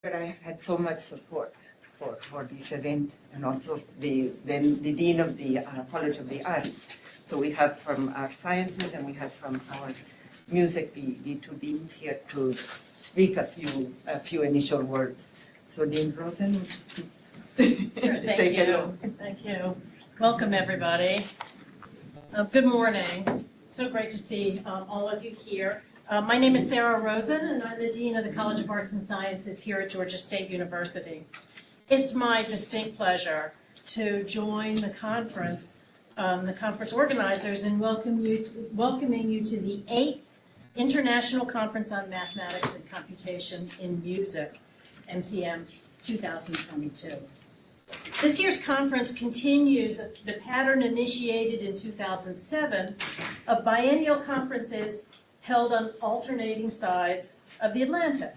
but I have had so much support for this event, and also the Dean of the College of the Arts. So we have from our sciences and we have from our music, the two deans here to speak a few initial words. So Dean Rosen, Sure, thank you. Thank you. Welcome, everybody. Good morning. So great to see all of you here. My name is Sarah Rosen, and I'm the Dean of the College of Arts and Sciences here at Georgia State University. It's my distinct pleasure to join the conference organizers in welcoming you to the 8th International Conference on Mathematics and Computation in Music, MCM 2022. This year's conference continues the pattern initiated in 2007 of biennial conferences held on alternating sides of the Atlantic.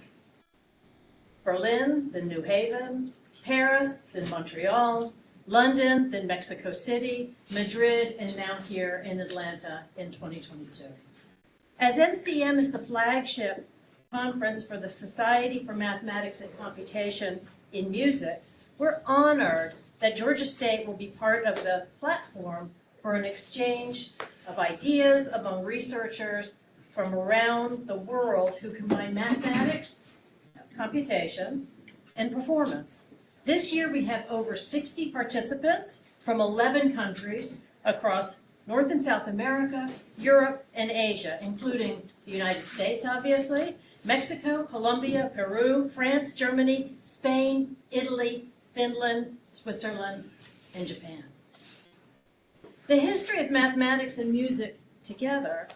Berlin, then New Haven, Paris, then Montreal, London, then Mexico City, Madrid, and now here in Atlanta in 2022. As MCM is the flagship conference for the Society for Mathematics and Computation in Music, we're honored that Georgia State will be part of the platform for an exchange of ideas among researchers from around the world who combine mathematics, computation, and performance. This year we have over 60 participants from 11 countries across North and South America, Europe, and Asia, including the United States, obviously, Mexico, Colombia, Peru, France, Germany, Spain, Italy, Finland, Switzerland, and Japan. The history of mathematics and music together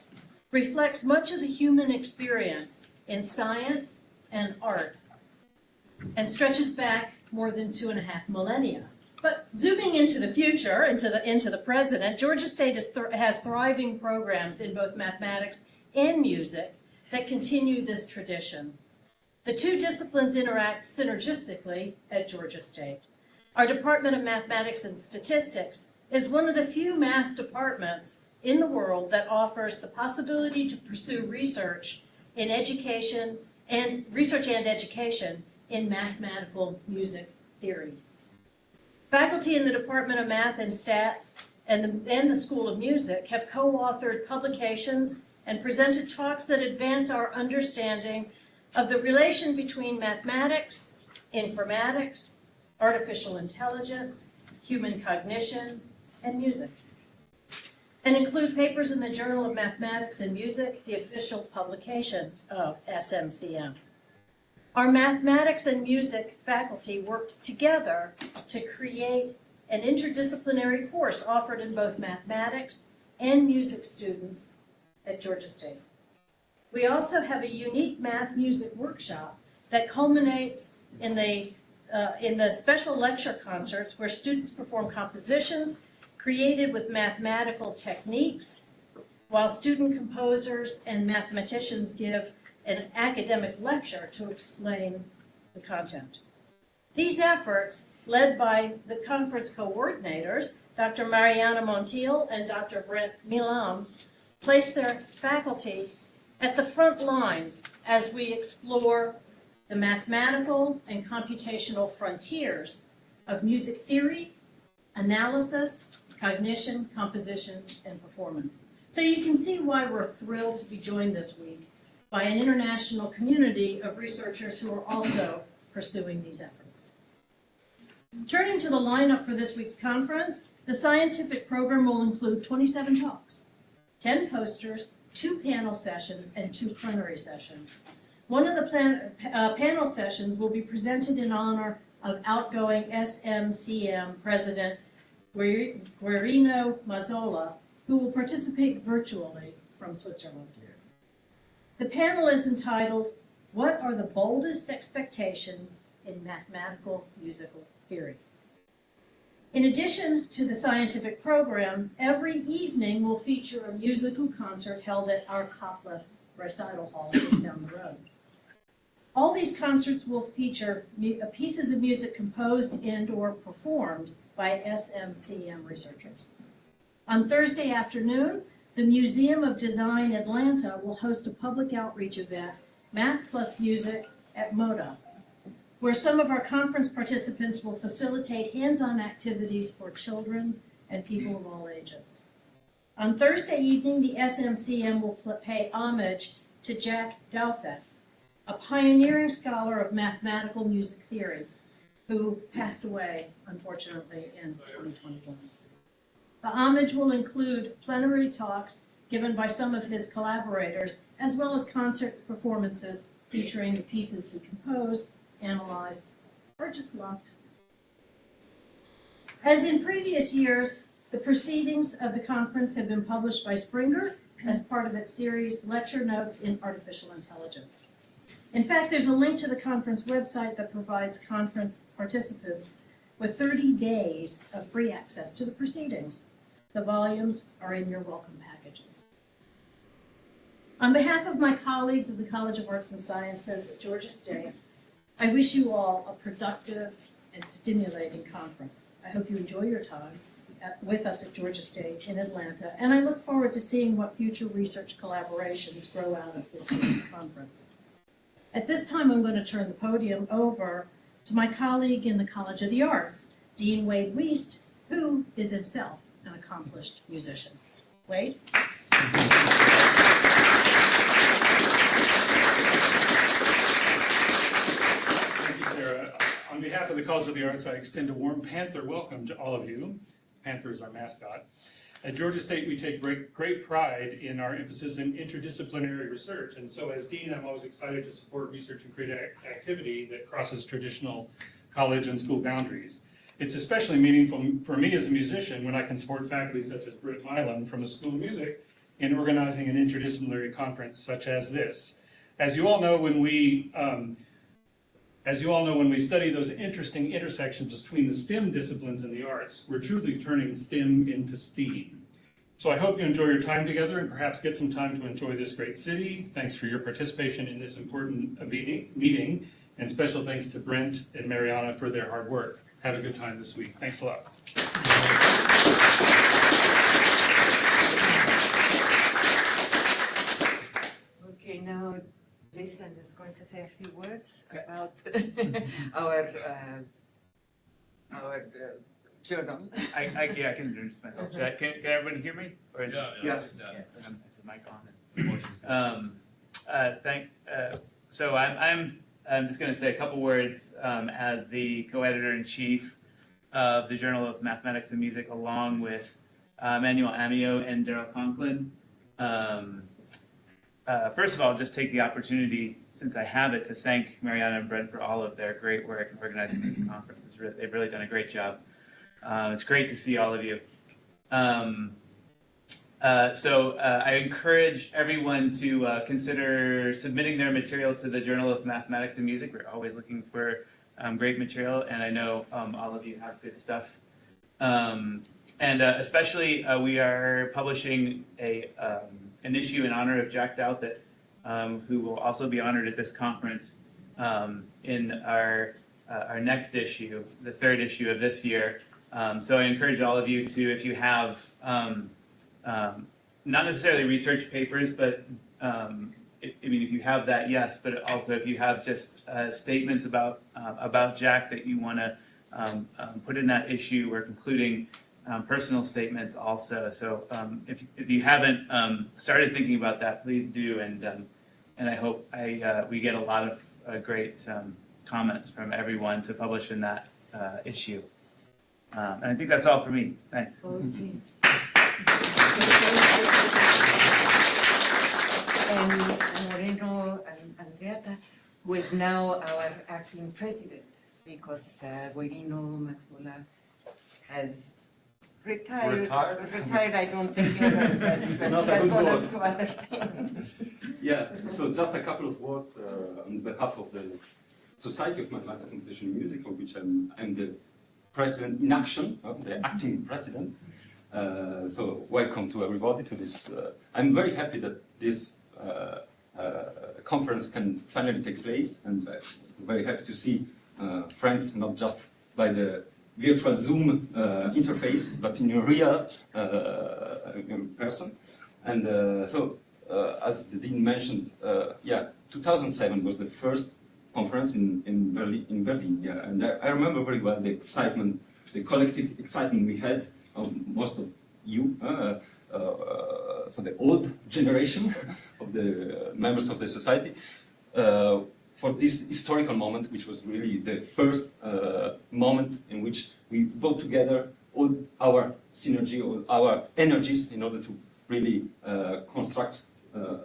reflects much of the human experience in science and art and stretches back more than 2.5 millennia. But zooming into the future, into the present, Georgia State has thriving programs in both mathematics and music that continue this tradition. The two disciplines interact synergistically at Georgia State. Our Department of Mathematics and Statistics is one of the few math departments in the world that offers the possibility to pursue research in education and education in mathematical music theory. Faculty in the Department of Math and Stats and the School of Music have co-authored publications and presented talks that advance our understanding of the relation between mathematics, informatics, artificial intelligence, human cognition, and music, and include papers in the Journal of Mathematics and Music, the official publication of SMCM. Our mathematics and music faculty worked together to create an interdisciplinary course offered in both mathematics and music students at Georgia State. We also have a unique math-music workshop that culminates in the special lecture concerts where students perform compositions created with mathematical techniques, while student composers and mathematicians give an academic lecture to explain the content. These efforts, led by the conference coordinators, Dr. Mariana Montiel and Dr. Brent Milam, place their faculty at the front lines as we explore the mathematical and computational frontiers of music theory, analysis, cognition, composition, and performance. So you can see why we're thrilled to be joined this week by an international community of researchers who are also pursuing these efforts. Turning to the lineup for this week's conference, the scientific program will include 27 talks, 10 posters, 2 panel sessions, and 2 plenary sessions. One of the panel sessions will be presented in honor of outgoing SMCM President Guerino Mazzola, who will participate virtually from Switzerland. The panel is entitled, "What are the boldest expectations in mathematical musical theory?" In addition to the scientific program, every evening will feature a musical concert held at our Koplev Recital Hall just down the road. All these concerts will feature pieces of music composed and/or performed by SMCM researchers. On Thursday afternoon, the Museum of Design Atlanta will host a public outreach event, Math Plus Music at MODA, where some of our conference participants will facilitate hands-on activities for children and people of all ages. On Thursday evening, the SMCM will pay homage to Jack Douthit, a pioneering scholar of mathematical music theory, who passed away, unfortunately, in 2021. The homage will include plenary talks given by some of his collaborators, as well as concert performances featuring the pieces he composed, analyzed, or just loved. As in previous years, the proceedings of the conference have been published by Springer as part of its series Lecture Notes in Artificial Intelligence. In fact, there's a link to the conference website that provides conference participants with 30 days of free access to the proceedings. The volumes are in your welcome packages. On behalf of my colleagues at the College of Arts and Sciences at Georgia State, I wish you all a productive and stimulating conference. I hope you enjoy your time with us at Georgia State in Atlanta, and I look forward to seeing what future research collaborations grow out of this year's conference. At this time, I'm going to turn the podium over to my colleague in the College of the Arts, Dean Wade Wiest, who is himself an accomplished musician. Wade? Thank you, Sarah. On behalf of the College of the Arts, I extend a warm Panther welcome to all of you. Panther is our mascot. At Georgia State, we take great pride in our emphasis in interdisciplinary research. And so as Dean, I'm always excited to support research and creative activity that crosses traditional college and school boundaries. It's especially meaningful for me as a musician when I can support faculty such as Britt Milan from the School of Music in organizing an interdisciplinary conference such as this. As you all know, when we study those interesting intersections between the STEM disciplines and the arts, we're truly turning STEM into STEAM. So I hope you enjoy your time together and perhaps get some time to enjoy this great city. Thanks for your participation in this important meeting, and special thanks to Brent and Mariana for their hard work. Have a good time this week. Thanks a lot. Okay, now Jason is going to say a few words about our journal. I can introduce myself. Can everybody hear me? Or is Yes. Yeah. Is the mic on? So I'm just going to say a couple words as the co-editor-in-chief of the Journal of Mathematics and Music, along with Manuel Amio and Daryl Conklin. First of all, just take the opportunity, since I have it, to thank Mariana and Brent for all of their great work in organizing this conference. They've really done a great job. It's great to see all of you. I encourage everyone to consider submitting their material to the Journal of Mathematics and Music. We're always looking for great material, and I know all of you have good stuff. Especially, we are publishing an issue in honor of Jack Douthit, who will also be honored at this conference in our next issue, the third issue of this year. So I encourage all of you to, if you have, not necessarily research papers, but if you have that, yes, but also if you have just statements about Jack that you want to put in that issue, we're including personal statements also. So if you haven't started thinking about that, please do, and I hope we get a lot of great comments from everyone to publish in that issue. And I think that's all for me. Thanks. Okay. And Moreno and Andreatta, who is now our acting president, because Guerino Mazzola has retired, I don't think ever, but has gone on to other things. Yeah, so just a couple of words on behalf of the Society of Mathematical Computation and Music, of which I'm the president in action, the acting president. So welcome to everybody to this. I'm very happy that this conference can finally take place, and I'm very happy to see friends not just by the virtual Zoom interface, but in a real person. And as the Dean mentioned, 2007 was the first conference in Berlin. Yeah, and I remember very well the excitement, the collective excitement we had. Most of you, so the old generation of the members of the society, for this historical moment, which was really the first moment in which we brought together all our synergy, all our energies in order to really construct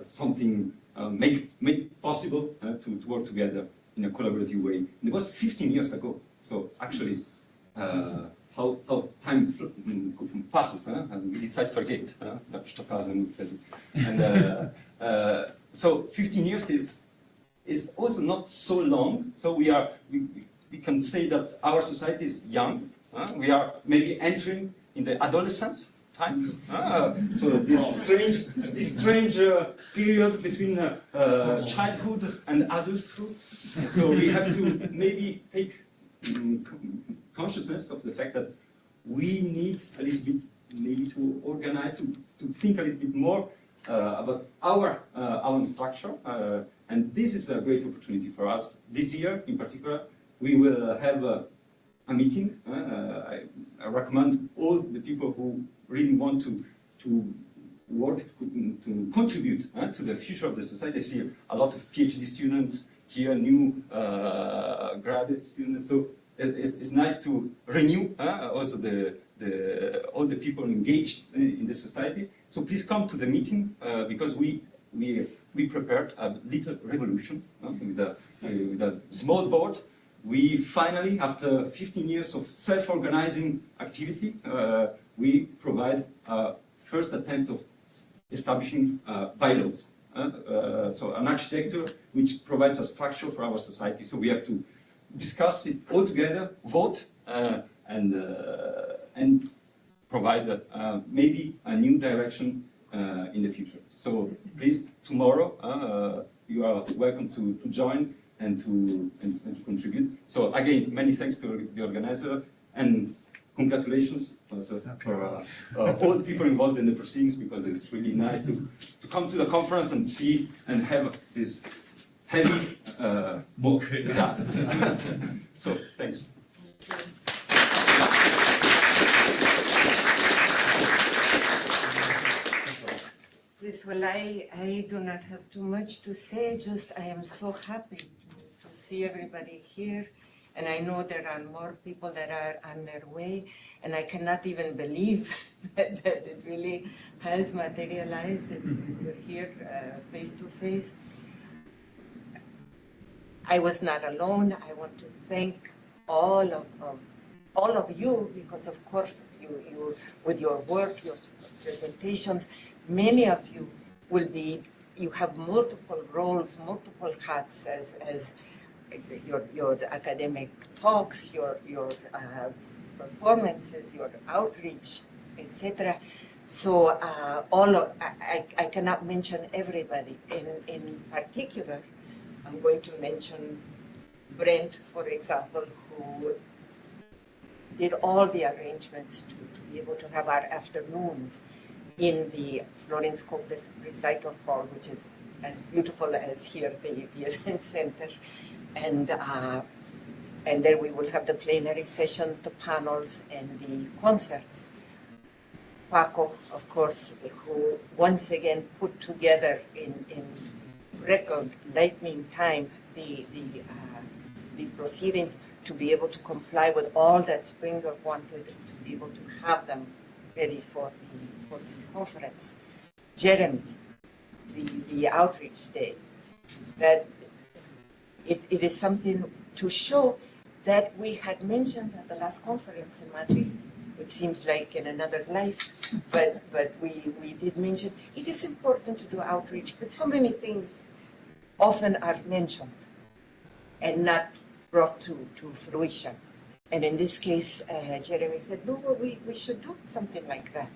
something, make possible to work together in a collaborative way. And it was 15 years ago, so actually how time passes, and we decide to forget, like Stockhausen would say. And so 15 years is also not so long, so we can say that our society is young. We are maybe entering in the adolescence time. So this strange period between childhood and adulthood. So we have to maybe take consciousness of the fact that we need a little bit maybe to organize, to think a little bit more about our own structure. And this is a great opportunity for us. This year in particular, we will have a meeting. I recommend all the people who really want to work, to contribute to the future of the society. I see a lot of PhD students here, new graduate students. So it's nice to renew also all the people engaged in the society. So please come to the meeting because we prepared a little revolution with a small board. We finally, after 15 years of self-organizing activity, we provide a first attempt of establishing bylaws. So an architecture which provides a structure for our society. So we have to discuss it all together, vote, and provide maybe a new direction in the future. So please, tomorrow, you are welcome to join and to contribute. So again, many thanks to the organizer, and congratulations also for all the people involved in the proceedings, because it's really nice to come to the conference and see and have this heavy book with us. So thanks. Yes, well, I do not have too much to say, just I am so happy to see everybody here, and I know there are more people that are on their way, and I cannot even believe that it really has materialized, and we're here face to face. I was not alone. I want to thank all of you, because of course you with your work, your presentations, many of you you have multiple roles, multiple hats as your academic talks, your performances, your outreach, etc. So I cannot mention everybody. In particular, I'm going to mention Brent, for example, who did all the arrangements to be able to have our afternoons in the Florence Coble Recital Hall, which is as beautiful as here, the event center. And there we will have the plenary sessions, the panels, and the concerts. Paco, of course, who once again put together in record lightning time the proceedings to be able to comply with all that Springer wanted, to be able to have them ready for the conference. Jeremy, the outreach day, that it is something to show that we had mentioned at the last conference in Madrid. It seems like in another life, but we did mention it is important to do outreach, but so many things often are mentioned and not brought to fruition. And in this case, Jeremy said, no, well, we should do something like that.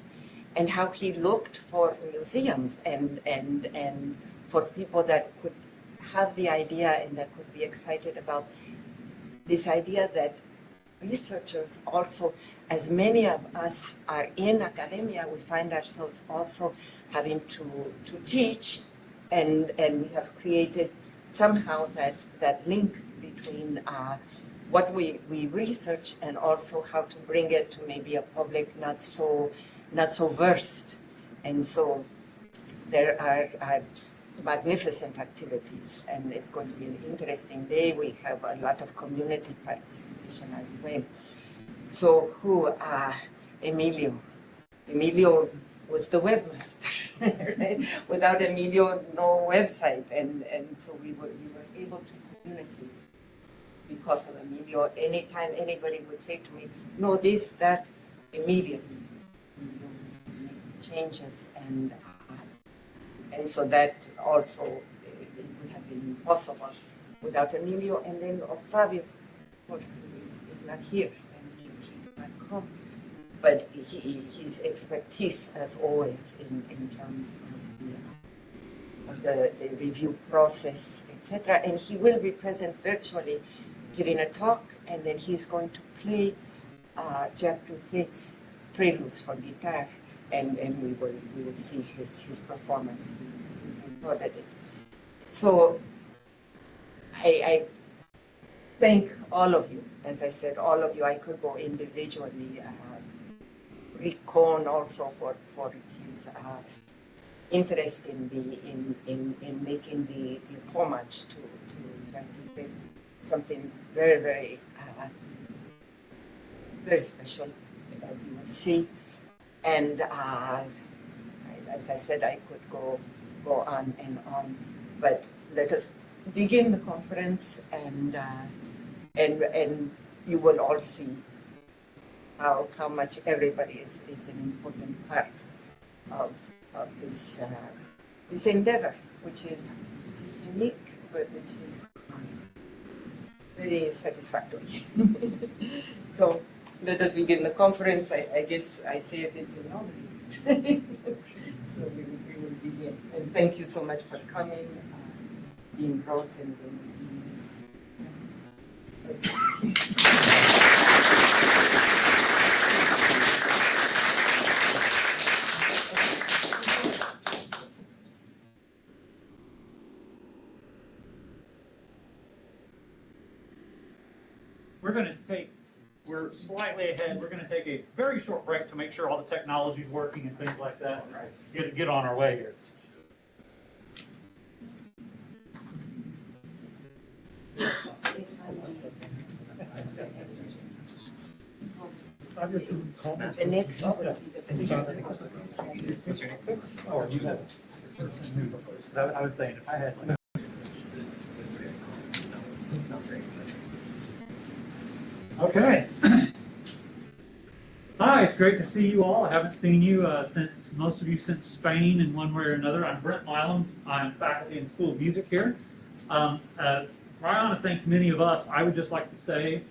And how he looked for museums and for people that could have the idea and that could be excited about this idea that researchers also, as many of us are in academia, we find ourselves also having to teach, and we have created somehow that link between what we research and also how to bring it to maybe a public not so versed. And so there are magnificent activities, and it's going to be an interesting day. We have a lot of community participation as well. So Emilio was the webmaster, right? Without Emilio, no website, and so we were able to communicate because of Emilio. Anytime anybody would say to me, no, this, that, immediately changes, and so that also it would have been impossible without Emilio. And then Octavio, of course, who is not here, and he did not come. But his expertise, as always, in terms of the review process, etc. And he will be present virtually, giving a talk, and then he's going to play Jack Duthe's preludes for guitar, and we will see his performance. He recorded it. So I thank all of you. As I said, all of you. I could go individually. Rick Cohn also for his interest in making the homage to something very, very very special, as you will see. And as I said, I could go on and on, but let us begin the conference, and you will all see how much everybody is an important part of this endeavor, which is unique, but which is very satisfactory. So let us begin the conference. I guess I say it is in English. So we will begin. And thank you so much for coming, Dean Rose and We're slightly ahead. We're going to take a very short break to make sure all the technology is working and things like that. Get on our way here. the next. Oh, you have it. I was saying if I had. Okay. Hi, it's great to see you all. I haven't seen you since Spain in one way or another. I'm Brent Milam. I'm faculty in the School of Music here. Right on to thank many of us. I would just like to say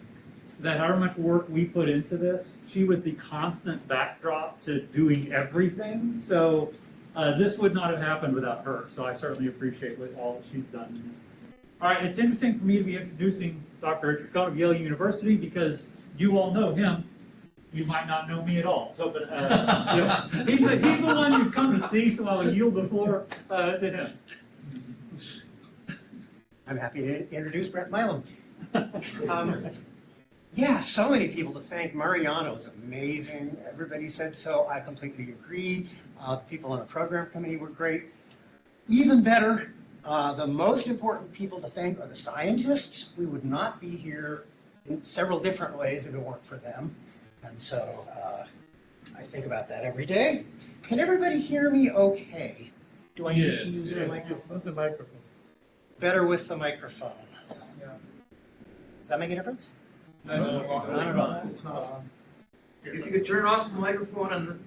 that however much work we put into this, she was the constant backdrop to doing everything. So this would not have happened without her. So I certainly appreciate all that she's done in this. All right, it's interesting for me to be introducing Dr. Richard Cohn of Yale University because you all know him. You might not know me at all. So, but you know, he's the one you've come to see, so I'll yield the floor to him. I'm happy to introduce Brent Milam. Yeah, so many people to thank. Mariano is amazing. Everybody said so. I completely agree. People on the program committee were great. Even better, the most important people to thank are the scientists. We would not be here in several different ways if it weren't for them. And so I think about that every day. Can everybody hear me okay? Do I need to use the microphone? Better with the microphone. Does that make a difference? No, Not at all. it's not on. If you could turn off the microphone and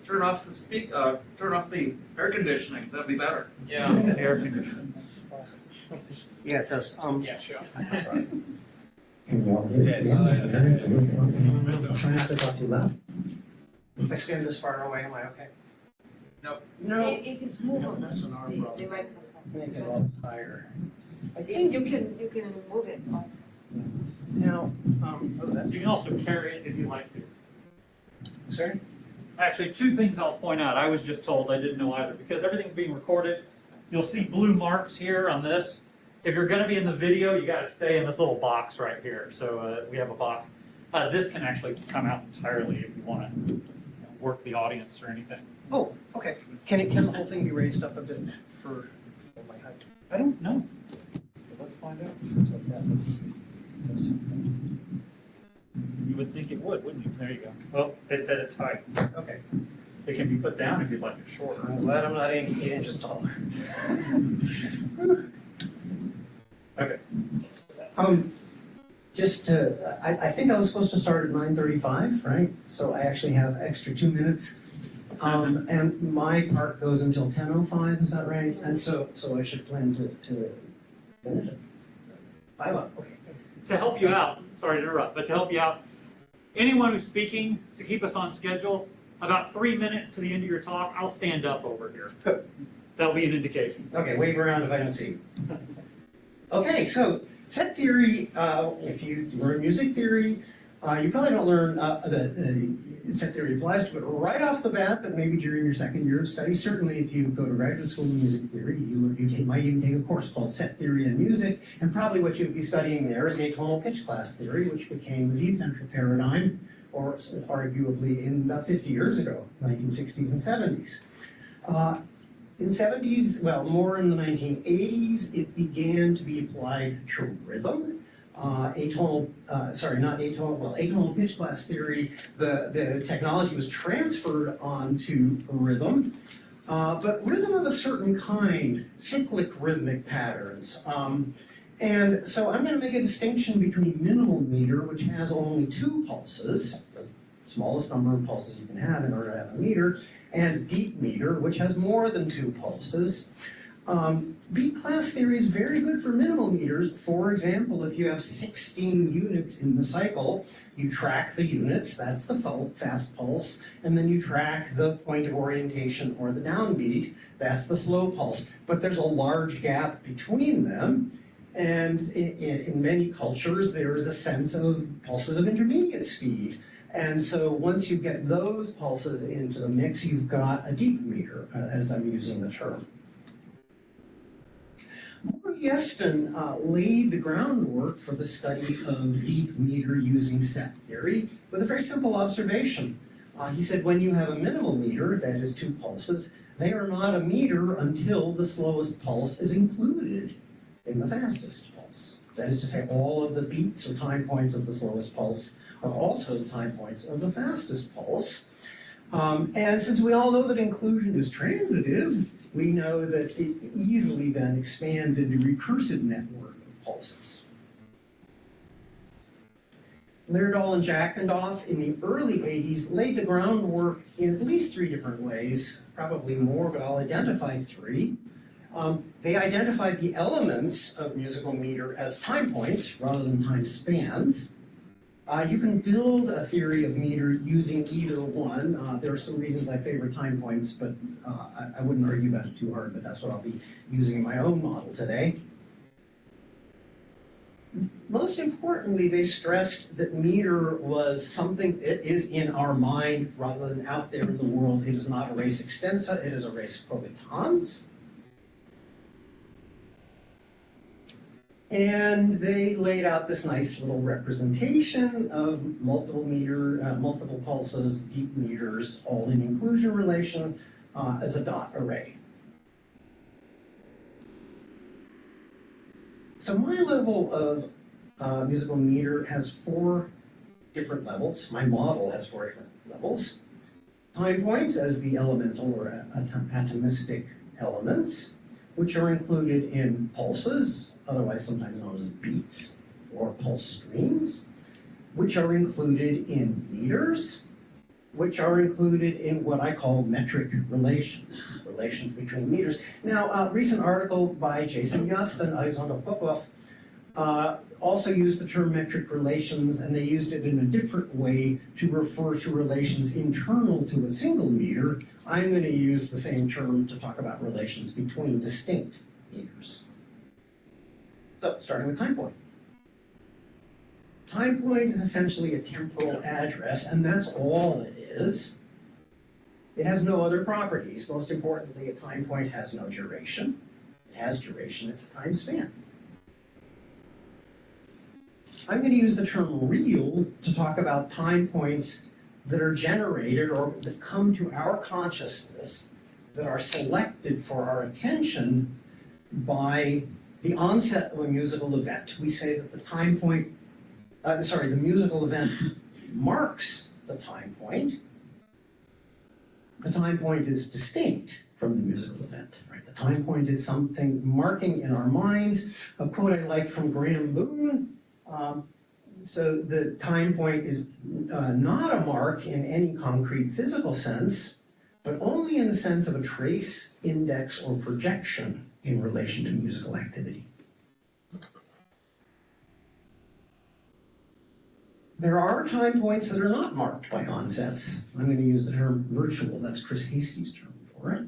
turn off the air conditioning, that'd be better. Yeah, air conditioning. Yeah, it does. Yeah, sure. Can you all hear me? I'm trying not to talk too loud. If I stand this far away, am I okay? No. It is movable. That's an arm The problem. microphone. Make it a lot higher. I I think think you can move it also. now. You can also carry it if you like to. Sorry. Actually, two things I'll point out. I was just told I didn't know either. Because everything's being recorded, you'll see blue marks here on this. If you're gonna be in the video, you gotta stay in this little box right here. So we have a box. This can actually come out entirely if you wanna work the audience or anything. Oh, okay. Can the whole thing be raised up a bit for my height? I don't know. So let's find out. Seems like that looks something. You would think it would, wouldn't you? There you go. Well, it's at its height. Okay. It can be put down if you'd like it shorter. I'm glad I'm not 8 inches taller. Okay. Just to, I think I was supposed to start at 9:35, right? So I actually have extra 2 minutes. And my part goes until 10:05, is that right? And so I should plan to finish it. 5 up, okay. To help you out, sorry to interrupt, but to help you out, anyone who's speaking, to keep us on schedule, about 3 minutes to the end of your talk, I'll stand up over here. Good. That'll be an indication. Okay, wave around if I don't see you. Okay, so set theory, if you learn music theory, you probably don't learn the set theory applies to it right off the bat, but maybe during your second year of study. Certainly if you go to graduate school in music theory, you might even take a course called Set Theory in Music, and probably what you'd be studying there is atonal pitch class theory, which became the central paradigm, or arguably in about 50 years ago, 1960s and 70s. In 70s, well, more in the 1980s, it began to be applied to rhythm. Atonal pitch class theory, the technology was transferred onto rhythm, but rhythm of a certain kind, cyclic rhythmic patterns. And so I'm going to make a distinction between minimal meter, which has only 2 pulses, the smallest number of pulses you can have in order to have a meter, and deep meter, which has more than 2 pulses. Beat class theory is very good for minimal meters. For example, if you have 16 units in the cycle, you track the units, that's the fast pulse, and then you track the point of orientation or the downbeat, that's the slow pulse. But there's a large gap between them, and in many cultures there is a sense of pulses of intermediate speed. And so once you get those pulses into the mix, you've got a deep meter, as I'm using the term. Yeston laid the groundwork for the study of deep meter using set theory with a very simple observation. He said when you have a minimal meter, that is 2 pulses, they are not a meter until the slowest pulse is included in the fastest pulse. That is to say, all of the beats or time points of the slowest pulse are also the time points of the fastest pulse. And since we all know that inclusion is transitive, we know that it easily then expands into recursive network of pulses. Lerdahl and Jackendorf in the early 80s laid the groundwork in at least 3 different ways, probably more, but I'll identify 3. They identified the elements of musical meter as time points rather than time spans. You can build a theory of meter using either one. There are some reasons I favor time points, but I wouldn't argue about it too hard, but that's what I'll be using in my own model today. Most importantly, they stressed that meter was something that is in our mind rather than out there in the world. It is not a res extensa, it is a res quotans. And they laid out this nice little representation of multiple pulses, deep meters, all in inclusion relation as a dot array. So my level of musical meter has 4 different levels. My model has 4 different levels. Time points as the elemental or atomistic elements, which are included in pulses, otherwise sometimes known as beats or pulse streams, which are included in meters, which are included in what I call metric relations between meters. Now, a recent article by Jason Yost and Alexander Popov also used the term metric relations, and they used it in a different way to refer to relations internal to a single meter. I'm going to use the same term to talk about relations between distinct meters. So, starting with time point. Time point is essentially a temporal address, and that's all it is. It has no other properties. Most importantly, a time point has no duration. It has duration, it's a time span. I'm going to use the term real to talk about time points that are generated or that come to our consciousness that are selected for our attention by the onset of a musical event. We say that the time point, the musical event marks the time point. The time point is distinct from the musical event, right? The time point is something marking in our minds. A quote I like from Graham Boone, so the time point is not a mark in any concrete physical sense, but only in the sense of a trace, index, or projection in relation to musical activity. There are time points that are not marked by onsets. I'm going to use the term virtual. That's Chris Hasty's term for it.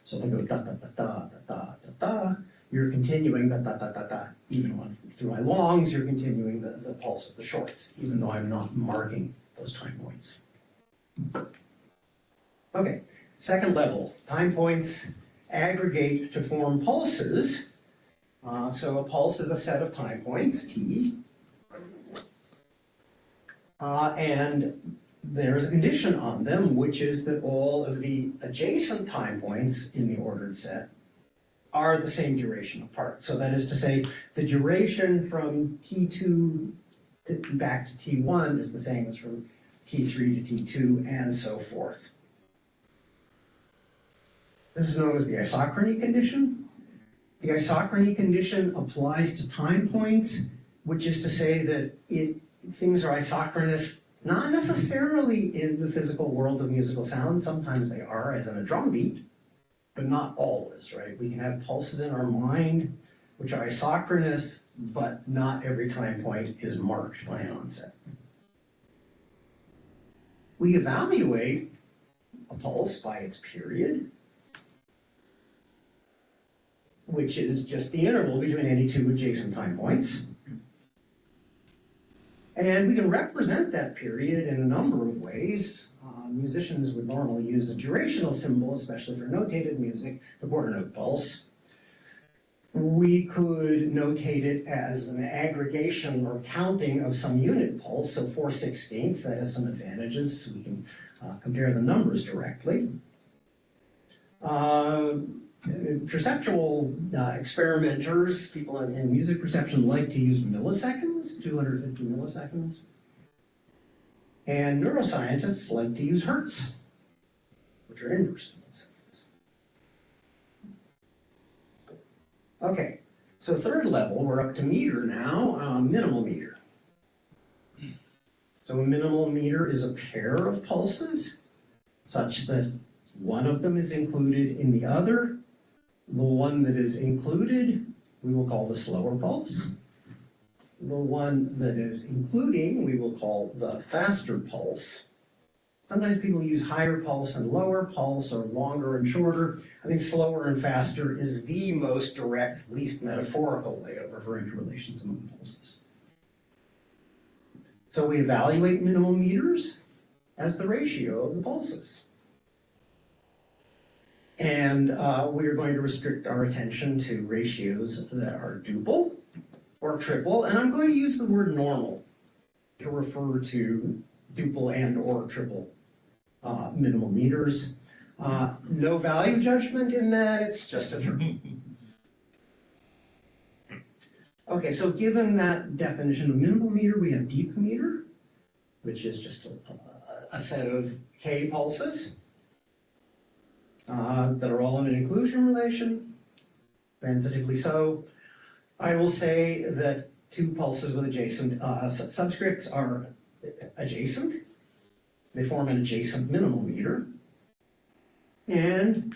So if I go da da da da da da da, you're continuing da da da da da. Even when through my longs, you're continuing the pulse of the shorts, even though I'm not marking those time points. Okay, second level, time points aggregate to form pulses. So a pulse is a set of time points, t. And there's a condition on them, which is that all of the adjacent time points in the ordered set are the same duration apart. So that is to say, the duration from T2 back to T1 is the same as from T3 to T2, and so forth. This is known as the isochrony condition. The isochrony condition applies to time points, which is to say that things are isochronous, not necessarily in the physical world of musical sound. Sometimes they are, as in a drum beat, but not always, right? We can have pulses in our mind which are isochronous, but not every time point is marked by an onset. We evaluate a pulse by its period, which is just the interval between any two adjacent time points. And we can represent that period in a number of ways. Musicians would normally use a durational symbol, especially for notated music, the quarter note pulse. We could notate it as an aggregation or counting of some unit pulse, so 4/16, that has some advantages, so we can compare the numbers directly. Perceptual experimenters, people in music perception, like to use milliseconds, 250 milliseconds. And neuroscientists like to use hertz, which are inverse milliseconds. Okay, so third level, we're up to meter now, minimal meter. So a minimal meter is a pair of pulses such that one of them is included in the other. The one that is included, we will call the slower pulse. The one that is including, we will call the faster pulse. Sometimes people use higher pulse and lower pulse, or longer and shorter. I think slower and faster is the most direct, least metaphorical way of referring to relations among pulses. So we evaluate minimal meters as the ratio of the pulses. And we are going to restrict our attention to ratios that are duple or triple, and I'm going to use the word normal to refer to duple and or triple minimal meters. No value judgment in that, it's just a term. Okay, so given that definition of minimal meter, we have deep meter, which is just a set of K pulses that are all in an inclusion relation, transitively so. I will say that two pulses with adjacent subscripts are adjacent. They form an adjacent minimal meter. And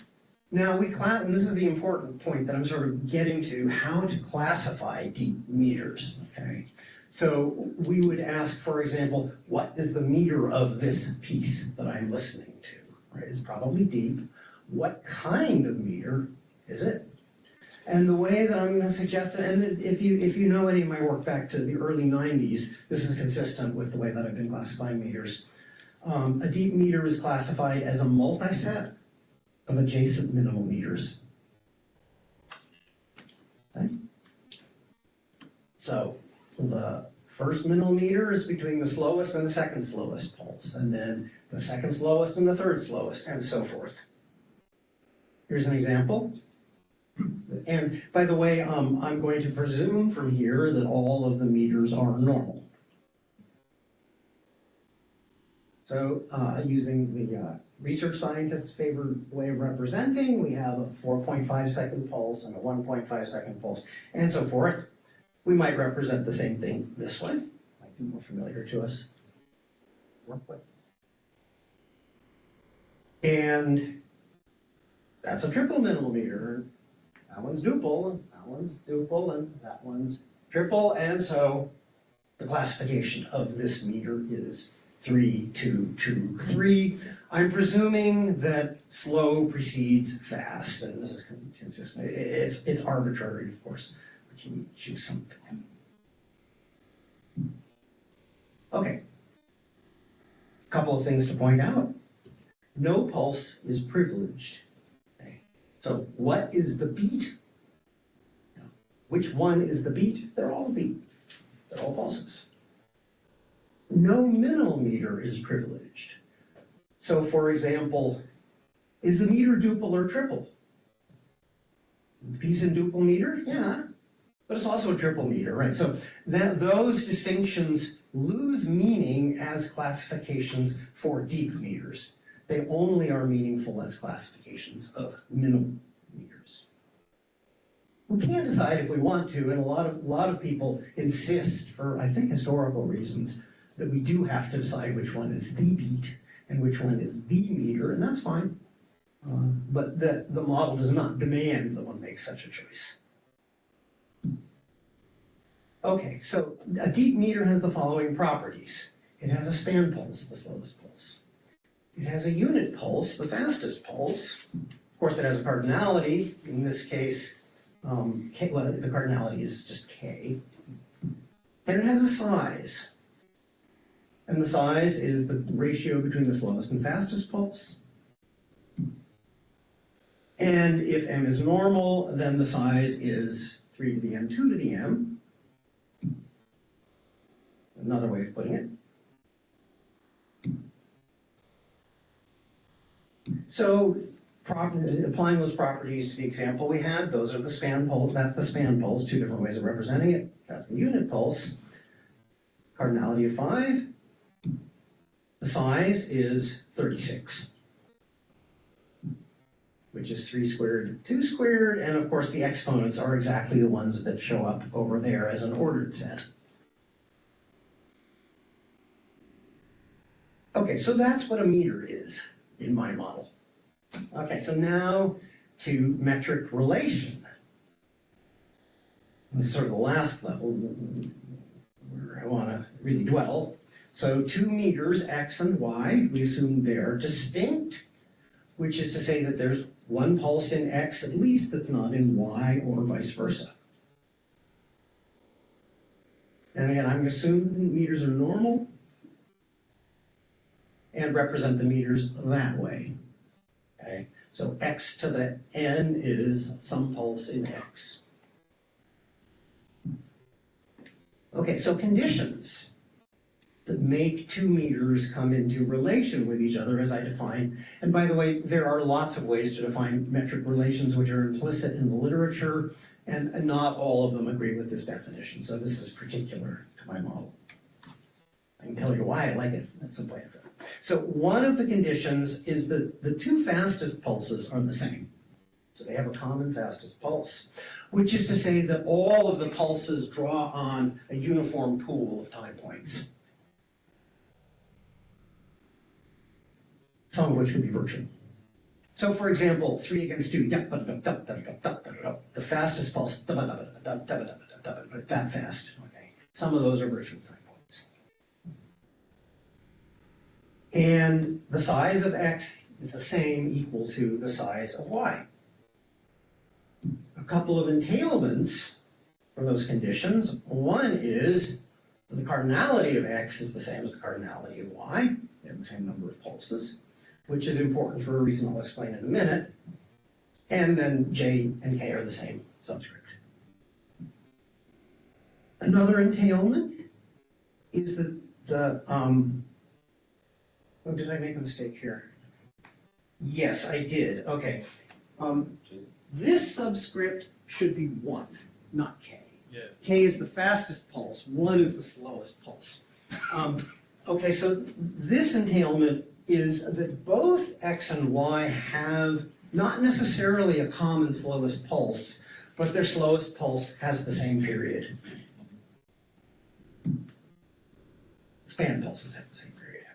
now and this is the important point that I'm sort of getting to, how to classify deep meters, okay? So we would ask, for example, what is the meter of this piece that I'm listening to, right? It's probably deep. What kind of meter is it? And the way that I'm going to suggest it, and if you know any of my work back to the early 90s, this is consistent with the way that I've been classifying meters. A deep meter is classified as a multiset of adjacent minimal meters. Okay? So the first millimeter is between the slowest and the second slowest pulse, and then the second slowest and the third slowest, and so forth. Here's an example. And by the way, I'm going to presume from here that all of the meters are normal. So using the research scientist's favorite way of representing, we have a 4.5 second pulse and a 1.5 second pulse, and so forth. We might represent the same thing this way, might be more familiar to us. Work with. And that's a triple millimeter. That one's duple, and that one's duple, and that one's triple, and so the classification of this meter is 3, 2, 2, 3. I'm presuming that slow precedes fast, and this is consistent. It's arbitrary, of course, but you need to choose something. Okay. A couple of things to point out. No pulse is privileged. Okay. So what is the beat? Which one is the beat? They're all beat. They're all pulses. No minimal meter is privileged. So for example, is the meter duple or triple? Piece and duple meter? Yeah, but it's also a triple meter, right? So those distinctions lose meaning as classifications for deep meters. They only are meaningful as classifications of minimal meters. We can't decide if we want to, and a lot of people insist, for I think historical reasons, that we do have to decide which one is the beat and which one is the meter, and that's fine. But the model does not demand that one make such a choice. Okay, so a deep meter has the following properties. It has a span pulse, the slowest pulse. It has a unit pulse, the fastest pulse. Of course, it has a cardinality. In this case, K, well, the cardinality is just K. And it has a size. And the size is the ratio between the slowest and fastest pulse. And if m is normal, then the size is 3 to the m, 2 to the m. Another way of putting it. So, applying those properties to the example we had, those are the span pulse, that's the span pulse, two different ways of representing it. That's the unit pulse. Cardinality of 5. The size is 36, which is 3 squared, 2 squared, and of course the exponents are exactly the ones that show up over there as an ordered set. Okay, so that's what a meter is in my model. Okay, so now to metric relation. This is sort of the last level where I want to really dwell. So 2 meters, x and y, we assume they're distinct, which is to say that there's one pulse in x at least that's not in y or vice versa. And again, I'm assuming meters are normal and represent the meters that way. Okay, so x to the n is some pulse in x. Okay, so conditions that make 2 meters come into relation with each other as I define. And by the way, there are lots of ways to define metric relations which are implicit in the literature, and not all of them agree with this definition. So this is particular to my model. I can tell you why I like it at some point. So one of the conditions is that the 2 fastest pulses are the same. So they have a common fastest pulse, which is to say that all of the pulses draw on a uniform pool of time points, some of which could be virtual. So for example, 3 against 2, the fastest pulse, that fast, okay. Some of those are virtual time points. And the size of x is the same, equal to the size of y. A couple of entailments for those conditions. One is the cardinality of x is the same as the cardinality of y. They have the same number of pulses, which is important for a reason I'll explain in a minute. And then j and k are the same subscript. Another entailment is that oh, did I make a mistake here? Yes, I did, okay. This subscript should be 1, not K. Yeah. K is the fastest pulse, 1 is the slowest pulse. Okay, so this entailment is that both X and Y have not necessarily a common slowest pulse, but their slowest pulse has the same period. Span pulses have the same period.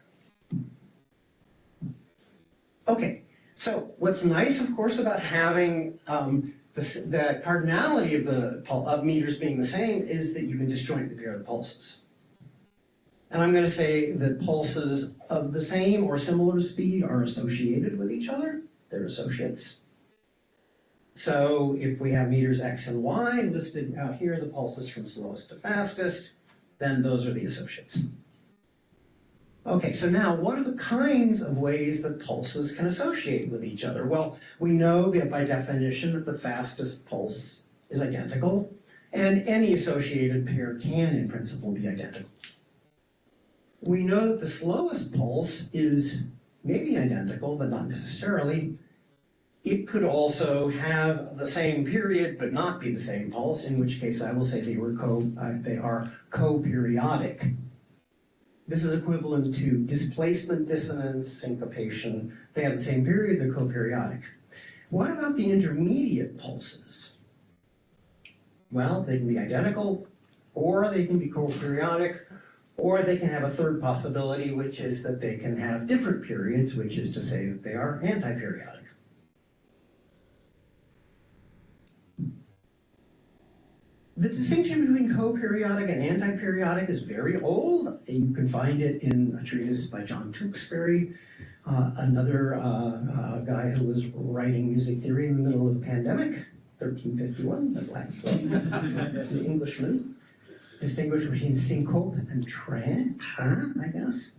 Okay, so what's nice, of course, about having the cardinality of meters being the same is that you can disjoint the pair of the pulses. And I'm going to say that pulses of the same or similar speed are associated with each other. They're associates. So if we have meters X and Y listed out here, the pulses from slowest to fastest, then those are the associates. Okay, so now what are the kinds of ways that pulses can associate with each other? Well, we know by definition that the fastest pulse is identical, and any associated pair can, in principle, be identical. We know that the slowest pulse is maybe identical, but not necessarily. It could also have the same period, but not be the same pulse, in which case I will say they are co-periodic. This is equivalent to displacement dissonance, syncopation. They have the same period, they're co-periodic. What about the intermediate pulses? Well, they can be identical, or they can be co-periodic, or they can have a third possibility, which is that they can have different periods, which is to say that they are antiperiodic. The distinction between co-periodic and antiperiodic is very old. You can find it in a treatise by John Tewksbury, another guy who was writing music theory in the middle of the pandemic, 1351, the Black Plague, the Englishman. Distinguished between syncope and train, I guess.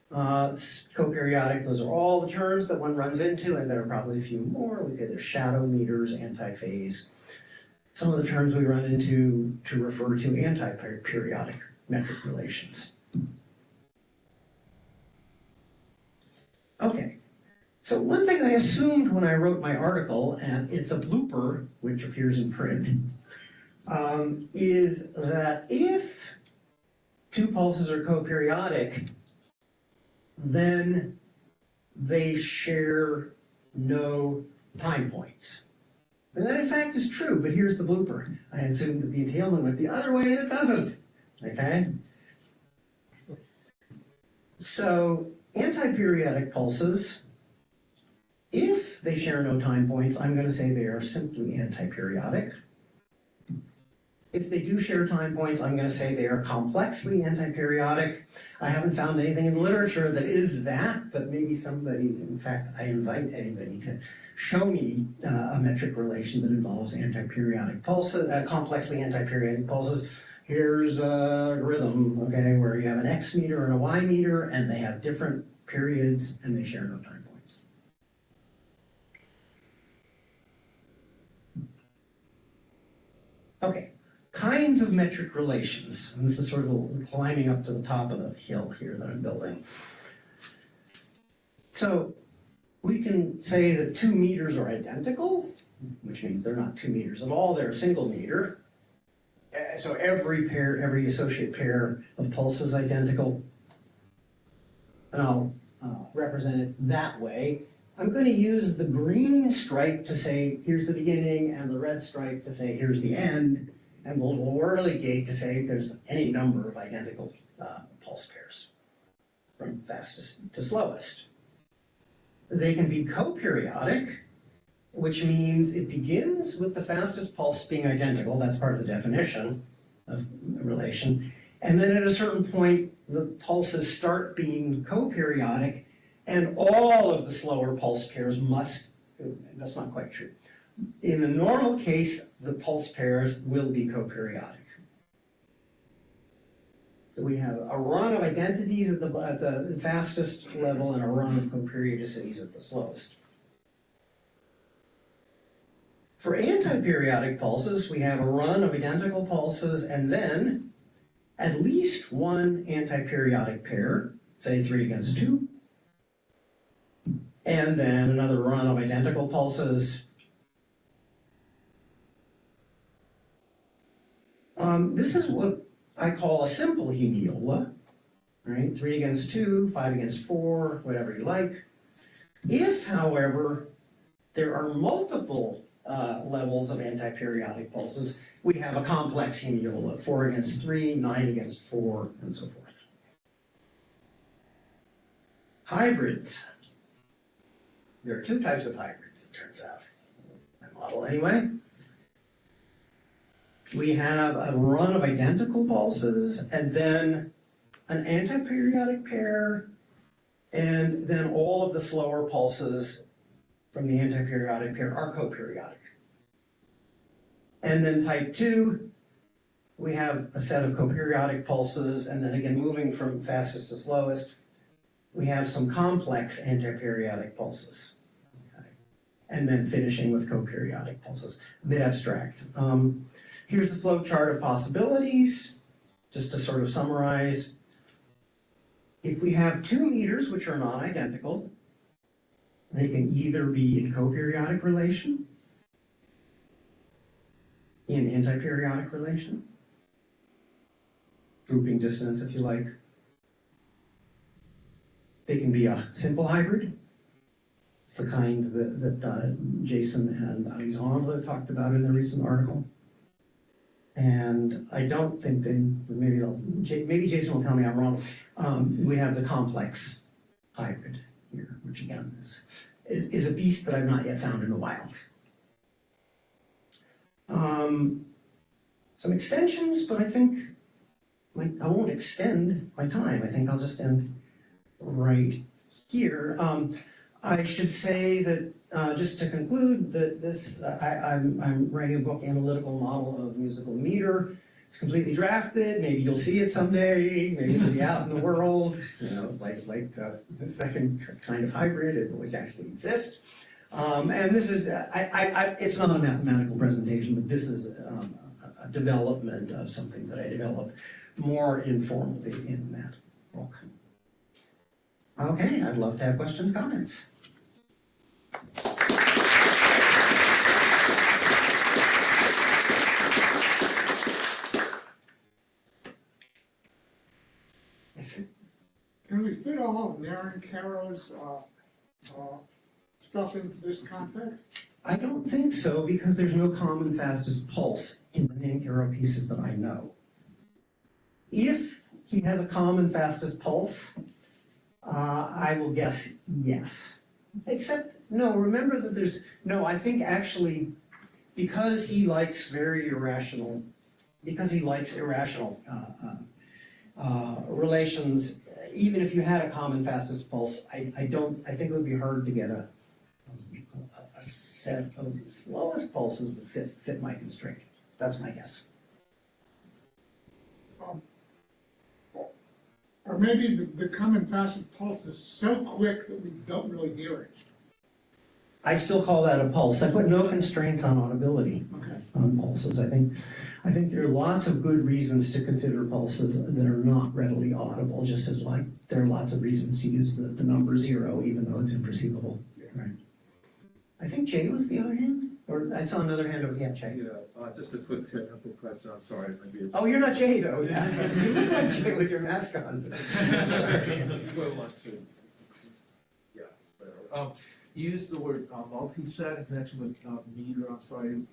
Co-periodic, those are all the terms that one runs into, and there are probably a few more. We say there's shadow meters, antiphase. Some of the terms we run into to refer to antiperiodic metric relations. Okay, so one thing I assumed when I wrote my article, and it's a blooper, which appears in print, is that if two pulses are co-periodic, then they share no time points. And that in fact is true, but here's the blooper. I assumed that the entailment went the other way and it doesn't, okay? So antiperiodic pulses, if they share no time points, I'm going to say they are simply antiperiodic. If they do share time points, I'm going to say they are complexly antiperiodic. I haven't found anything in the literature that is that, but maybe somebody, in fact, I invite anybody to show me a metric relation that involves antiperiodic pulses, complexly antiperiodic pulses. Here's a rhythm, okay, where you have an X meter and a Y meter, and they have different periods, and they share no time points. Okay. Kinds of metric relations, and this is sort of climbing up to the top of the hill here that I'm building. So we can say that 2 meters are identical, which means they're not 2 meters at all, they're a single meter. So every associate pair of pulses is identical. And I'll represent it that way. I'm going to use the green stripe to say here's the beginning, and the red stripe to say here's the end. And the little whirly gate to say there's any number of identical pulse pairs from fastest to slowest. They can be co-periodic, which means it begins with the fastest pulse being identical. That's part of the definition of relation. And then at a certain point, the pulses start being co-periodic, and all of the slower pulse pairs must, that's not quite true. In the normal case, the pulse pairs will be co-periodic. So we have a run of identities at the fastest level and a run of co-periodicities at the slowest. For antiperiodic pulses, we have a run of identical pulses and then at least one antiperiodic pair, say 3 against 2, and then another run of identical pulses. This is what I call a simple hemiola, right? 3 against 2, 5 against 4, whatever you like. If, however, there are multiple levels of antiperiodic pulses, we have a complex hemiola, 4 against 3, 9 against 4, and so forth. Hybrids. There are 2 types of hybrids, it turns out. My model, anyway. We have a run of identical pulses, and then an antiperiodic pair, and then all of the slower pulses from the antiperiodic pair are coperiodic. And then type 2, we have a set of coperiodic pulses, and then again, moving from fastest to slowest, we have some complex antiperiodic pulses. Okay. And then finishing with coperiodic pulses. A bit abstract. Here's the flow chart of possibilities, just to sort of summarize. If we have 2 meters which are non-identical, they can either be in coperiodic relation, in antiperiodic relation, grouping distance if you like. They can be a simple hybrid. It's the kind that Jason and Alexandre talked about in the recent article. And I don't think they, maybe Jason will tell me I'm wrong. We have the complex hybrid here, which again is a beast that I've not yet found in the wild. Some extensions, but I think I won't extend my time. I think I'll just end right here. I should say that just to conclude that this, I'm writing a book, Analytical Model of Musical Meter. It's completely drafted. Maybe you'll see it someday. Maybe it'll be out in the world. You know, like the second kind of hybrid, it will actually exist. And this is, it's not a mathematical presentation, but this is a development of something that I developed more informally in that book. Okay, I'd love to have questions, comments. Can we fit all of Maren Caro's stuff into this context? I don't think so, because there's no common fastest pulse in the Nancaro pieces that I know. If he has a common fastest pulse, I will guess yes. Except, no, remember that there's, no, I think actually, because he likes irrational relations, even if you had a common fastest pulse, I think it would be hard to get a set of slowest pulses that fit my constraint. That's my guess. Or maybe the common fastest pulse is so quick that we don't really hear it. I still call that a pulse. I put no constraints on audibility Okay. on pulses. I think there are lots of good reasons to consider pulses that are not readily audible, just as like there are lots of reasons to use the number 0, even though it's imperceivable. Right. I think Jay was the other hand, or I saw another hand over. Yeah, Jay. Yeah, just a quick technical question. I'm sorry. Maybe Oh, you're not Jay though. You look like Jay with your mask on. Sorry. Yeah, whatever. You used the word multi-set in connection with meter. I'm sorry.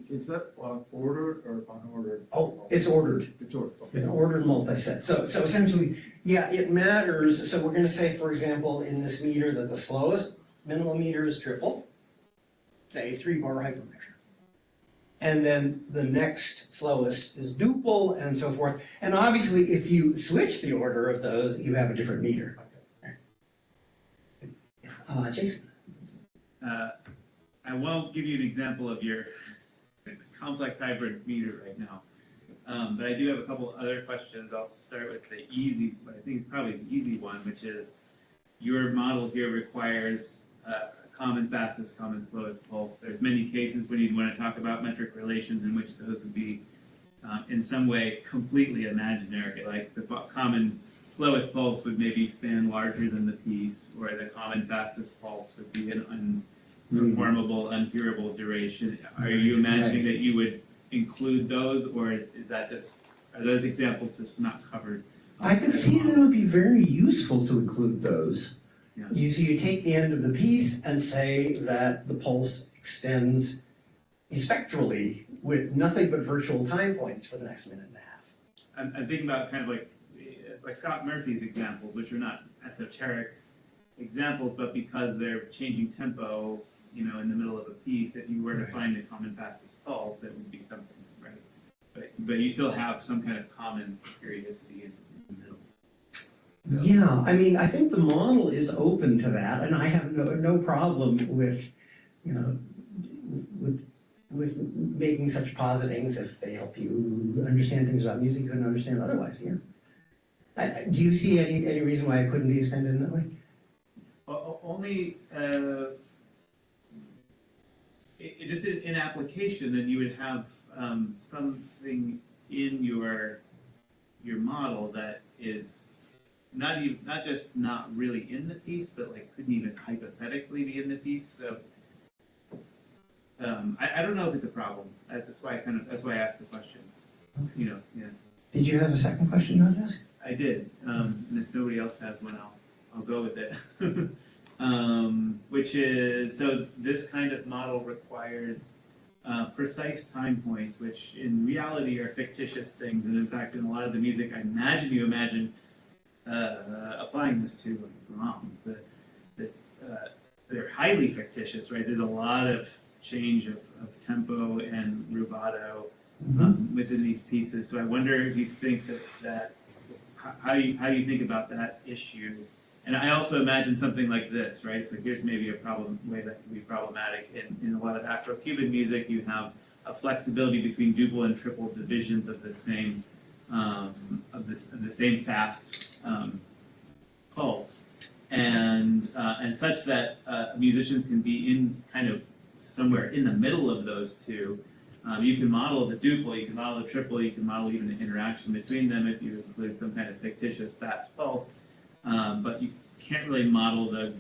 Is that ordered or unordered? Oh, it's ordered. It's ordered. Okay. It's an ordered multi-set. So essentially, yeah, it matters. So we're going to say, for example, in this meter that the slowest minimal meter is triple, say 3-bar hypermeasure. And then the next slowest is duple, and so forth. And obviously, if you switch the order of those, you have a different meter. Jason. I won't give you an example of your complex hybrid meter right now, but I do have a couple other questions. I'll start with the easy, but I think it's probably the easy one, which is your model here requires a common fastest, common slowest pulse. There's many cases when you'd want to talk about metric relations in which those would be in some way completely imaginary, like the common slowest pulse would maybe span larger than the piece, or the common fastest pulse would be an unperformable, unhearable duration. Are you imagining that you would include those, or is that just, are those examples just not covered? I could see that it would be very useful to include those. Yeah. You take the end of the piece and say that the pulse extends spectrally with nothing but virtual time points for the next minute and a half. I'm thinking about kind of like Scott Murphy's examples, which are not esoteric examples, but because they're changing tempo, you know, in the middle of a piece, if you were to find the common fastest pulse, it would be something, right? But you still have some kind of common periodicity in the middle. So. Yeah, I mean, I think the model is open to that, and I have no problem with, you know, with making such positings if they help you understand things about music you couldn't understand otherwise, yeah. Do you see any reason why it couldn't be extended in that way? Only, it just in application, then you would have something in your model that is not just not really in the piece, but like couldn't even hypothetically be in the piece. So I don't know if it's a problem. That's why I asked the question. You know, yeah. Did you have a second question you want to ask? I did, and if nobody else has one, I'll go with it. Which is, so this kind of model requires precise time points, which in reality are fictitious things, and in fact, in a lot of the music, I imagine you imagine applying this to like Brahms, that they're highly fictitious, right? There's a lot of change of tempo and rubato within these pieces. So I wonder if you think that how you think about that issue. And I also imagine something like this, right? So here's maybe a way that can be problematic. In a lot of Afro-Cuban music, you have a flexibility between duple and triple divisions of the same fast pulse, and such that musicians can be in kind of somewhere in the middle of those two. You can model the duple, you can model the triple, you can model even the interaction between them if you include some kind of fictitious fast pulse, but you can't really model the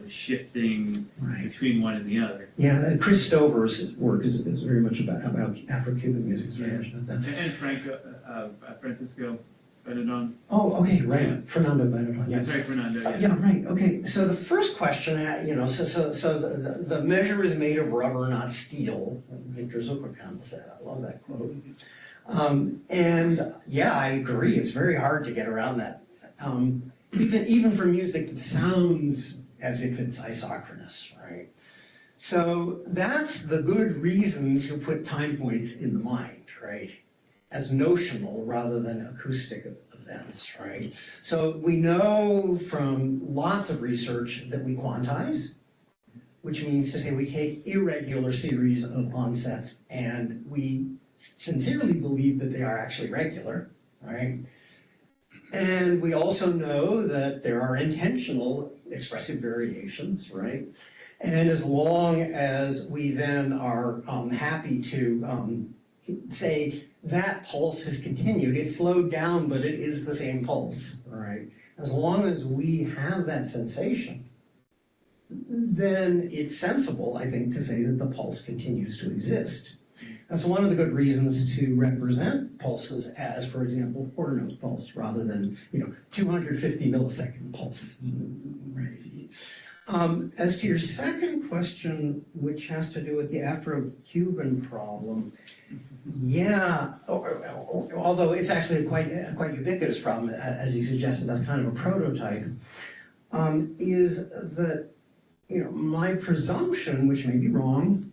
shifting between one and the other. Yeah, and Chris Stover's work is very much about Afro-Cuban music. It's very much about that. And Francisco Benedon. Oh, okay, right. Yeah. Fernando Benedon. Yeah, sorry, Fernando. Yes. Yeah, right. Okay. So the first question, so the measure is made of rubber, not steel. Victor Zuckerkamp said. I love that quote. And yeah, I agree. It's very hard to get around that. Even for music that sounds as if it's isochronous, right? So that's the good reason to put time points in the mind, right? As notional rather than acoustic events, right? So we know from lots of research that we quantize, which means to say we take irregular series of onsets and we sincerely believe that they are actually regular, right? And we also know that there are intentional expressive variations, right? And as long as we then are happy to say that pulse has continued, it slowed down, but it is the same pulse, right? As long as we have that sensation, then it's sensible, I think, to say that the pulse continues to exist. That's one of the good reasons to represent pulses as, for example, quarter note pulse rather than 250 millisecond pulse. Right. As to your second question, which has to do with the Afro-Cuban problem, yeah, although it's actually a quite ubiquitous problem, as you suggested, that's kind of a prototype, is that my presumption, which may be wrong,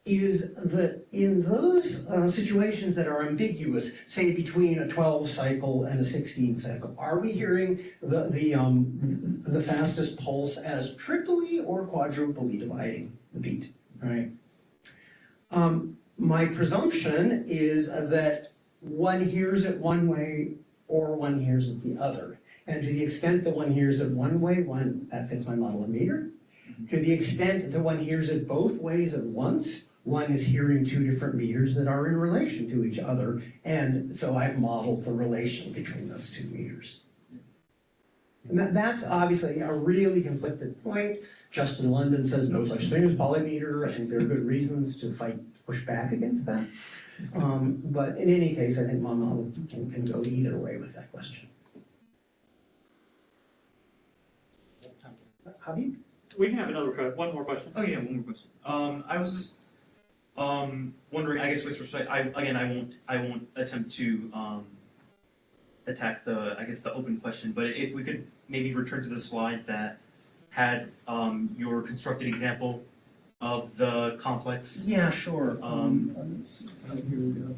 is that in those situations that are ambiguous, say between a 12 cycle and a 16 cycle, are we hearing the fastest pulse as triply or quadruply dividing the beat, right? My presumption is that one hears it one way or one hears it the other. And to the extent that one hears it one way, that fits my model of meter. To the extent that one hears it both ways at once, one is hearing two different meters that are in relation to each other, and so I've modeled the relation between those two meters. And that's obviously a really conflicted point. Justin London says no such thing as polymeter. I think there are good reasons to push back against that. But in any case, I think my model can go either way with that question. Habib? We can have one more question. Oh yeah, one more question. I was just wondering. I guess with respect, I won't attempt to attack the open question. But if we could maybe return to the slide that had your constructed example of the complex. Yeah, sure. Let me see. Here we go.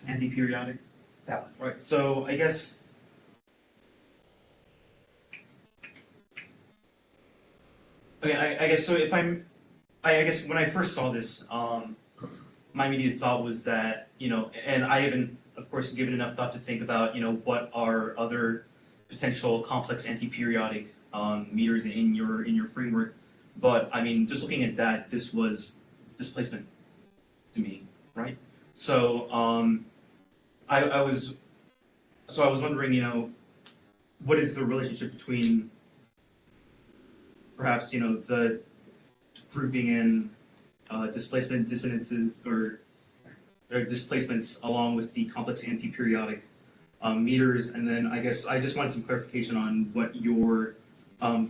Anti-periodic. That one. Right. So I guess. Okay, I guess so. I guess when I first saw this, my immediate thought was that, and I haven't, of course, given enough thought to think about, what are other potential complex anti-periodic meters in your framework. But I mean, just looking at that, this was displacement to me, right? So I was wondering, what is the relationship between perhaps the grouping in displacement dissonances or displacements along with the complex anti-periodic meters, and then I guess I just wanted some clarification on what your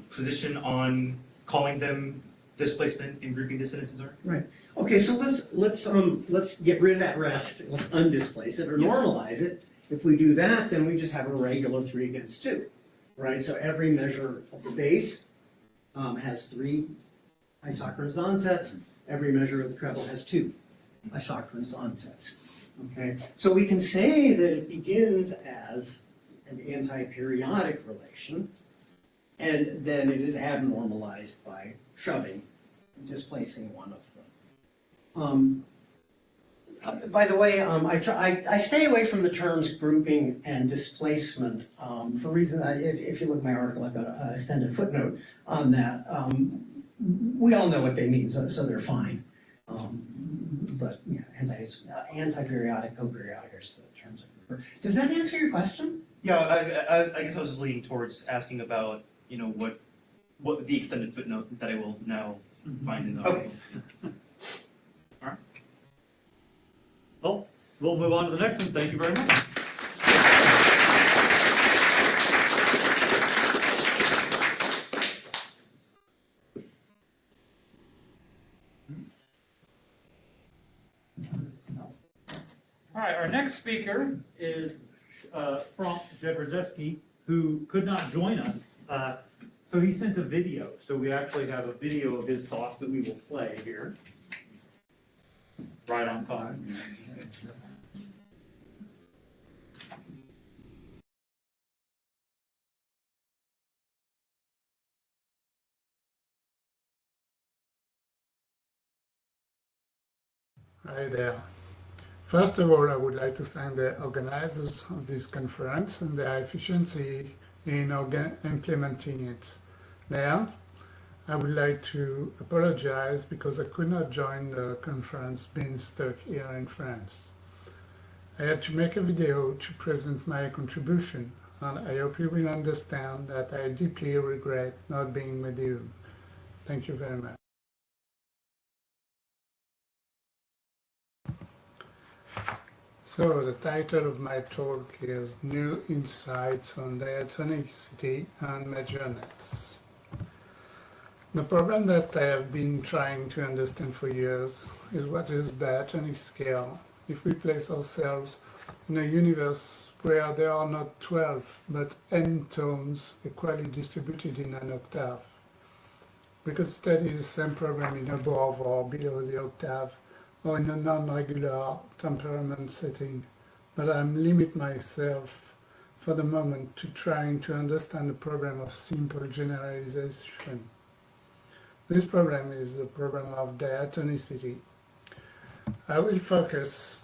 position on calling them displacement and grouping dissonances are. Right. Okay, so let's get rid of that rest. Let's undisplace it or normalize it. If we do that, then we just have a regular 3 against 2, right? So every measure of the base has 3 isochronous onsets. Every measure of the treble has 2 isochronous onsets. Okay, so we can say that it begins as an anti-periodic relation, and then it is abnormalized by shoving, displacing one of them. By the way, I stay away from the terms grouping and displacement for reason that if you look at my article, I've got an extended footnote on that. We all know what they mean, so they're fine. But yeah, anti-periodic, coperiodic are the terms I prefer. Does that answer your question? Yeah, I guess I was just leaning towards asking about, what the extended footnote that I will now find in the article. Okay. All right. Well, we'll move on to the next one. Thank you very much. All right, our next speaker is Franck Jedrzejewski, who could not join us. So he sent a video. So we actually have a video of his talk that we will play here. Right on time. Hi there. First of all, I would like to thank the organizers of this conference and their efficiency in implementing it. Now, I would like to apologize because I could not join the conference being stuck here in France. I had to make a video to present my contribution, and I hope you will understand that I deeply regret not being with you. Thank you very much. So the title of my talk is New Insights on Diatonicity and Majorness. The problem that I have been trying to understand for years is what is diatonic scale if we place ourselves in a universe where there are not 12 but n tones equally distributed in an octave. We could study the same problem in above or below the octave or in a non-regular temperament setting, but I limit myself for the moment to trying to understand the problem of simple generalization. This problem is the problem of diatonicity. I will focus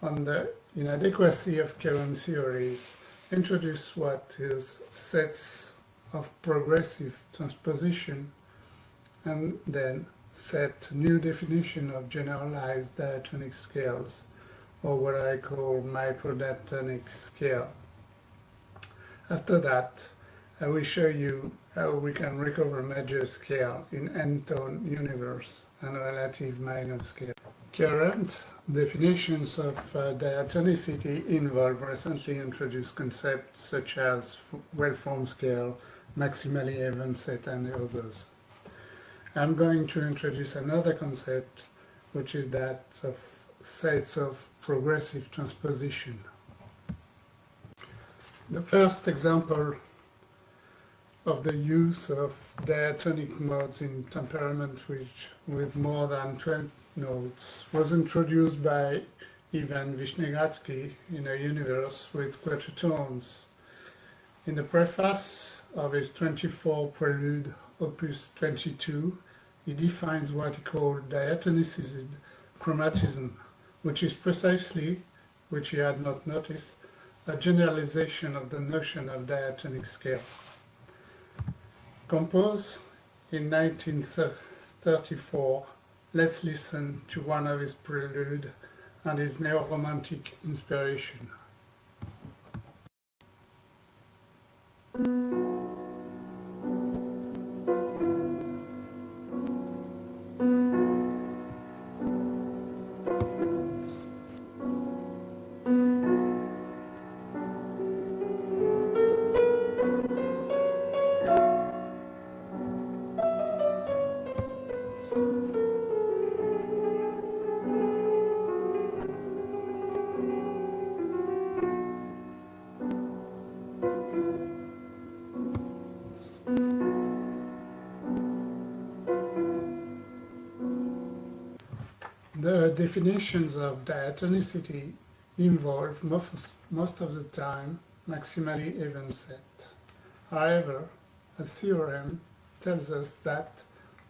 on the inadequacy of Cohn theories, introduce what is sets of progressive transposition, and then set a new definition of generalized diatonic scales, or what I call microdiatonic scale. After that, I will show you how we can recover major scale in n-tone universe and relative minor scale. Current definitions of diatonicity involve recently introduced concepts such as well-formed scale, maximally even set, and others. I'm going to introduce another concept, which is that of sets of progressive transposition. The first example of the use of diatonic modes in temperament with more than 12 notes was introduced by Ivan Vishnegradski in a universe with quatuortones. In the preface of his 24 prelude, opus 22, he defines what he called diatonicity chromatism, which is precisely, which he had not noticed, a generalization of the notion of diatonic scale. Composed in 1934, let's listen to one of his preludes and his neo-romantic inspiration. The definitions of diatonicity involve most of the time maximally even set. However, a theorem tells us that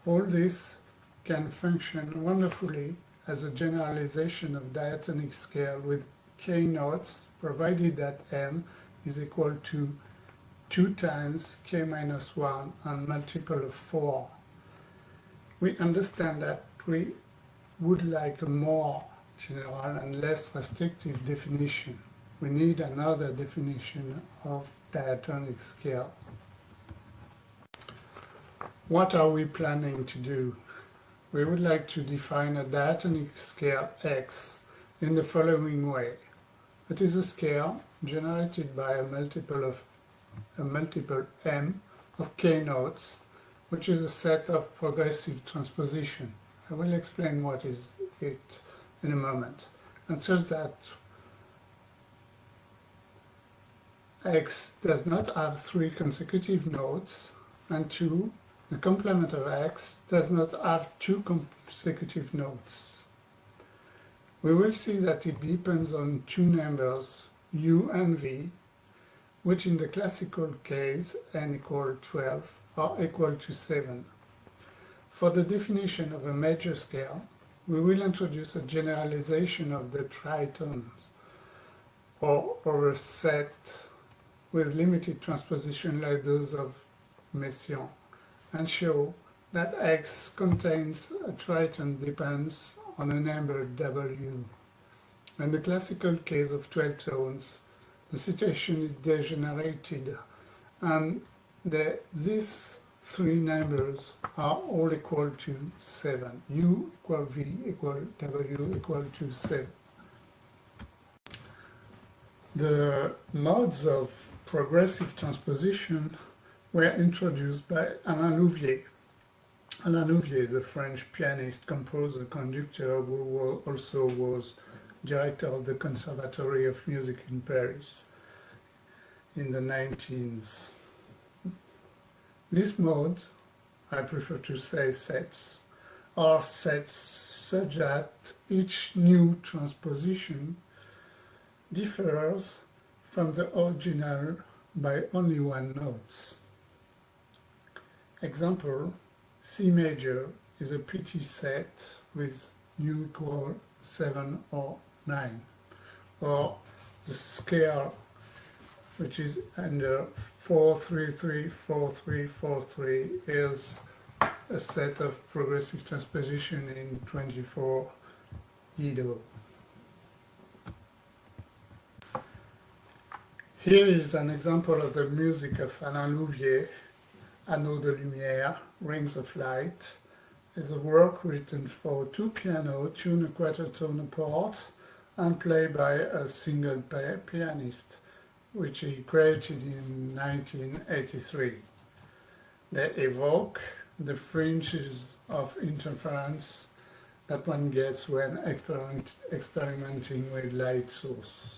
all this can function wonderfully as a generalization of diatonic scale with k notes, provided that n is equal to 2 times k minus 1 and multiple of 4. We understand that we would like a more general and less restrictive definition. We need another definition of diatonic scale. What are we planning to do? We would like to define a diatonic scale X in the following way. It is a scale generated by a multiple m of k notes, which is a set of progressive transposition. I will explain what is it in a moment. And such that X does not have 3 consecutive notes, and 2, the complement of X does not have 2 consecutive notes. We will see that it depends on 2 numbers, U and V, which in the classical case, n equal 12, are equal to 7. For the definition of a major scale, we will introduce a generalization of the tritones, or a set with limited transposition like those of Messiaen, and show that X contains a triton depends on a number W. In the classical case of 12 tones, the situation is degenerated, and these 3 numbers are all equal to 7. U equal V equal W equal to 7. The modes of progressive transposition were introduced by Alain Louvier. Alain Louvier is a French pianist, composer, conductor who also was director of the Conservatory of Music in Paris in the 19th. These modes, I prefer to say sets, are sets such that each new transposition differs from the original by only 1 note. Example, C major is a PT set with U equal 7 or 9, or the scale which is under 4-3-3-4-3-4-3 is a set of progressive transposition in 24 Edo. Here is an example of the music of Alain Louvier, Anneaux de Lumière, Rings of Light. Is a work written for two pianos, tuned a quarter tone apart, and played by a single pianist, which he created in 1983. They evoke the fringes of interference that one gets when experimenting with light source.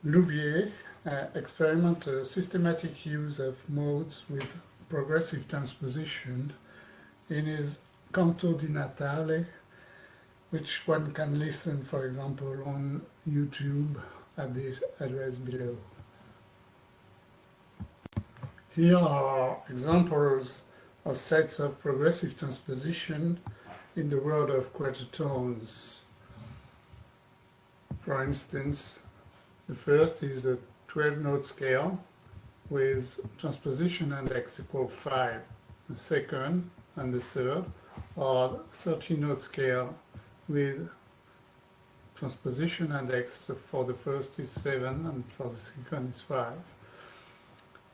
Louvier experimented a systematic use of modes with progressive transposition in his Canto di Natale, which one can listen, for example, on YouTube at this address below. Here are examples of sets of progressive transposition in the world of quarter tones. For instance, the first is a 12-note scale with transposition index equal 5. The second and the third are 30-note scale with transposition index for the first is 7 and for the second is 5.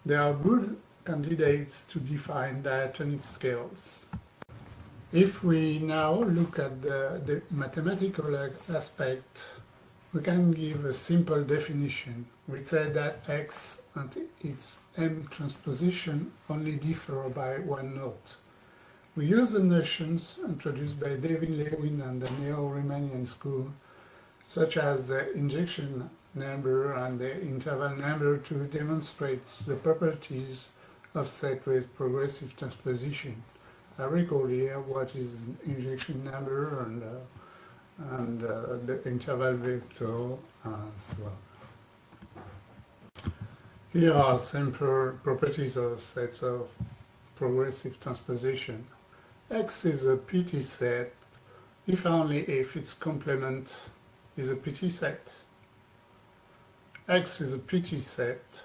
They are good candidates to define diatonic scales. If we now look at the mathematical aspect, we can give a simple definition. We say that X and its M transposition only differ by one note. We use the notions introduced by David Lewin and the Neo-Riemannian school, such as the injection number and the interval number, to demonstrate the properties of set with progressive transposition. I recall here what is an injection number and the interval vector as well. Here are simple properties of sets of progressive transposition. X is a PT set if only if its complement is a PT set. X is a PT set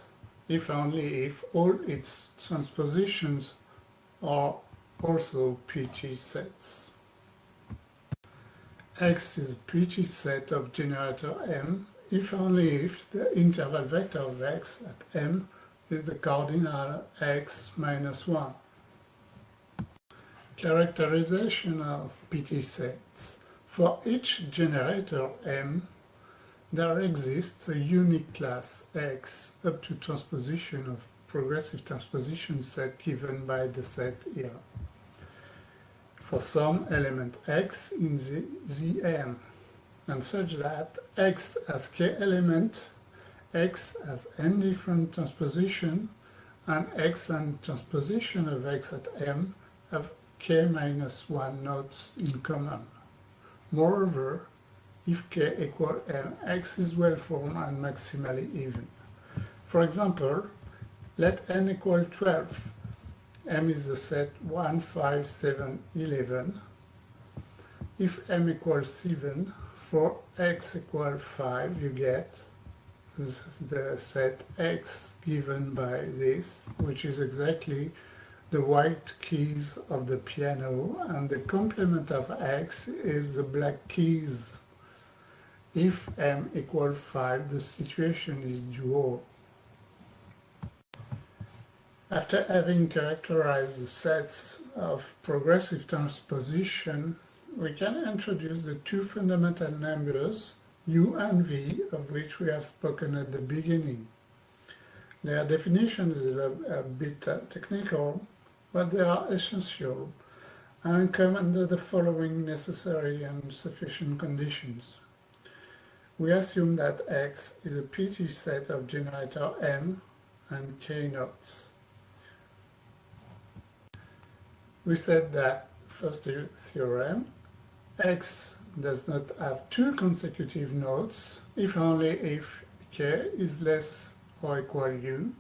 if only if all its transpositions are also PT sets. X is a PT set of generator M if only if the interval vector of X at M is the cardinal X minus 1. Characterization of PT sets. For each generator M, there exists a unique class X up to transposition of progressive transposition set given by the set here. For some element X in the ZM, and such that X has K element, X has n different transposition, and X and transposition of X at M have K minus 1 nodes in common. Moreover, if K equal M, X is well formed and maximally even. For example, let n equal 12. M is the set 1, 5, 7, 11. If M equals 7, for X equal 5, you get the set X given by this, which is exactly the white keys of the piano, and the complement of X is the black keys. If M equals 5, the situation is dual. After having characterized the sets of progressive transposition, we can introduce the two fundamental numbers, u and v, of which we have spoken at the beginning. Their definition is a bit technical, but they are essential and come under the following necessary and sufficient conditions. We assume that X is a PT set of generator M and K nodes. We said that, first theorem, X does not have two consecutive nodes if only if K is less or equal U,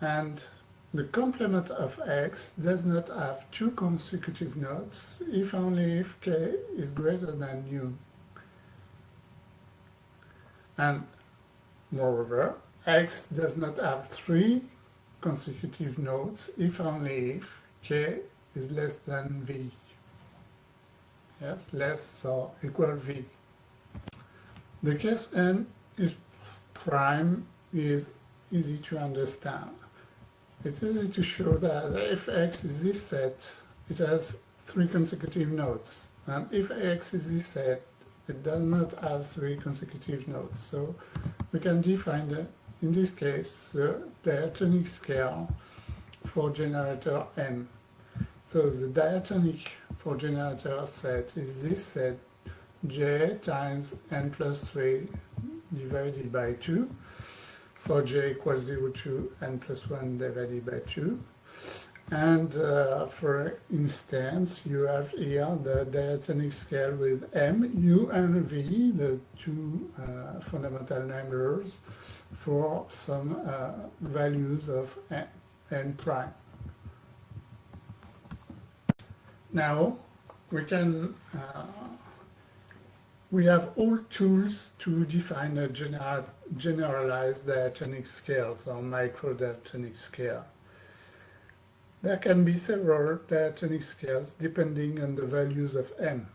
and the complement of X does not have two consecutive nodes if only if K is greater than U. And moreover, X does not have three consecutive nodes if only if K is less than V. Yes, less or equal V. The case N is prime is easy to understand. It's easy to show that if X is this set, it has three consecutive nodes. And if X is this set, it does not have three consecutive nodes. So we can define, in this case, the diatonic scale for generator M. So the diatonic for generator set is this set J times n plus 3 divided by 2. For j equals 0 to n plus 1 divided by 2. And for instance, you have here the diatonic scale with M, U, and V, the two fundamental numbers, for some values of n prime. Now, we have all tools to define a generalized diatonic scales or micro-diatonic scale. There can be several diatonic scales depending on the values of M.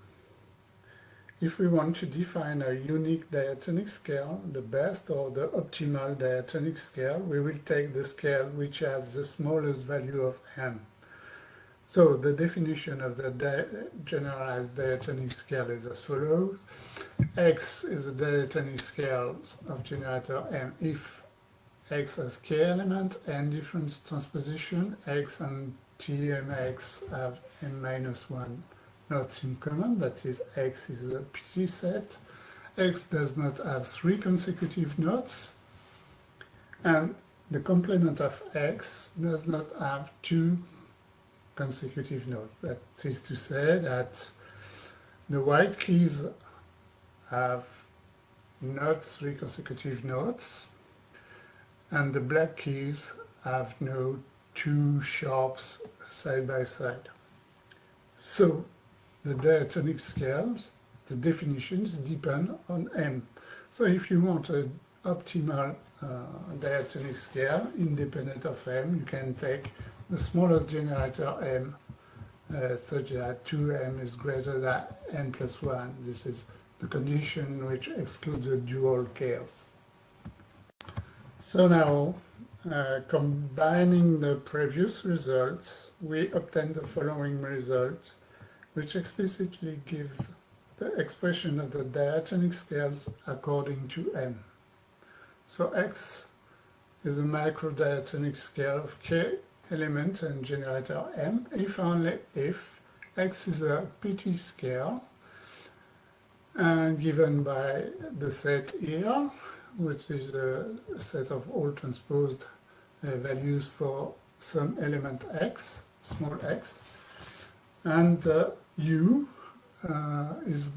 If we want to define a unique diatonic scale, the best or the optimal diatonic scale, we will take the scale which has the smallest value of M. So the definition of the generalized diatonic scale is as follows. X is a diatonic scale of generator M if X has k element and different transposition, X and TMX have n-1 nodes in common, that is X is a PT set. X does not have three consecutive nodes, and the complement of X does not have two consecutive nodes. That is to say that the white keys have not three consecutive nodes, and the black keys have no two sharps side by side. So the diatonic scales, the definitions depend on M. So if you want an optimal diatonic scale independent of M, you can take the smallest generator M such that 2M is greater than n plus 1. This is the condition which excludes the dual chaos. So now, combining the previous results, we obtain the following result, which explicitly gives the expression of the diatonic scales according to M. So X is a microdiatonic scale of K element and generator M, if only if X is a PT scale, given by the set here, which is a set of all transposed values for some element X, small x, and U is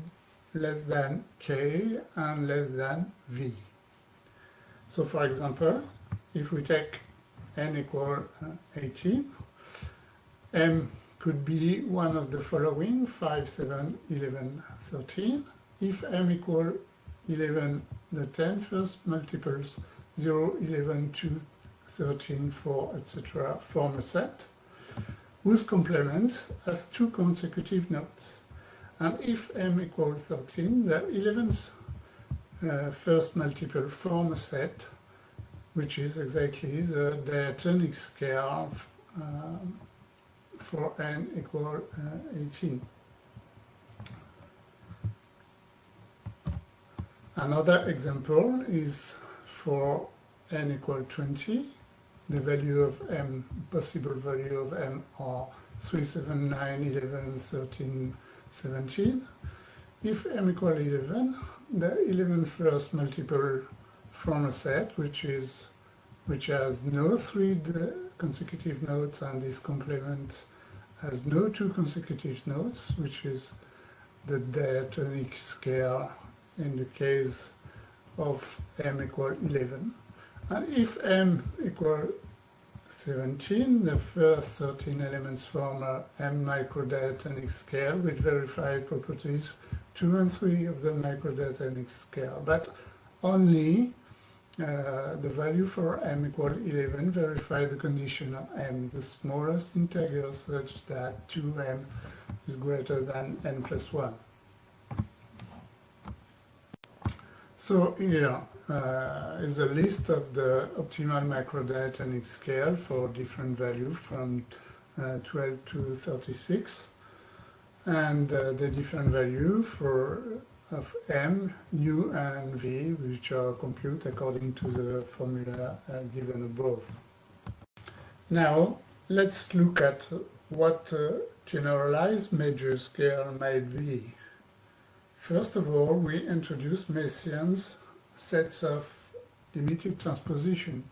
less than K and less than V. So for example, if we take n equal 18, M could be one of the following, 5, 7, 11, 13. If M equal 11, the 10 first multiples, 0, 11, 2, 13, 4, etc. form a set whose complement has two consecutive nodes. And if M equals 13, the 11th first multiple form a set which is exactly the diatonic scale for n equal 18. Another example is for n equal 20. The value of m, possible value of m are 3, 7, 9, 11, 13, 17. If m equal 11, the 11 first multiple from a set which has no 3 consecutive notes, and this complement has no 2 consecutive notes, which is the diatonic scale in the case of m equal 11. And if m equal 17, the first 13 elements form a m microdiatonic scale with verified properties 2 and 3 of the microdiatonic scale, but only the value for m equal 11 verify the condition of m, the smallest integer, such that 2m is greater than n plus 1. So here is a list of the optimal macrodiatonic scale for different values from 12 to 36, and the different value of m, u, and v, which are computed according to the formula given above. Now let's look at what generalized major scale might be. First of all, we introduce Messiaen's sets of limited transposition.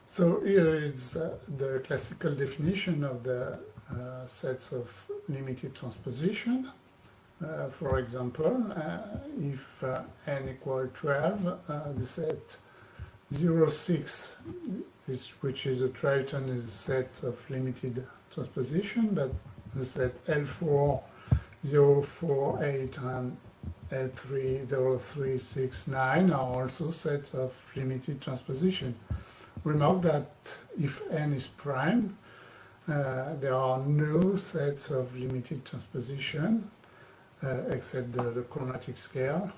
So here is the classical definition of the sets of limited transposition. For example, if n equal 12, the set 0, 6, which is a triton, is a set of limited transposition, but the set L4, 0, 4, 8, and L3, 0, 3, 6, 9 are also sets of limited transposition. Remark that if n is prime, there are no sets of limited transposition except the chromatic scale,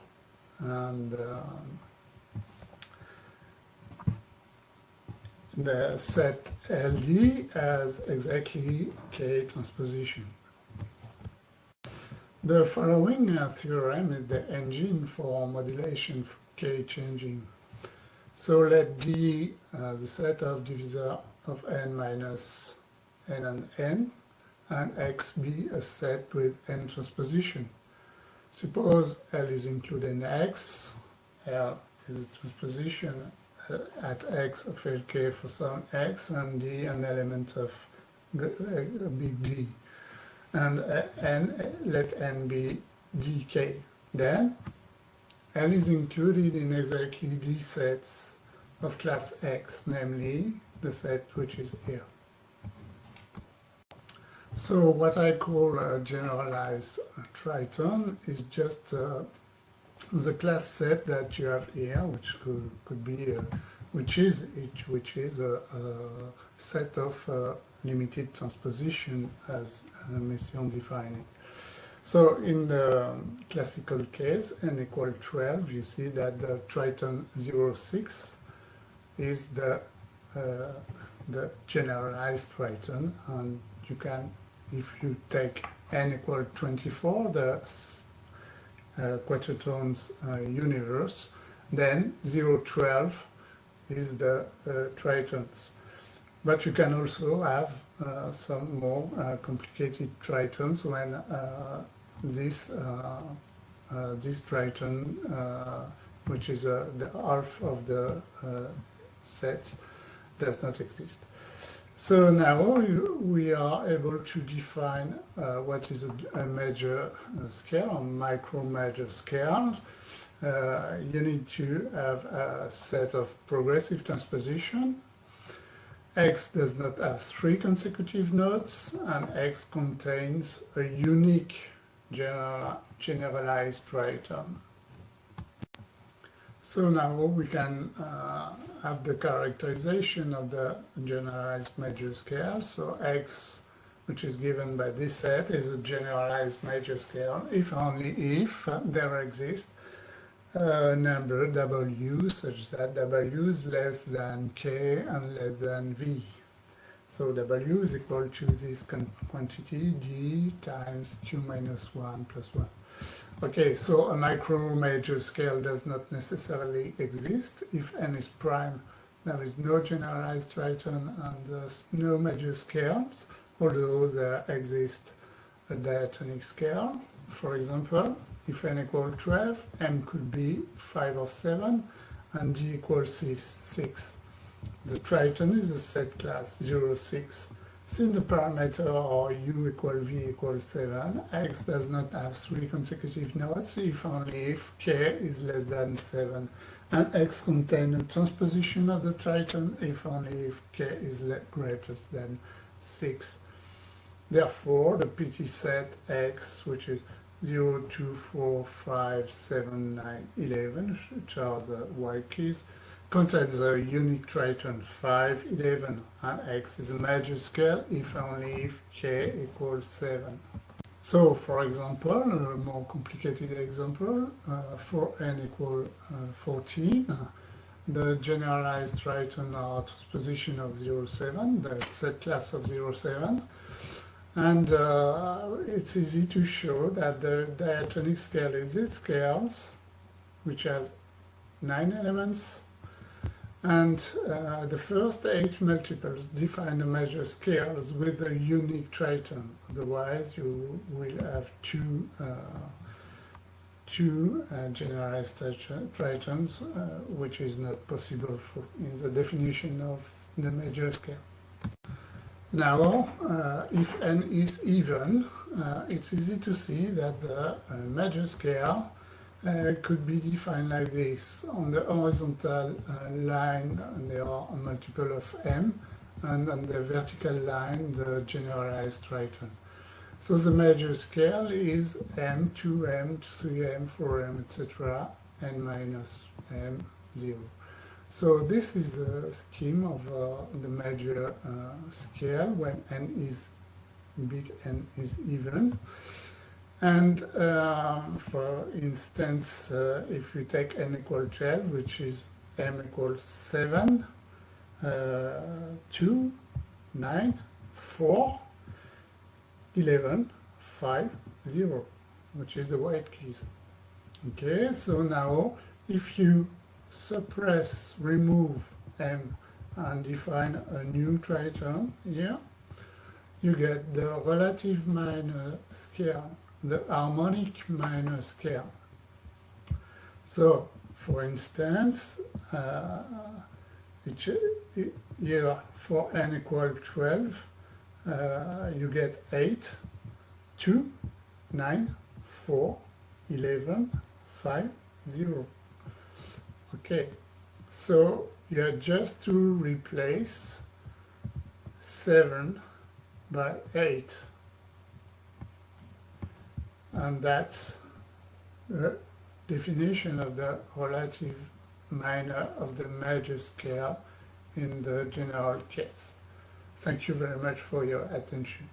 and the set LD has exactly k transposition. The following theorem is the engine for modulation for k changing. So let D the set of divisor of n minus n and x be a set with n transposition. Suppose L is included in X, L is a transposition at X of Lk for some X, and D an element of big D. And let n be dk. Then L is included in exactly D sets of class X, namely the set which is here. So what I call a generalized triton is just the class set that you have here, which could be which is a set of limited transposition as Messiaen defined it. So in the classical case, n equal 12, you see that the triton 0, 6 is the generalized triton, and you can, if you take n equal 24, the quatertons universe, then 0, 12 is the tritons. But you can also have some more complicated tritons when this triton, which is the half of the sets, does not exist. So now we are able to define what is a major scale, a micro-major scale. You need to have a set of progressive transposition. X does not have 3 consecutive notes, and X contains a unique generalized triton. So now we can have the characterization of the generalized major scale. So X, which is given by this set, is a generalized major scale if only if there exists a number W such that W is less than K and less than V. So W is equal to this quantity G times Q minus 1 plus 1. Okay, so a micro-major scale does not necessarily exist. If n is prime, there is no generalized Triton and thus no major scales, although there exists a diatonic scale. For example, if n equals 12, m could be 5 or 7, and g equals 6. The Triton is a set class 0, 6. Since the parameter are u equal v equals 7, x does not have 3 consecutive nodes if only if k is less than 7, and x contains a transposition of the Triton if only if k is greater than 6. Therefore, the PT set x, which is 0, 2, 4, 5, 7, 9, 11, which are the Y keys, contains a unique Triton 5, 11, and x is a major scale if only if k equals 7. So, for example, a more complicated example, for n equals 14, the generalized Triton are transposition of 0, 7, the set class of 0, 7, and it's easy to show that the diatonic scale is its scales, which has 9 elements, and the first 8 multiples define the major scales with a unique Triton. Otherwise, you will have two generalized Tritons, which is not possible in the definition of the major scale. Now, if n is even, it's easy to see that the major scale could be defined like this. On the horizontal line, there are a multiple of m, and on the vertical line, the generalized Triton. So the major scale is m, 2m, 3m, 4m, etc., n minus m, 0. So this is the scheme of the major scale when n is big, n is even. And for instance, if we take n equals 12, which is m equals 7, 2, 9, 4, 11, 5, 0, which is the white keys. Okay, so now if you remove m and define a new Triton here, you get the relative minor scale, the harmonic minor scale. So, for instance, here for n equals 12, you get 8, 2, 9, 4, 11, 5, 0. Okay, so you have just to replace 7 by 8. And that's the definition of the relative minor of the major scale in the general case. Thank you very much for your attention.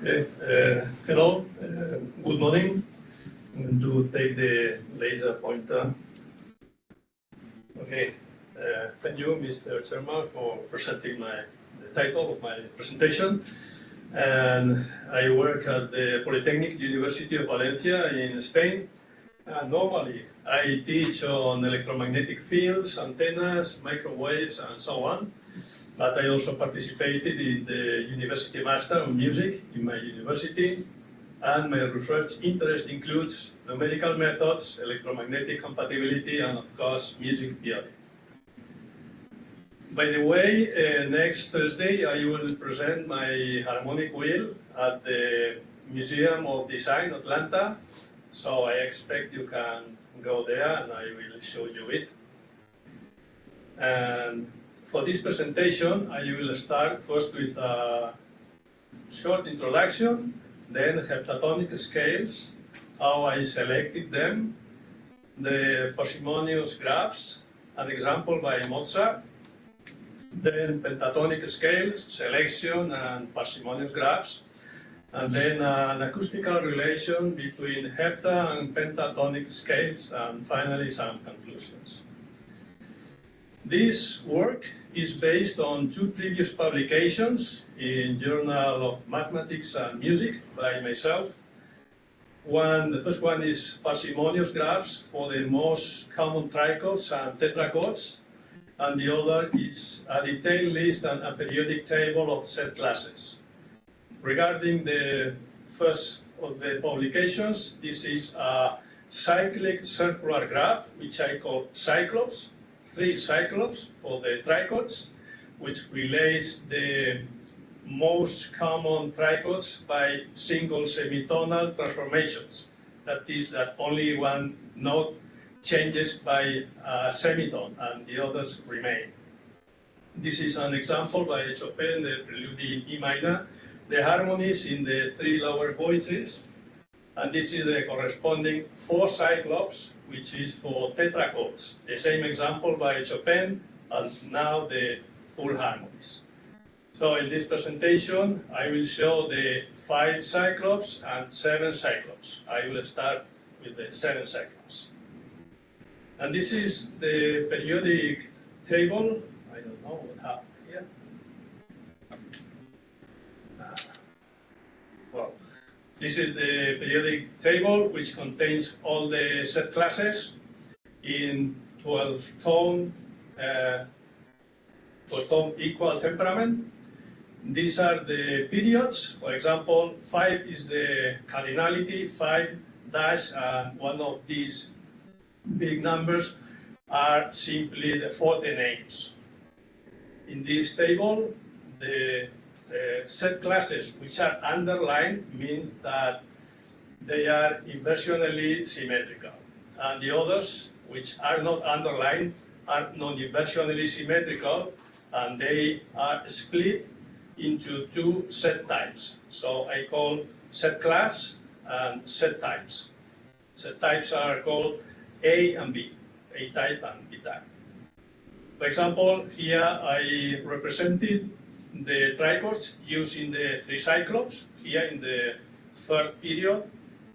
Okay, hello, good morning. I'm going to take the laser pointer. Okay, thank you, Mr. Chairman, for presenting the title of my presentation. and I work at the Polytechnic University of Valencia in Spain. And normally I teach on electromagnetic fields, antennas, microwaves, and so on. But I also participated in the University Master of Music in my university, and my research interest includes numerical methods, electromagnetic compatibility, and of course, music theory. By the way, next Thursday I will present my harmonic wheel at the Museum of Design, Atlanta. So I expect you can go there and I will show you it. And for this presentation, I will start first with a short introduction, then heptatonic scales, how I selected them, the Parsimonious graphs, an example by Mozart, then pentatonic scales, selection and parsimonious graphs, and then an acoustical relation between hepta and pentatonic scales, and finally some conclusions. This work is based on two previous publications in Journal of Mathematics and Music by myself. The first one is Parsimonious graphs for the most common trichords and tetrachords, and the other is a detailed list and a periodic table of set classes. Regarding the first of the publications, this is a cyclic circular graph, which I call cyclops, 3 cyclops for the trichords, which relates the most common trichords by single semitonal transformations. That is, that only one note changes by a semitone and the others remain. This is an example by Chopin, the prelude in E minor, the harmonies in the 3 lower voices, and this is the corresponding 4 cyclops, which is for tetrachords. The same example by Chopin, and now the full harmonies. So in this presentation, I will show the 5 cyclops and 7 cyclops. I will start with the 7 cyclops. And this is the periodic table. I don't know what happened here. Well, this is the periodic table, which contains all the set classes in 12-tone equal temperament. These are the periods. For example, 5 is the cardinality, 5 dash, and one of these big numbers are simply the 40 names. In this table, the set classes which are underlined means that they are inversionally symmetrical, and the others which are not underlined are non-inversionally symmetrical, and they are split into 2 set types. So I call set class and set types. Set types are called A and B, A type and B type. For example, here I represented the trichords using the 3 cyclops, here in the 3rd period,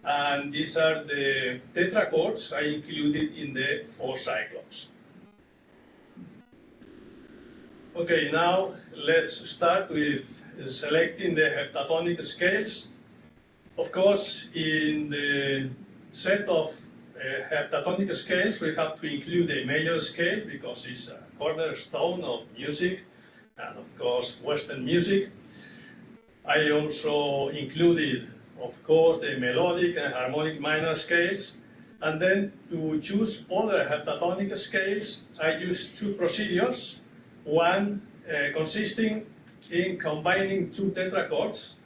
and these are the tetrachords I included in the 4 cyclops. Okay, now let's start with selecting the heptatonic scales. Of course, in the set of heptatonic scales, we have to include a major scale because it's a cornerstone of music and, of course, Western music. I also included, of course, the melodic and harmonic minor scales. And then to choose other heptatonic scales, I used 2 procedures. One consisting in combining 2 tetrachords,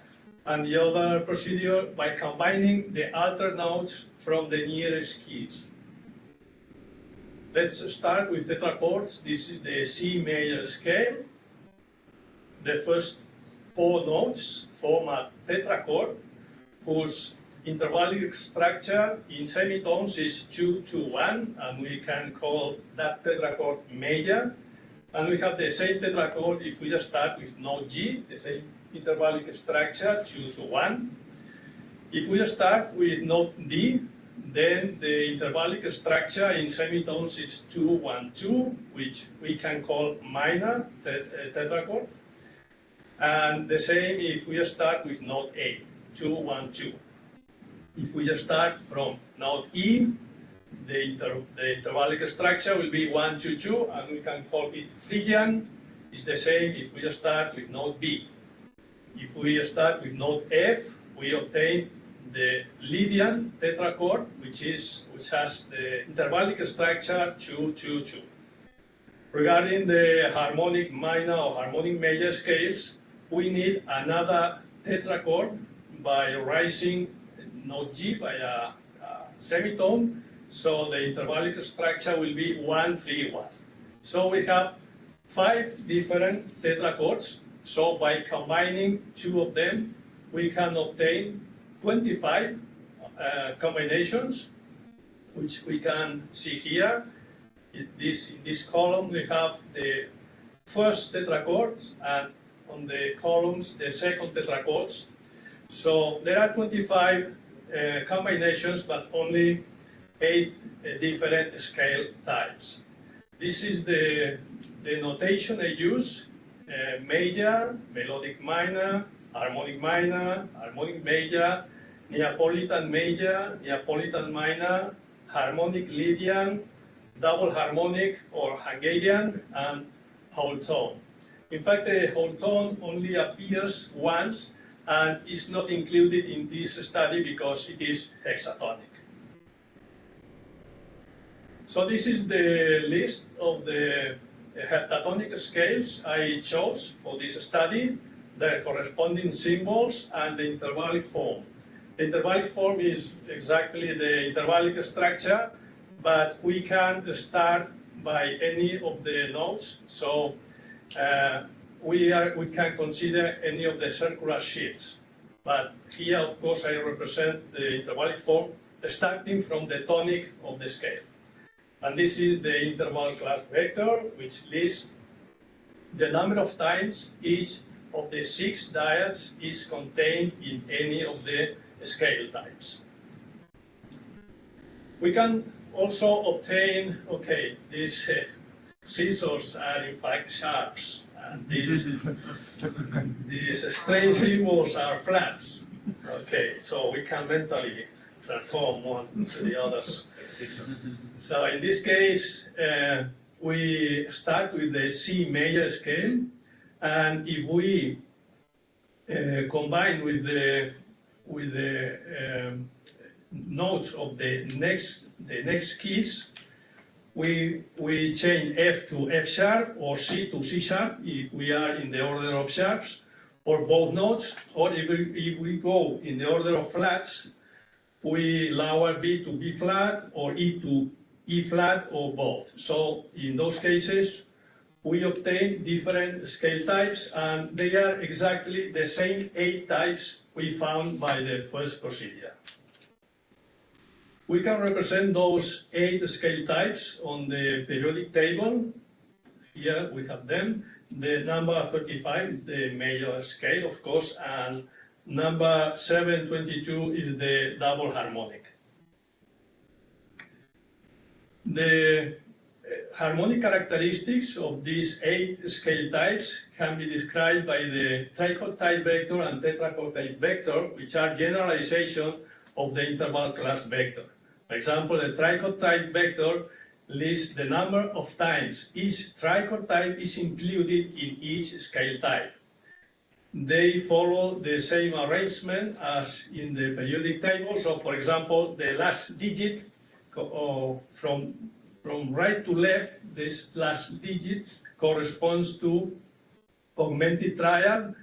and the other procedure by combining the alter notes from the nearest keys. Let's start with tetrachords. This is the C major scale. The first 4 notes form a tetrachord whose intervallic structure in semitones is 2-2-1, and we can call that tetrachord major. And we have the same tetrachord if we just start with note G, the same intervallic structure, 2-1. If we start with note D, then the intervallic structure in semitones is 2-1-2, which we can call minor tetrachord. And the same if we start with note A, 2, 1, 2. If we start from note E, the intervallic structure will be 1, 2, 2, and we can call it Phrygian. It's the same if we start with note B. If we start with note F, we obtain the Lydian tetrachord, which has the intervallic structure 2, 2, 2. Regarding the harmonic minor or harmonic major scales, we need another tetrachord by raising note G by a semitone, so the intervallic structure will be 1, 3, 1. So we have 5 different tetrachords, so by combining 2 of them, we can obtain 25 combinations, which we can see here. In this column, we have the first tetrachords, and on the columns, the second tetrachords. So there are 25 combinations, but only 8 different scale types. This is the notation I use: major, melodic minor, harmonic major, Neapolitan major, Neapolitan minor, harmonic Lydian, double harmonic or Hungarian, and whole tone. In fact, the whole tone only appears once and is not included in this study because it is hexatonic. So this is the list of the heptatonic scales I chose for this study, their corresponding symbols, and the intervallic form. The intervallic form is exactly the intervallic structure, but we can start by any of the notes. So we can consider any of the circular sheets. But here, of course, I represent the intervallic form starting from the tonic of the scale. And this is the interval class vector, which lists the number of times each of the 6 diads is contained in any of the scale types. We can also obtain, these scissors are in fact sharps, and these strange symbols are flats. Okay, so we can mentally transform one to the others. So in this case, we start with the C major scale, and if we combine with the notes of the next keys, we change F to F sharp or C to C sharp if we are in the order of sharps, or both notes, or if we go in the order of flats, we lower B to B flat or E to E flat or both. So in those cases, we obtain different scale types, and they are exactly the same 8 types we found by the first procedure. We can represent those 8 scale types on the periodic table. Here we have them. The number 35, the major scale, of course, and number 722 is the double harmonic. The harmonic characteristics of these 8 scale types can be described by the trichord type vector and tetrachord type vector, which are generalization of the interval class vector. For example, the trichord type vector lists the number of times each trichord type is included in each scale type. They follow the same arrangement as in the periodic table. So, for example, the last digit from right to left, this last digit corresponds to augmented triad,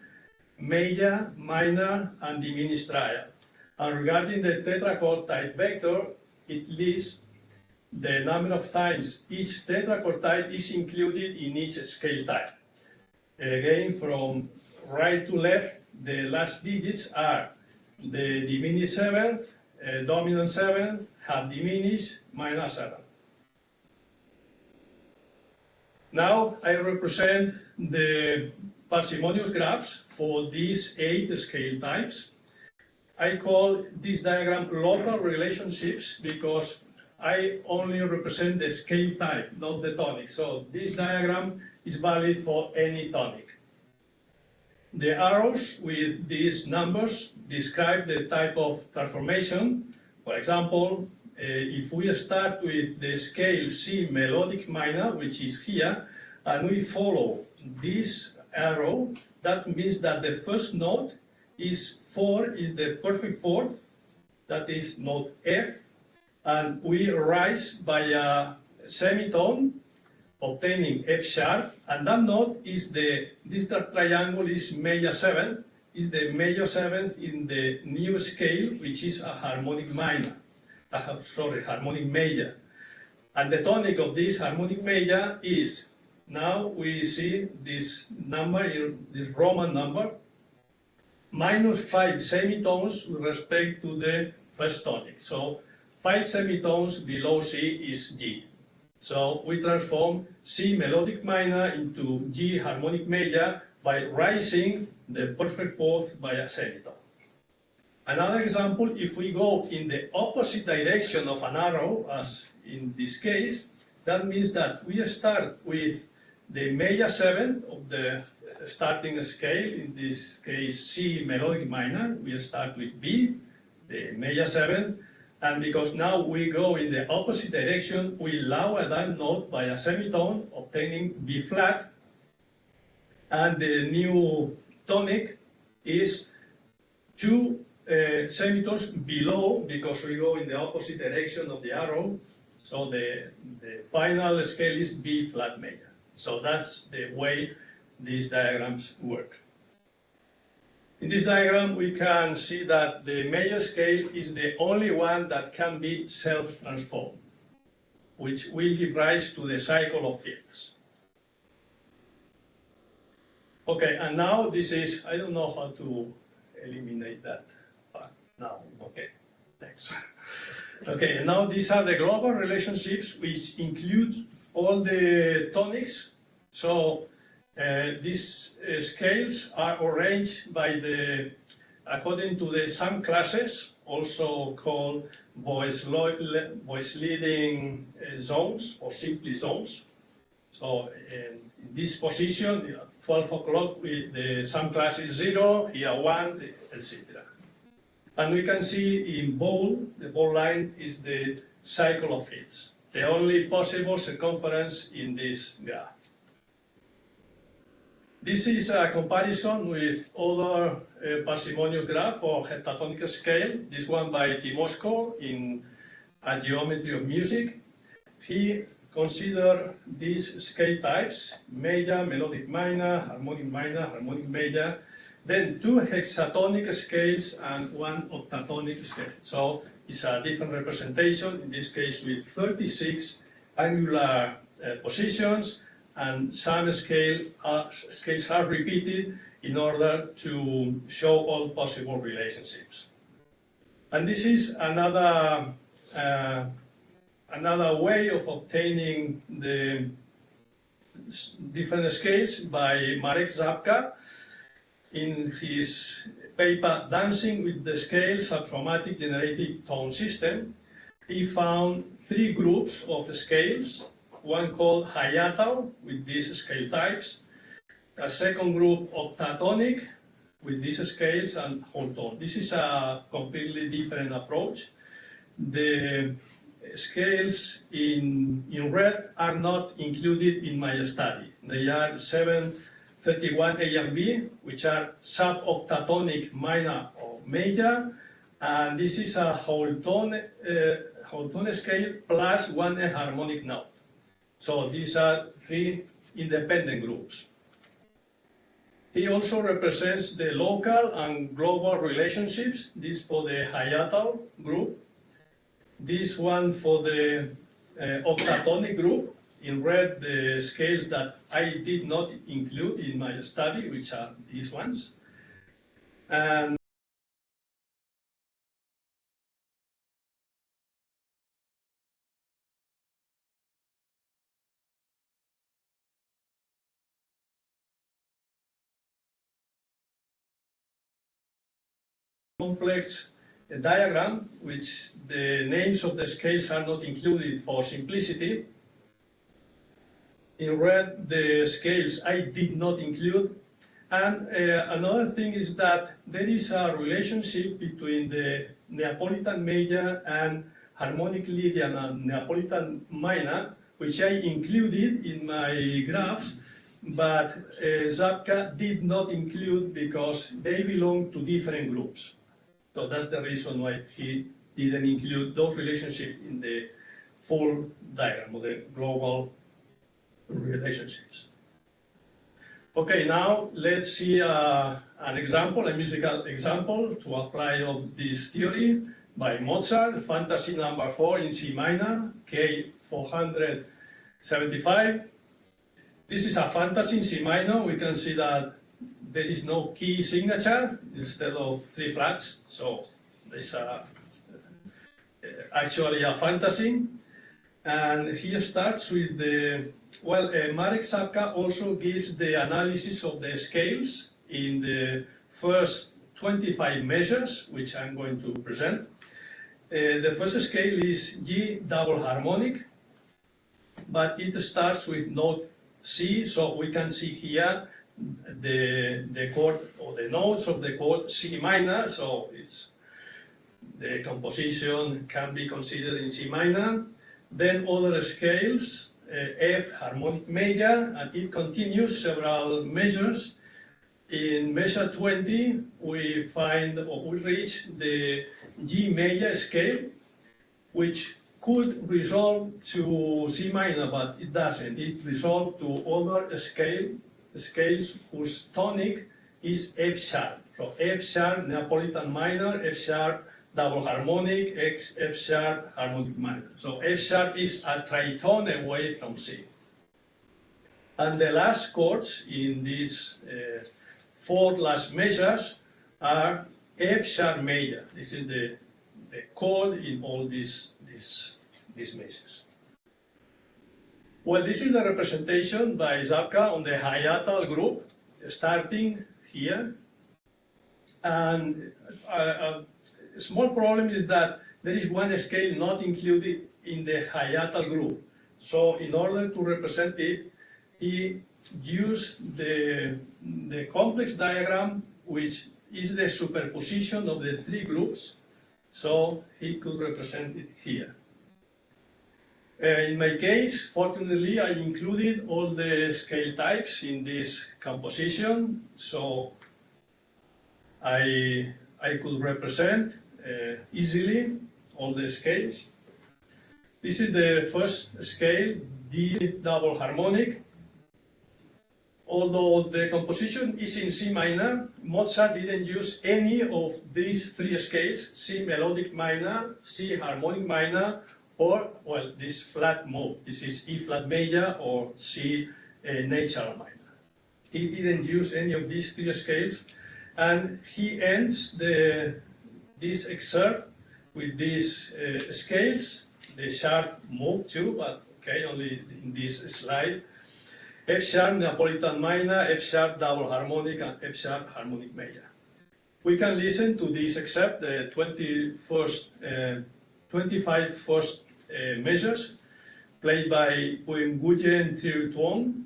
major, minor, and diminished triad. And regarding the tetrachord type vector, it lists the number of times each tetrachord type is included in each scale type. Again, from right to left, the last digits are the diminished 7th, dominant 7th, half diminished, minor 7th. Now I represent the parsimonious graphs for these 8 scale types. I call this diagram local relationships because I only represent the scale type, not the tonic. So this diagram is valid for any tonic. the arrows with these numbers describe the type of transformation. For example, if we start with the scale C melodic minor, which is here, and we follow this arrow, that means that the first note is 4, is the perfect fourth, that is note F, and we rise by a semitone, obtaining F sharp, and that note is this triangle is major 7, is the major 7th in the new scale, which is a harmonic minor, harmonic major. And the tonic of this harmonic major is, now we see this number, this Roman number, minus 5 semitones with respect to the first tonic. So 5 semitones below C is G. So we transform C melodic minor into G harmonic major by rising the perfect fourth by a semitone. Another example, if we go in the opposite direction of an arrow, as in this case, that means that we start with the major 7 of the starting scale, in this case C melodic minor, we start with B, the major 7, and because now we go in the opposite direction, we lower that note by a semitone, obtaining B flat, and the new tonic is 2 semitones below, because we go in the opposite direction of the arrow, so the final scale is B flat major. So that's the way these diagrams work. In this diagram, we can see that the major scale is the only one that can be self-transformed, which will give rise to the cycle of fields. Okay, and now this is, I don't know how to eliminate that part now. Okay, thanks. Okay, and now these are the global relationships which include all the tonics. So these scales are arranged by according to the sum classes, also called voice leading zones or simply zones. So in this position, 12 o'clock, the sum class is 0, here 1, etc. And we can see in bold, the bold line is the cycle of fields, the only possible circumference in this graph. This is a comparison with other Parsimonious graph or heptatonic scale, this one by Timoshko in A Geometry of Music. He considered these scale types, major, melodic minor, harmonic major, then 2 hexatonic scales and 1 octatonic scale. So it's a different representation, in this case with 36 angular positions, and some scales are repeated in order to show all possible relationships. And this is another way of obtaining the different scales by Marek Zapka in his paper Dancing with the Scales, a Chromatic Generated Tone System. He found 3 groups of scales, one called hiatal with these scale types, a second group octatonic with these scales, and whole tone. This is a completely different approach. The scales in red are not included in my study. They are 731 A and B, which are sub-octatonic minor or major, and this is a whole tone scale plus 1 harmonic note. So these are 3 independent groups. He also represents the local and global relationships, this for the hiatal group, this one for the octatonic group, in red the scales that I did not include in my study, which are these ones. And complex diagram, which the names of the scales are not included for simplicity. In red, the scales I did not include, And another thing is that there is a relationship between the Neapolitan major and harmonic Lydian and Neapolitan minor, which I included in my graphs, but Zabka did not include because they belong to different groups. So that's the reason why he didn't include those relationships in the full diagram of the global relationships. Okay, now let's see an example, a musical example to apply of this theory by Mozart, Fantasy number 4 in C minor, K475. This is a fantasy in C minor. We can see that there is no key signature instead of 3 flats, so there's actually a fantasy. And he starts with the, well, Marek Sapka also gives the analysis of the scales in the first 25 measures, which I'm going to present. The first scale is G double harmonic, but it starts with note C, so we can see here the chord or the notes of the chord C minor, so it's the composition can be considered in C minor. Then other scales, F harmonic major, and it continues several measures. In measure 20, we find or we reach the G major scale, which could resolve to C minor, but it doesn't. It resolves to other scales whose tonic is F sharp. So F sharp, Neapolitan minor, F sharp, double harmonic, F sharp, harmonic minor. So F sharp is a tritone away from C. And the last chords in these 4 last measures are F sharp major. This is the chord in all these measures. Well, this is the representation by Zabka on the hiatal group, starting here. And a small problem is that there is one scale not included in the hiatal group. So in order to represent it, he used the complex diagram, which is the superposition of the 3 groups. So he could represent it here. In my case, fortunately, I included all the scale types in this composition, so I could represent easily all the scales. This is the first scale, D double harmonic. Although the composition is in C minor, Mozart didn't use any of these 3 scales, C melodic minor, C harmonic minor, or, well, this flat mode. This is E flat major or C natural minor. He didn't use any of these 3 scales, and he ends this excerpt with these scales, the sharp mode too, but okay, only in this slide. F sharp Neapolitan minor, F sharp double harmonic, and F sharp harmonic major. We can listen to this except the 25 first measures played by Nguyen Trieu Tuong.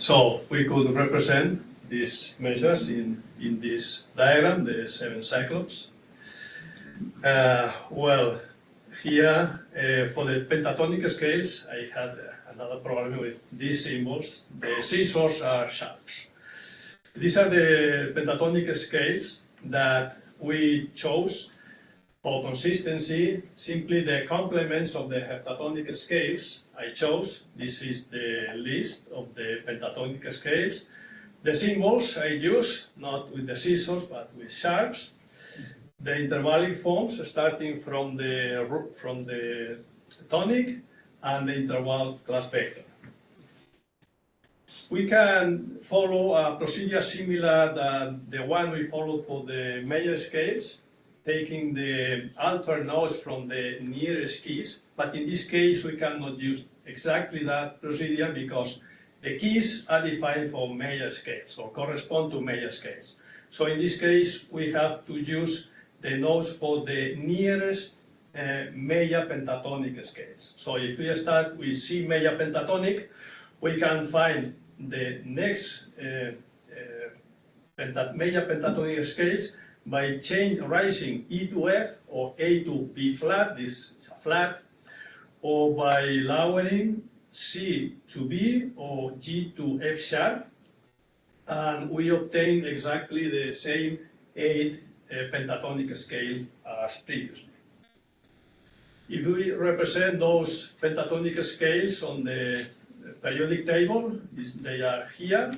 So we could represent these measures in this diagram, the 7 cyclops. Well, here for the pentatonic scales, I had another problem with these symbols. The scissors are sharps. These are the pentatonic scales that we chose for consistency, simply the complements of the heptatonic scales I chose. This is the list of the pentatonic scales. The symbols I use, not with the scissors, but with sharps. The intervallic forms starting from the tonic and the interval class vector. We can follow a procedure similar to the one we followed for the major scales, taking the altered notes from the nearest keys, but in this case we cannot use exactly that procedure because the keys are defined for major scales or correspond to major scales. So in this case we have to use the notes for the nearest major pentatonic scales. So if we start with C major pentatonic, we can find the next major pentatonic scales by rising E to F or A to B flat, this is a flat, or by lowering C to B or G to F sharp, and we obtain exactly the same 8 pentatonic scales as previously. If we represent those pentatonic scales on the periodic table, they are here.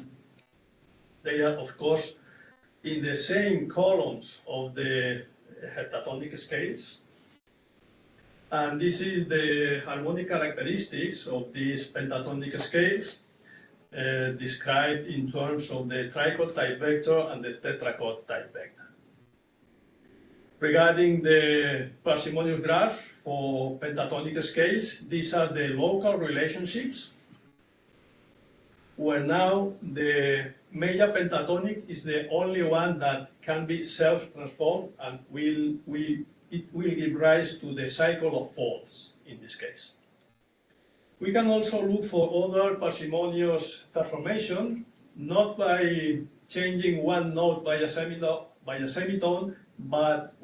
They are, of course, in the same columns of the heptatonic scales. And this is the harmonic characteristics of these pentatonic scales, described in terms of the trichord type vector and the tetrachord type vector. Regarding the parsimonious graph for pentatonic scales, these are the local relationships, where now the major pentatonic is the only one that can be self-transformed and it will give rise to the cycle of fourths in this case. We can also look for other parsimonious transformation, not by changing one note by a semitone, but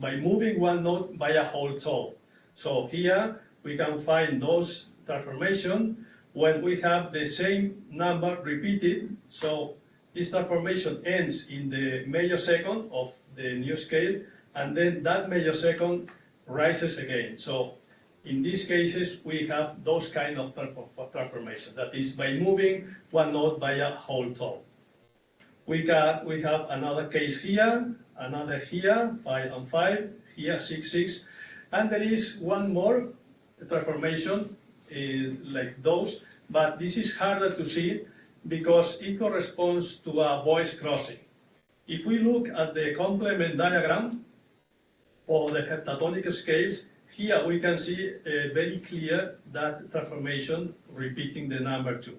by moving one note by a whole tone. So here we can find those transformations when we have the same number repeated. So this transformation ends in the major second of the new scale, and then that major second rises again. So in these cases, we have those kind of transformations. That is, by moving one note by a whole tone. We have another case here, another here, 5 and 5, here 6, 6, and there is one more transformation like those, but this is harder to see because it corresponds to a voice crossing. If we look at the complement diagram of the heptatonic scales, here we can see very clear that transformation repeating the number 2.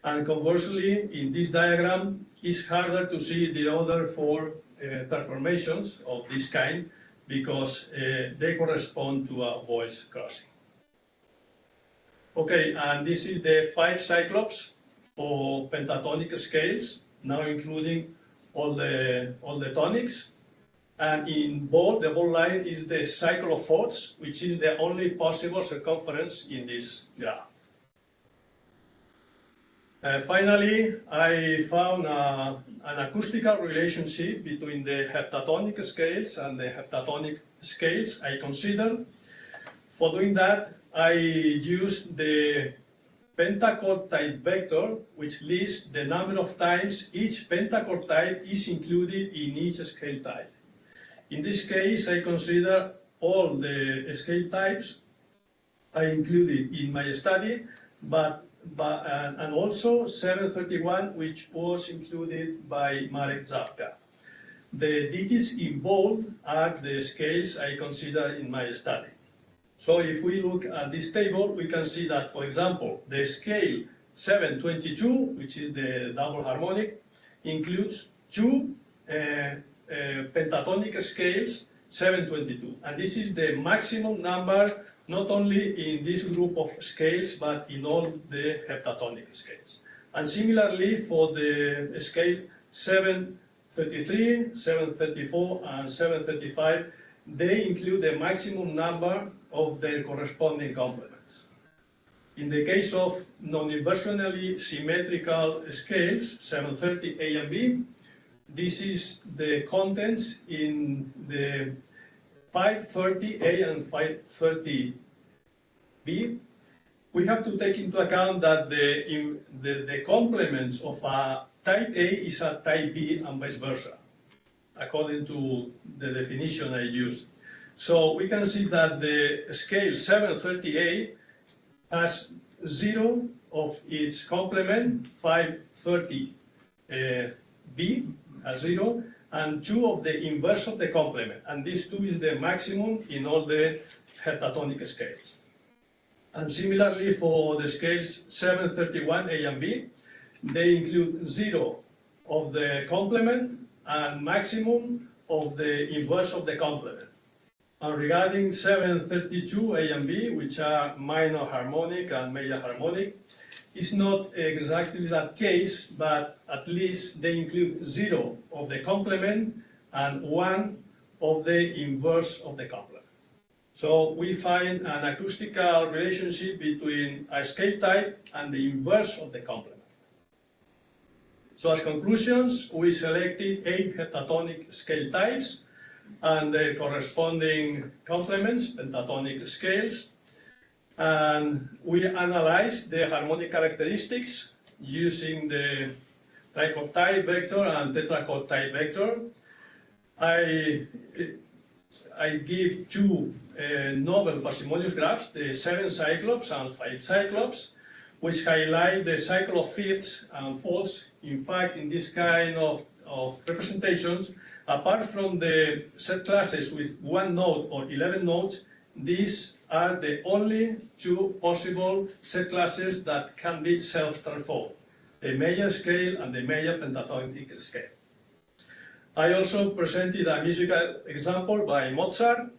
And conversely, in this diagram, it's harder to see the other 4 transformations of this kind because they correspond to a voice crossing. Okay, and this is the 5 cyclops for pentatonic scales, now including all the tonics. And in bold, the bold line is the cycle of fourths, which is the only possible circumference in this graph. Finally, I found an acoustical relationship between the heptatonic scales and the heptatonic scales I considered. For doing that, I used the pentachord type vector, which lists the number of times each pentachord type is included in each scale type. In this case, I consider all the scale types I included in my study, and also 731, which was included by Marek Żabka. The digits in bold are the scales I consider in my study. So if we look at this table, we can see that, for example, the scale 722, which is the double harmonic, includes 2 pentatonic scales, 722. And this is the maximum number, not only in this group of scales, but in all the heptatonic scales. And similarly for the scale 733, 734, and 735, they include the maximum number of their corresponding complements. In the case of non-inversionally symmetrical scales, 730 A and B, this is the contents in the 530 A and 530 B. We have to take into account that the complements of a type A is a type B and vice versa, according to the definition I used. So we can see that the scale 730A has 0 of its complement, 530B has 0, and 2 of the inverse of the complement. And this 2 is the maximum in all the heptatonic scales. And similarly for the scales 731 A and B, they include 0 of the complement and maximum of the inverse of the complement. And regarding 732 A and B, which are minor harmonic and major harmonic, it's not exactly that case, but at least they include 0 of the complement and 1 of the inverse of the complement. So we find an acoustical relationship between a scale type and the inverse of the complement. So as conclusions, we selected 8 heptatonic scale types and their corresponding complements, pentatonic scales. And we analyzed the harmonic characteristics using the trichord type vector and tetrachord type vector. I give 2 novel parsimonious graphs, the 7 cyclops and 5 cyclops, which highlight the cycle of fifths and fourths. In fact, in this kind of representations, apart from the set classes with 1 note or 11 notes, these are the only 2 possible set classes that can be self-transformed, the major scale and the major pentatonic scale. I also presented a musical example by Mozart,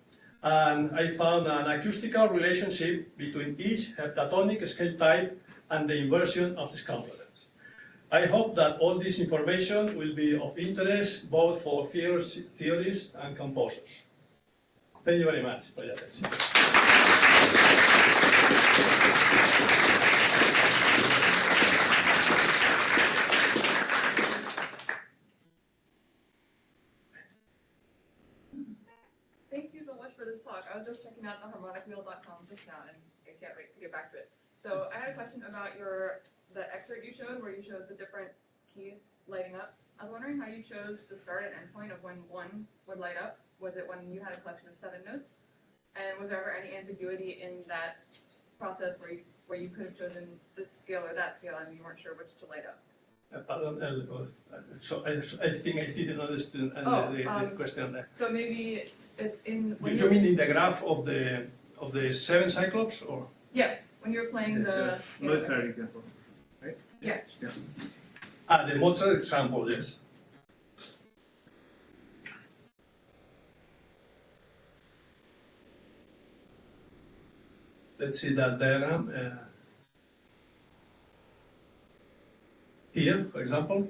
and I found an acoustical relationship between each heptatonic scale type and the inversion of its complements. I hope that all this information will be of interest both for theorists and composers. Thank you very much for your attention. Thank you so much for this talk. I was just checking out the harmonicwheel.com just now and I can't wait to get back to it. So I had a question about the excerpt you showed where you showed the different keys lighting up. I was wondering how you chose the start and end point of when one would light up. Was it when you had a collection of 7 notes? And was there ever any ambiguity in that process where you could have chosen this scale or that scale and you weren't sure which to light up? So I think I didn't understand the question there. So maybe when You mean in the graph of the 7 cyclops, or? Yeah, when you were playing the Mozart example, right? Yeah. The Mozart example, yes. Let's see that diagram. Here, for example.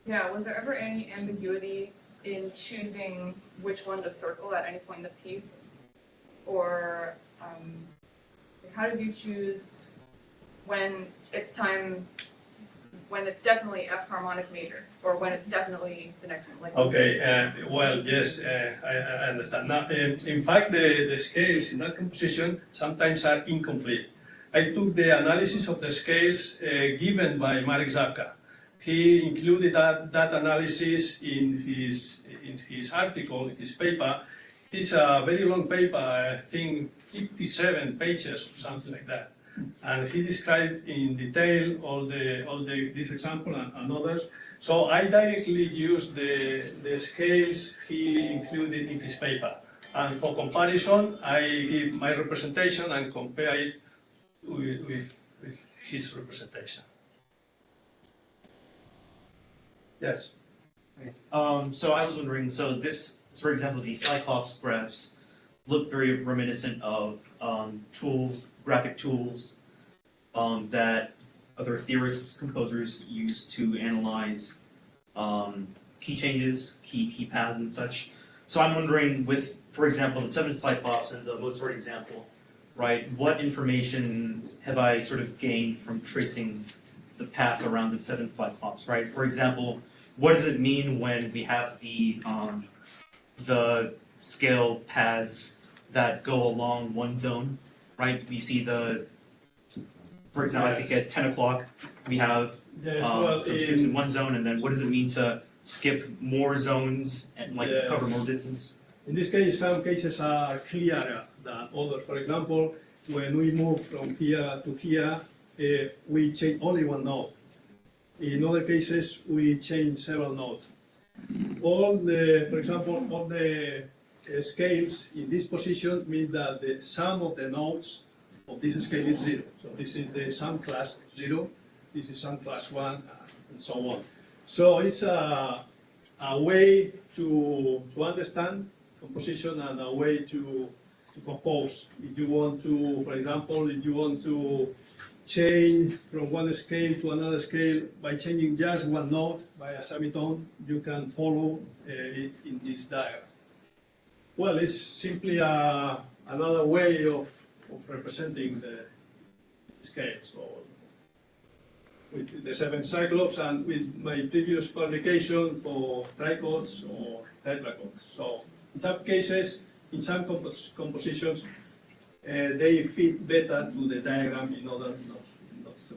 Yeah, was there ever any ambiguity in choosing which one to circle at any point in the piece? Or how did you choose when it's definitely F harmonic major, or when it's definitely the next one? Like Okay, well, yes, I understand. Now, in fact, the scales in that composition sometimes are incomplete. I took the analysis of the scales given by Marek Zapka. He included that analysis in his article, in his paper. It's a very long paper, I think 57 pages or something like that. And he described in detail all this example and others. So I directly used the scales he included in his paper. And for comparison, I give my representation and compare it with his representation. Yes. So I was wondering, so for example, the Cyclops graphs look very reminiscent of tools, graphic tools that other theorists, composers use to analyze key changes, key paths and such. So I'm wondering with, for example, the 7 Cyclops and the Mozart example, right, what information have I sort of gained from tracing the path around the 7 Cyclops, right? For example, what does it mean when we have the scale paths that go along one zone, right? We see for example, I think at 10 o'clock we have some skips in one zone, and then what does it mean to skip more zones and cover more distance? In this case, some cases are clearer than others. For example, when we move from here to here, we change only one node. In other cases, we change several nodes. For example, all the scales in this position mean that the sum of the nodes of this scale is 0. So this is the sum class 0, this is sum class 1, and so on. So it's a way to understand composition and a way to compose. If you want to, for example, if you want to change from one scale to another scale by changing just one node by a semitone, you can follow it in this diagram. Well, it's simply another way of representing the scales. So with the 7 Cyclops and with my previous publication for trichodes or tetrachodes. So in some cases, in some compositions, they fit better to the diagram in order not to.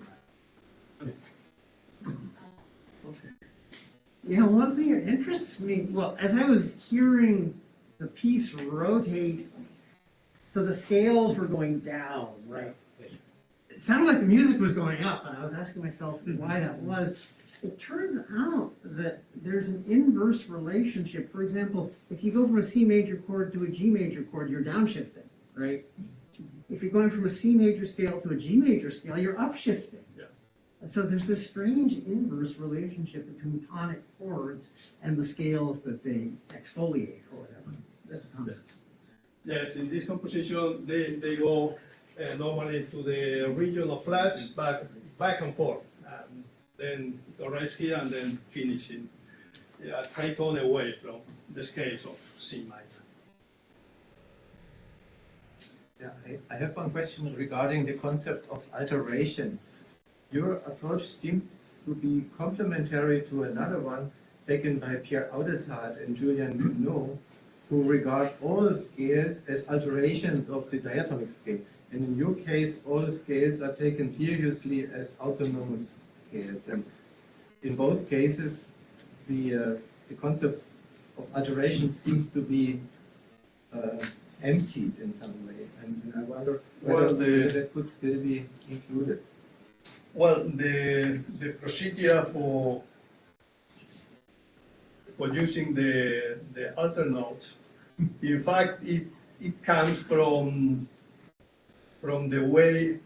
Okay. Yeah, one thing that interests me, well, as I was hearing the piece rotate, so the scales were going down, right? It sounded like the music was going up, and I was asking myself why that was. It turns out that there's an inverse relationship. For example, if you go from a C major chord to a G major chord, you're downshifting, right? If you're going from a C major scale to a G major scale, you're upshifting. Yeah. And so there's this strange inverse relationship between tonic chords and the scales that they exfoliate or whatever. That's a comment. Yes, in this composition, they go normally to the region of flats, back and forth. Then it arrives here and then finish in a tritone away from the scales of C minor. Yeah, I have one question regarding the concept of alteration. Your approach seems to be complementary to another one taken by Pierre Audetat and Julien Nuño, who regard all scales as alterations of the diatonic scale. And in your case, all scales are taken seriously as autonomous scales. And in both cases, the concept of alteration seems to be emptied in some way. And I wonder whether that could still be included. Well, the procedure for using the alter nodes, in fact, it comes from the way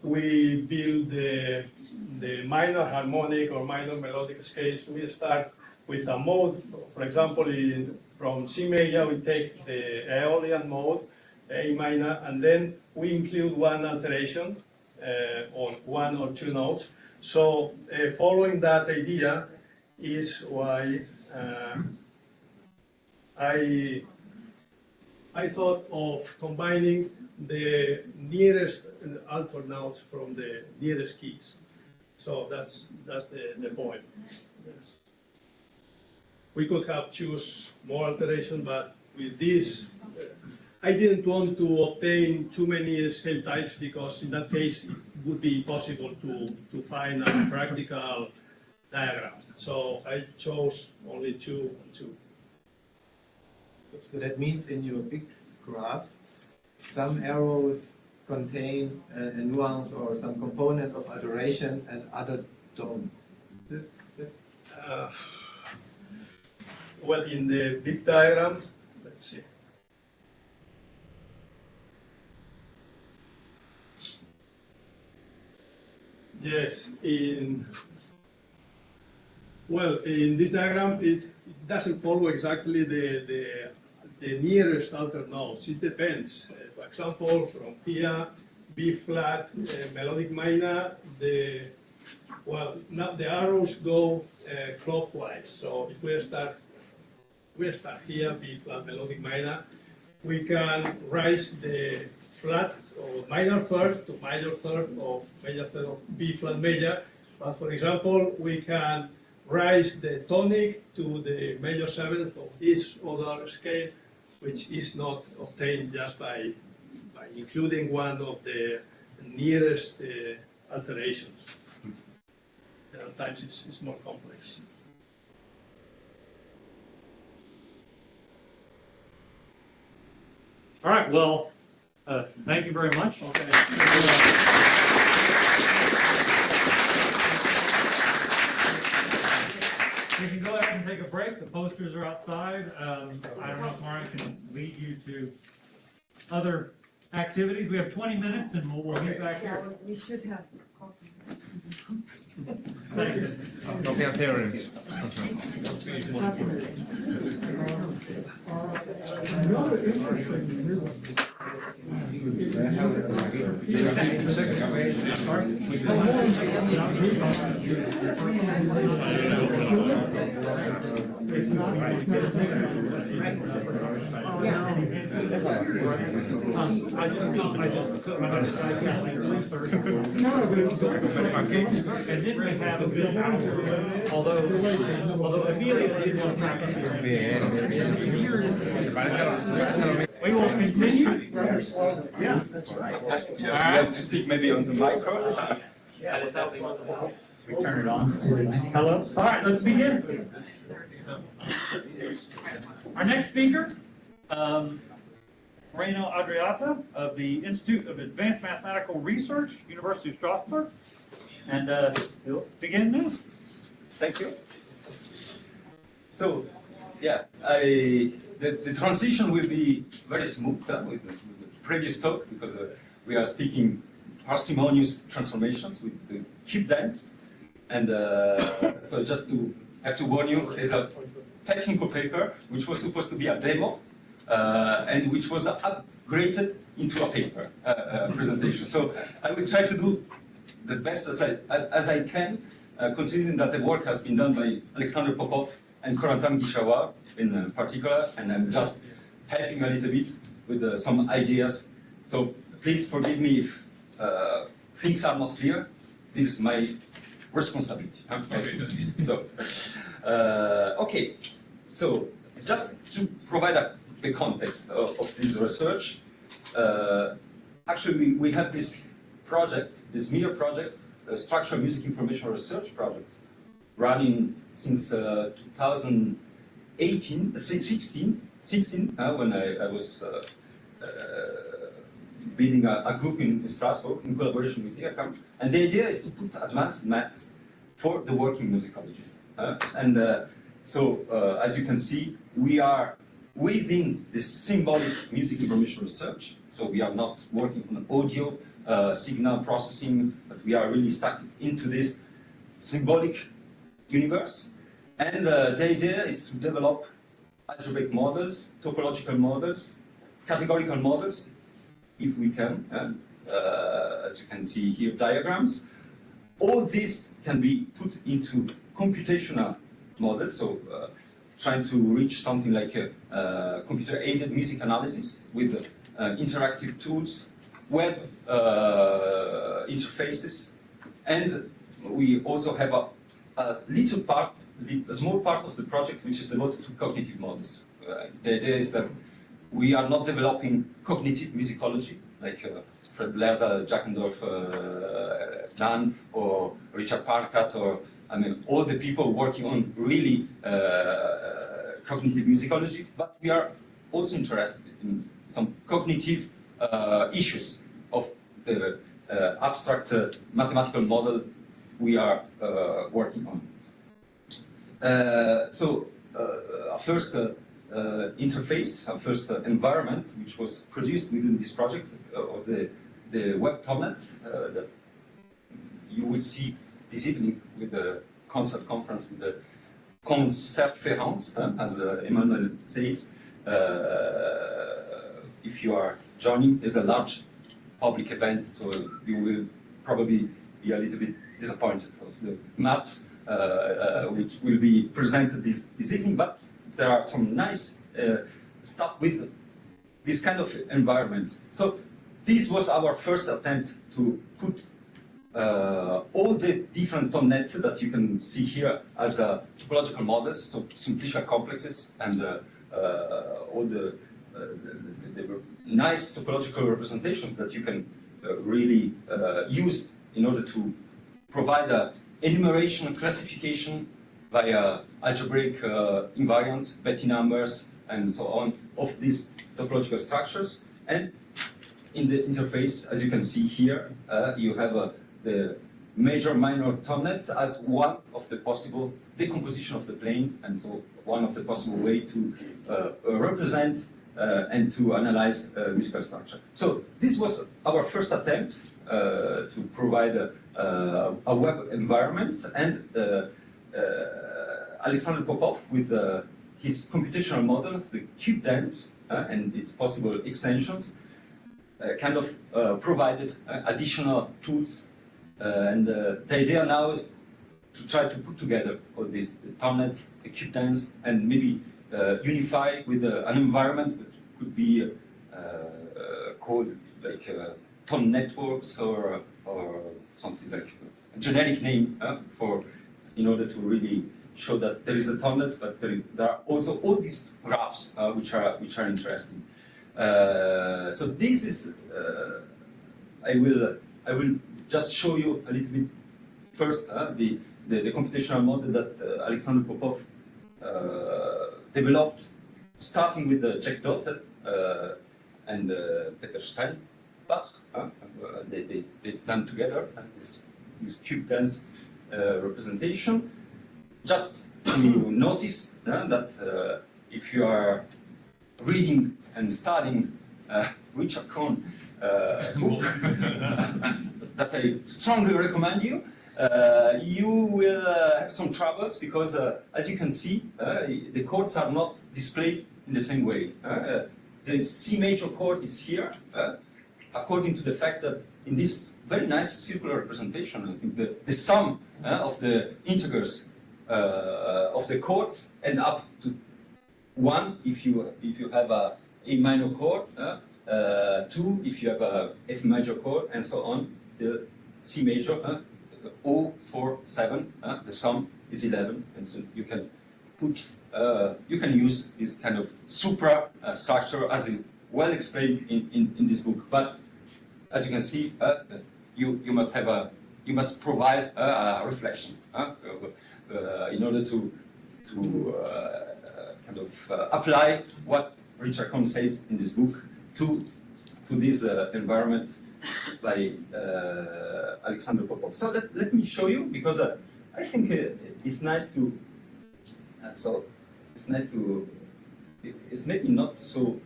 we build the minor harmonic or minor melodic scales. We start with a mode, for example, from C major we take the Aeolian mode, A minor, and then we include one alteration on 1 or 2 notes. So following that idea is why I thought of combining the nearest alter notes from the nearest keys. So that's the point. Yes. We could have choose more alteration, but with this, I didn't want to obtain too many scale types because in that case it would be impossible to find a practical diagram. So I chose only 2 and 2. So that means in your big graph, some arrows contain a nuance or some component of alteration and other don't. Well, in the big diagram, let's see. Yes, in this diagram, it doesn't follow exactly the nearest alter nodes. It depends. For example, from here, B flat melodic minor, now the arrows go clockwise. So if we start here, B flat melodic minor, we can raise the flat or minor third to major third of major third of B flat major. But for example, we can raise the tonic to the major seventh of each other scale, which is not obtained just by including one of the nearest alterations. Sometimes it's more complex. All right, well, thank you very much. We can go ahead and take a break. The posters are outside. I don't know if Mario can lead you to other activities. We have 20 minutes and we'll meet back here. We should have coffee. Thank you. And then we have a good hour, although Amelia is one practice. We will continue. Yeah, that's right. You have to speak maybe on the micro. We turn it on. Hello? All right, let's begin. Our next speaker, Moreno Andreatta of the Institute of Advanced Mathematical Research, University of Strasbourg. And he'll begin now. Thank you. So, yeah, the transition will be very smooth with the previous talk because we are speaking parsimonious transformations with the cube length. And so just to have to warn you, there's a technical paper which was supposed to be a demo and which was upgraded into a paper presentation. So I will try to do the best as I can, considering that the work has been done by Alexander Popov and Corentin Guichawa in particular, and I'm just helping a little bit with some ideas. So please forgive me if things are not clear. This is my responsibility. Okay. So, okay. So just to provide the context of this research, actually we have this project, this MIR project, a Structural Music Information Research project, running since 2016, when I was building a group in Strasbourg in collaboration with IACAM. And the idea is to put advanced maths for the working musicologist. So, as you can see, we are within the symbolic music information research. So we are not working on audio signal processing, but we are really stuck into this symbolic universe. And the idea is to develop algebraic models, topological models, categorical models, if we can. As you can see here, diagrams. All this can be put into computational models, so trying to reach something like a computer-aided music analysis with interactive tools, web interfaces, and we also have a small part of the project which is devoted to cognitive models. The idea is that we are not developing cognitive musicology, like Fred Lerda, Jackendorf, Jan, or Richard Parkat, or all the people working on really cognitive musicology, but we are also interested in some cognitive issues of the abstract mathematical model we are working on. So our first interface, our first environment, which was produced within this project, was the web tornet that you will see this evening with the concert conference with the Concertférence, as Emmanuel says. If you are joining, there's a large public event, so you will probably be a little bit disappointed of the maths which will be presented this evening, but there are some nice stuff with this kind of environments. So this was our first attempt to put all the different tone nets that you can see here as topological models, so simplicial complexes, and all the nice topological representations that you can really use in order to provide a enumeration and classification via algebraic invariants, Betty numbers, and so on, of these topological structures. And in the interface, as you can see here, you have the major minor tone nets as one of the possible decomposition of the plane, and so one of the possible way to represent and to analyze musical structure. So this was our first attempt to provide a web environment, and Alexander Popov, with his computational model of the cube dance and its possible extensions, kind of provided additional tools. And the idea now is to try to put together all these tone nets, the cube dance, and maybe unify with an environment that could be called like tone networks or something like a generic name in order to really show that there is a tone net, but there are also all these graphs which are interesting. So this is I will just show you a little bit first the computational model that Alexander Popov developed, starting with Jack Dothert and Peter Steinbach. They've done together this cube dance representation. Just to notice that if you are reading and studying Richard Cohn book that I strongly recommend you, you will have some troubles because, as you can see, the chords are not displayed in the same way. The C major chord is here, according to the fact that in this very nice circular representation, I think the sum of the integers of the chords end up to 1 if you have a minor chord, 2 if you have a F major chord, and so on. The C major, 4, 7, the sum is 11, and so you can put, you can use this kind of supra structure as is well explained in this book. But as you can see, you must provide a reflection in order to kind of apply what Richard Cohn says in this book to this environment by Alexander Popov. So let me show you, because I think it's nice to. It's maybe not so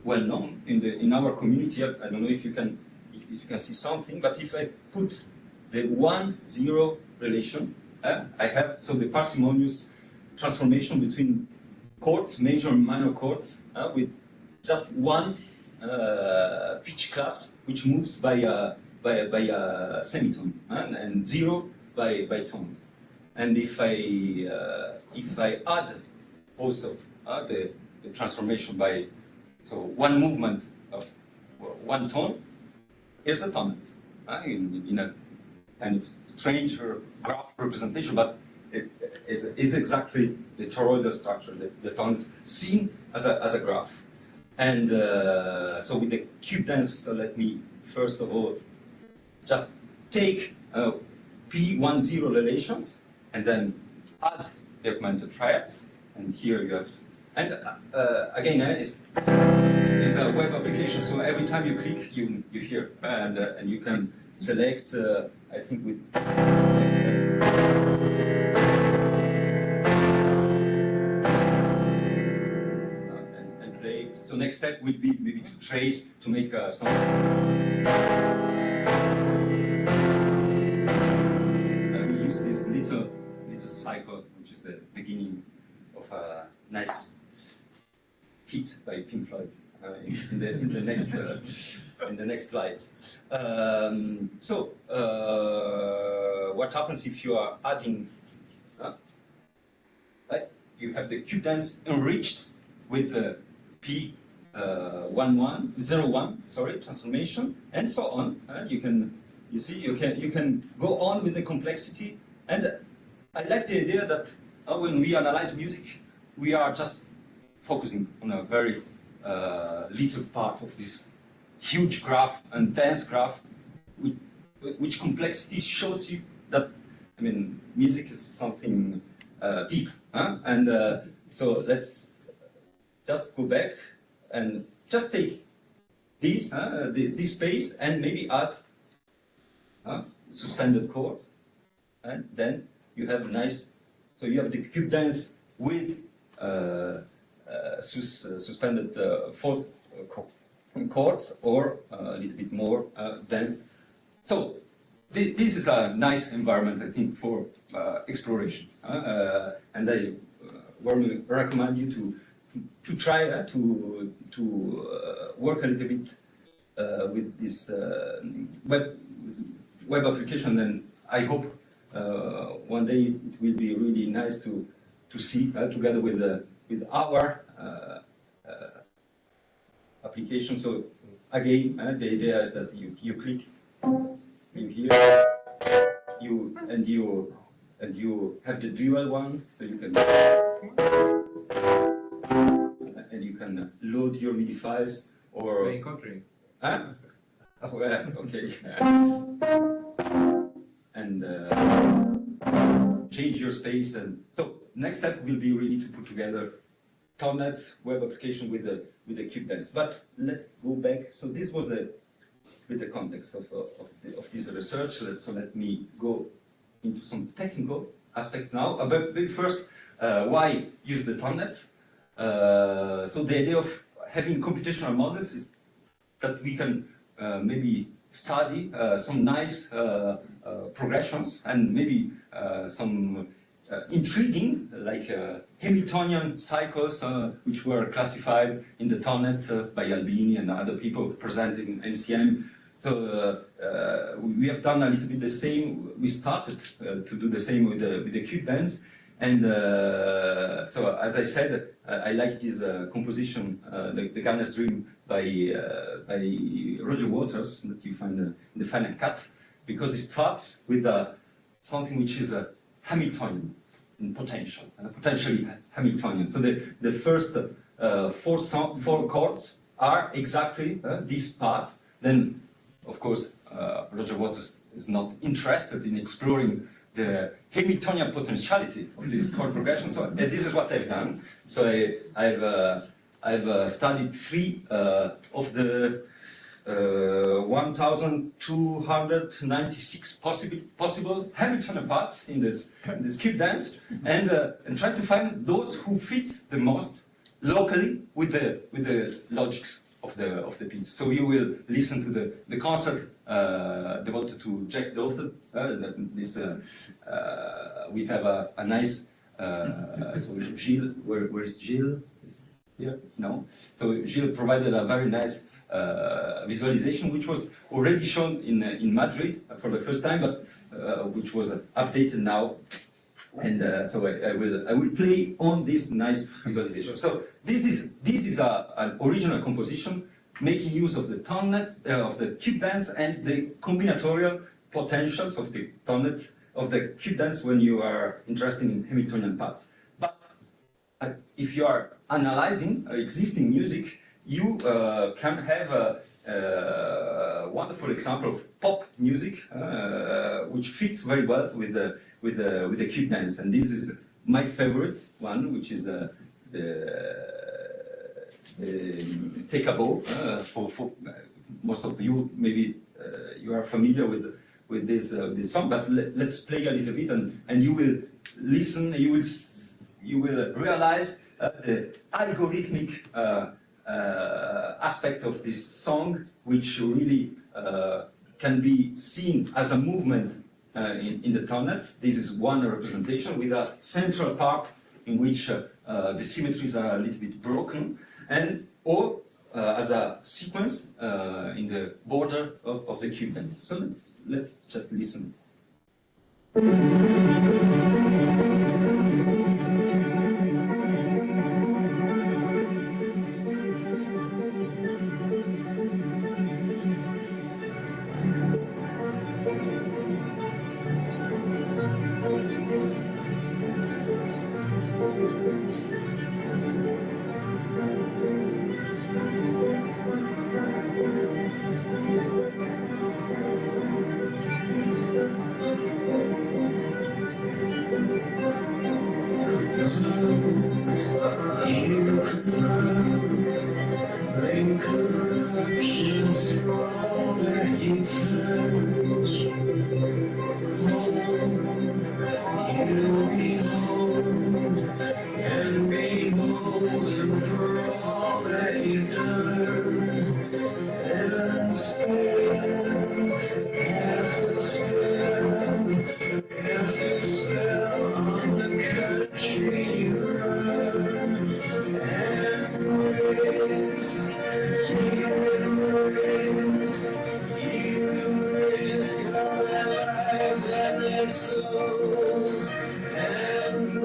well known in our community. I don't know if you can see something, but if I put the 1-0 relation, I have the parsimonious transformation between chords, major and minor chords, with just one pitch class which moves by a semitone, and 0 by tones. And if I add also the transformation by one movement of one tone, here's the tone in a kind of strange graph representation, but it is exactly the toroidal structure, the tones seen as a graph. And so with the cube dance, so let me first of all just take P10 relations and then add the augmented triads. And here you have, and again, it's a web application, so every time you click, you hear, and you can select, I think with and play. So next step would be maybe to trace, to make some. I will use this little cycle, which is the beginning of a nice hit by Pink Floyd in the next in the next slides. What happens if you are adding? You have the cube dance enriched with the P01, transformation, and so on. You can go on with the complexity. And I like the idea that when we analyze music, we are just focusing on a very little part of this huge graph and dense graph, which complexity shows you that, I mean, music is something deep. And so let's just go back and just take this space and maybe add suspended chords, and then you have a nice. So you have the cube dance with suspended fourth chords, or a little bit more dense. So this is a nice environment, I think, for explorations, and I warmly recommend you to try to work a little bit with this web application, and I hope one day it will be really nice to see together with our application. So again, the idea is that you click, you hear, and you have the dual one, so you can load your MIDI files or. Huh? Okay. And change your space. And so next step will be really to put together Tonnet's web application with the cube dance. But let's go back. So this was the context of this research. So let me go into some technical aspects now. But first, why use the Tonnets? So the idea of having computational models is that we can maybe study some nice progressions and maybe some intriguing, like Hamiltonian cycles, which were classified in the Tonnets by Albini and other people presenting MCM. So we have done a little bit the same. We started to do the same with the cube dance. And so, as I said, I like this composition, the Garner's Dream by Roger Waters, that you find in the Final Cut, because it starts with something which is a Hamiltonian in potential, potentially Hamiltonian. So the first four chords are exactly this part. Then, of course, Roger Waters is not interested in exploring the Hamiltonian potentiality of this chord progression. So this is what I've done. So I've studied 3 of the 1,296 possible Hamiltonian parts in this cube dance, and try to find those who fit the most locally with the logics of the piece. So you will listen to the concert devoted to Jack Dalton. We have a nice. So Gilles, where is Gilles? Is here? No. So Gilles provided a very nice visualization, which was already shown in Madrid for the first time, but which was updated now. And so I will play on this nice visualization. So this is an original composition making use of the tonnet, of the cube dance, and the combinatorial potentials of the tonnet of the cube dance when you are interested in Hamiltonian parts. But if you are analyzing existing music, you can have a wonderful example of pop music, which fits very well with the cube dance. And this is my favorite one, which is the Take a Bow. For most of you, maybe you are familiar with this song, but let's play a little bit, and you will listen. You will realize the algorithmic aspect of this song, which really can be seen as a movement in the tonnets. This is one representation with a central part in which the symmetries are a little bit broken, or as a sequence in the border of the Q-band. So let's just listen. Bring corruptions to all that you touch. You'll be home and beholden for all that you've done. And cast a spell on the country you run. Souls and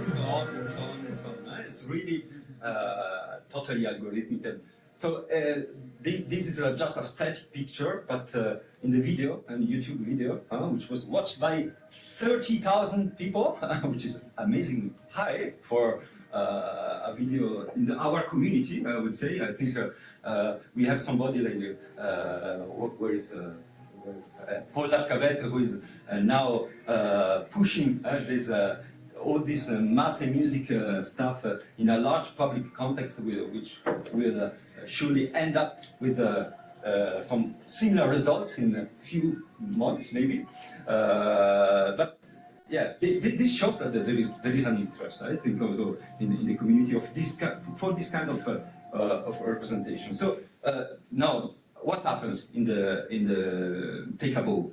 and so on and so on and so on. It's really totally algorithmic. So this is just a static picture, but in the video, a YouTube video, which was watched by 30,000 people, which is amazingly high for a video in our community, I would say. I think we have somebody like, where is Paul Lascavet, who is now pushing all this math and music stuff in a large public context, which will surely end up with some similar results in a few months, maybe. But yeah, this shows that there is an interest, I think, also in the community of for this kind of representation. So now, what happens in the take a bow?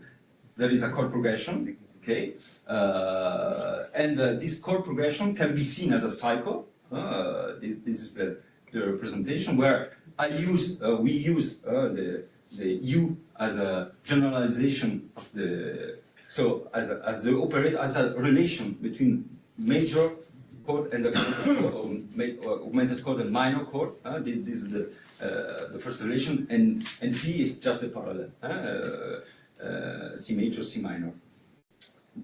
There is a chord progression, okay, and this chord progression can be seen as a cycle. This is the representation where we use the U as a generalization of the, so as the operator, as a relation between major chord and the chord, or augmented chord and minor chord. This is the first relation, and P is just a parallel, C major, C minor.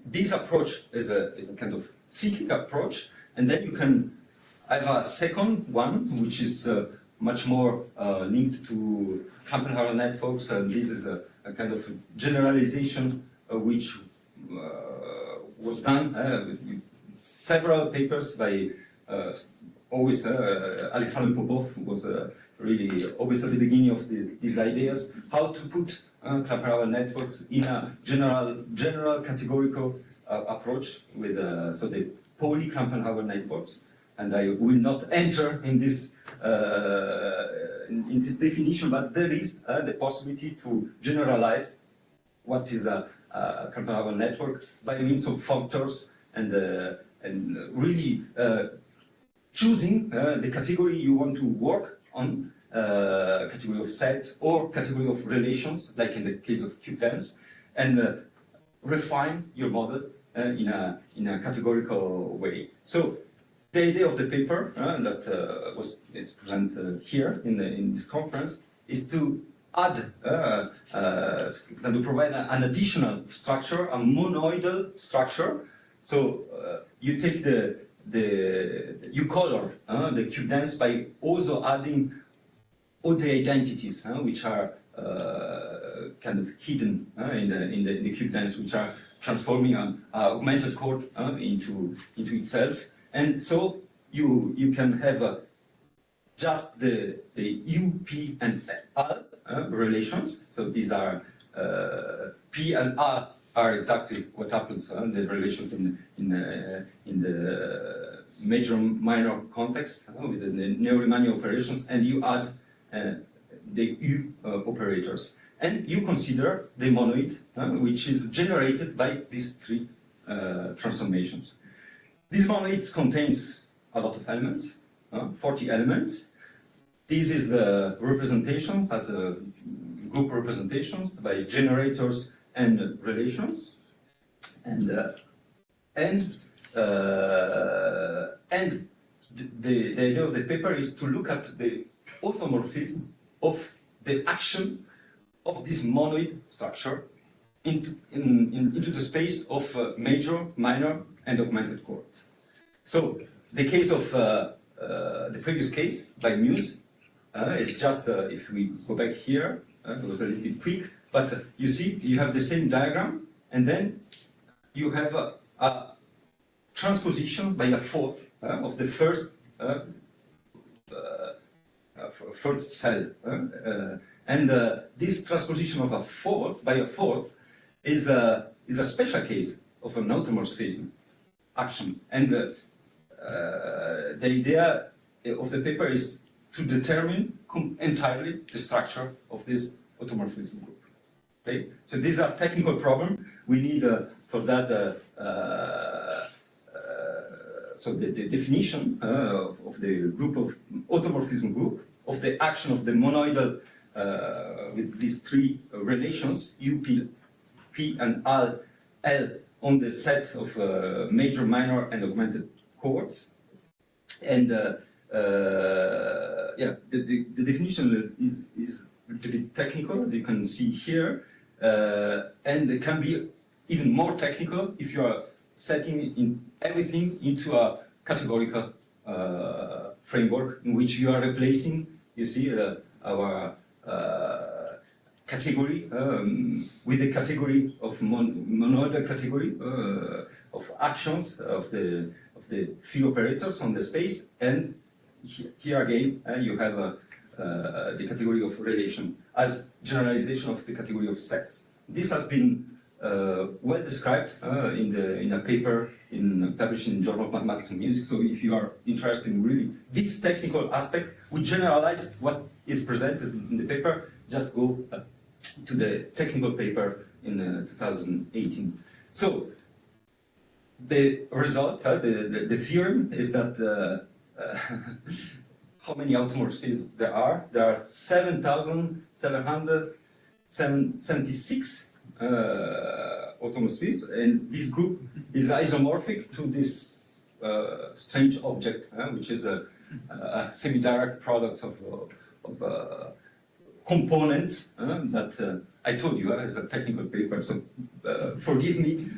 This approach is a kind of cyclic approach, and then you can have a second one, which is much more linked to Kampenhauer networks, and this is a kind of generalization which was done with several papers by always Alexander Popov was really always at the beginning of these ideas, how to put Kampenhauer networks in a general categorical approach with so the Pauli Kampenhauer networks. And I will not enter in this definition, but there is the possibility to generalize what is a Kampenhauer network by means of functors and really choosing the category you want to work on, category of sets or category of relations, like in the case of Q-plans, and refine your model in a categorical way. So the idea of the paper that is presented here in this conference is to add, to provide an additional structure, a monoidal structure. So you take you color the Q dance by also adding all the identities which are kind of hidden in the Q dance, which are transforming an augmented chord into itself. And so you can have just the U, P, and R relations. So these are P and R are exactly what happens the relations in the major-minor context with the Neo-Riemannian operations, and you add the U operators. And you consider the monoid, which is generated by these three transformations. This monoid contains a lot of elements, 40 elements. This is the representations as a group representation by generators and relations, and the idea of the paper is to look at the automorphism of the action of this monoid structure into the space of major, minor, and augmented chords. So the case of the previous case by Muse is just, if we go back here, it was a little bit quick, but you see, you have the same diagram, and then you have a transposition by a fourth of the first cell. And this transposition of a fourth by a fourth is a special case of an automorphism action. And the idea of the paper is to determine entirely the structure of this automorphism group. Okay? So this is a technical problem. We need for that so the definition of the group of automorphism group of the action of the monoidal with these three relations U, P, and L on the set of major, minor, and augmented chords. And yeah, the definition is a little bit technical, as you can see here, and it can be even more technical if you are setting in everything into a categorical framework in which you are replacing, you see, our category with the category of monoidal category of actions of the field operators on the space, and here again you have the category of relation as generalization of the category of sets. This has been well described in a paper published in Journal of Mathematics and Music. So if you are interested in really this technical aspect, we generalize what is presented in the paper. Just go to the technical paper in 2018. So the result, the theorem is that how many automorphisms there are? There are 7,776 automorphisms, and this group is isomorphic to this strange object, which is a semi-direct product of components that I told you as a technical paper. So forgive me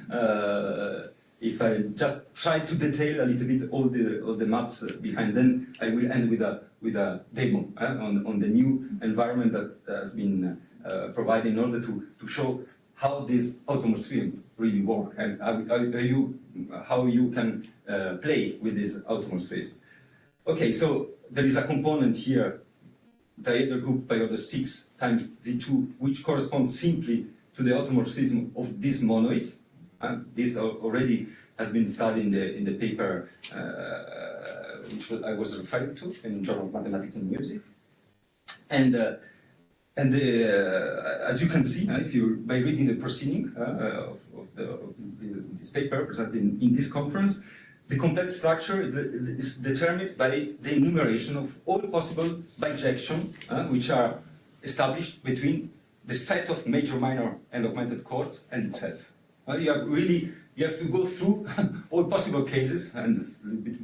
if I just try to detail a little bit all the maths behind. Then I will end with a demo on the new environment that has been provided in order to show how this automorphism really work and how you can play with this automorphism. Okay, so there is a component here, diagonal group by order 6 times Z2, which corresponds simply to the automorphism of this monoid. This already has been studied in the paper which I was referring to in Journal of Mathematics and Music. And as you can see, if you by reading the proceeding of this paper presented in this conference, the complete structure is determined by the enumeration of all possible bijections which are established between the set of major, minor, and augmented chords and itself. You have to go through all possible cases, and it's a little bit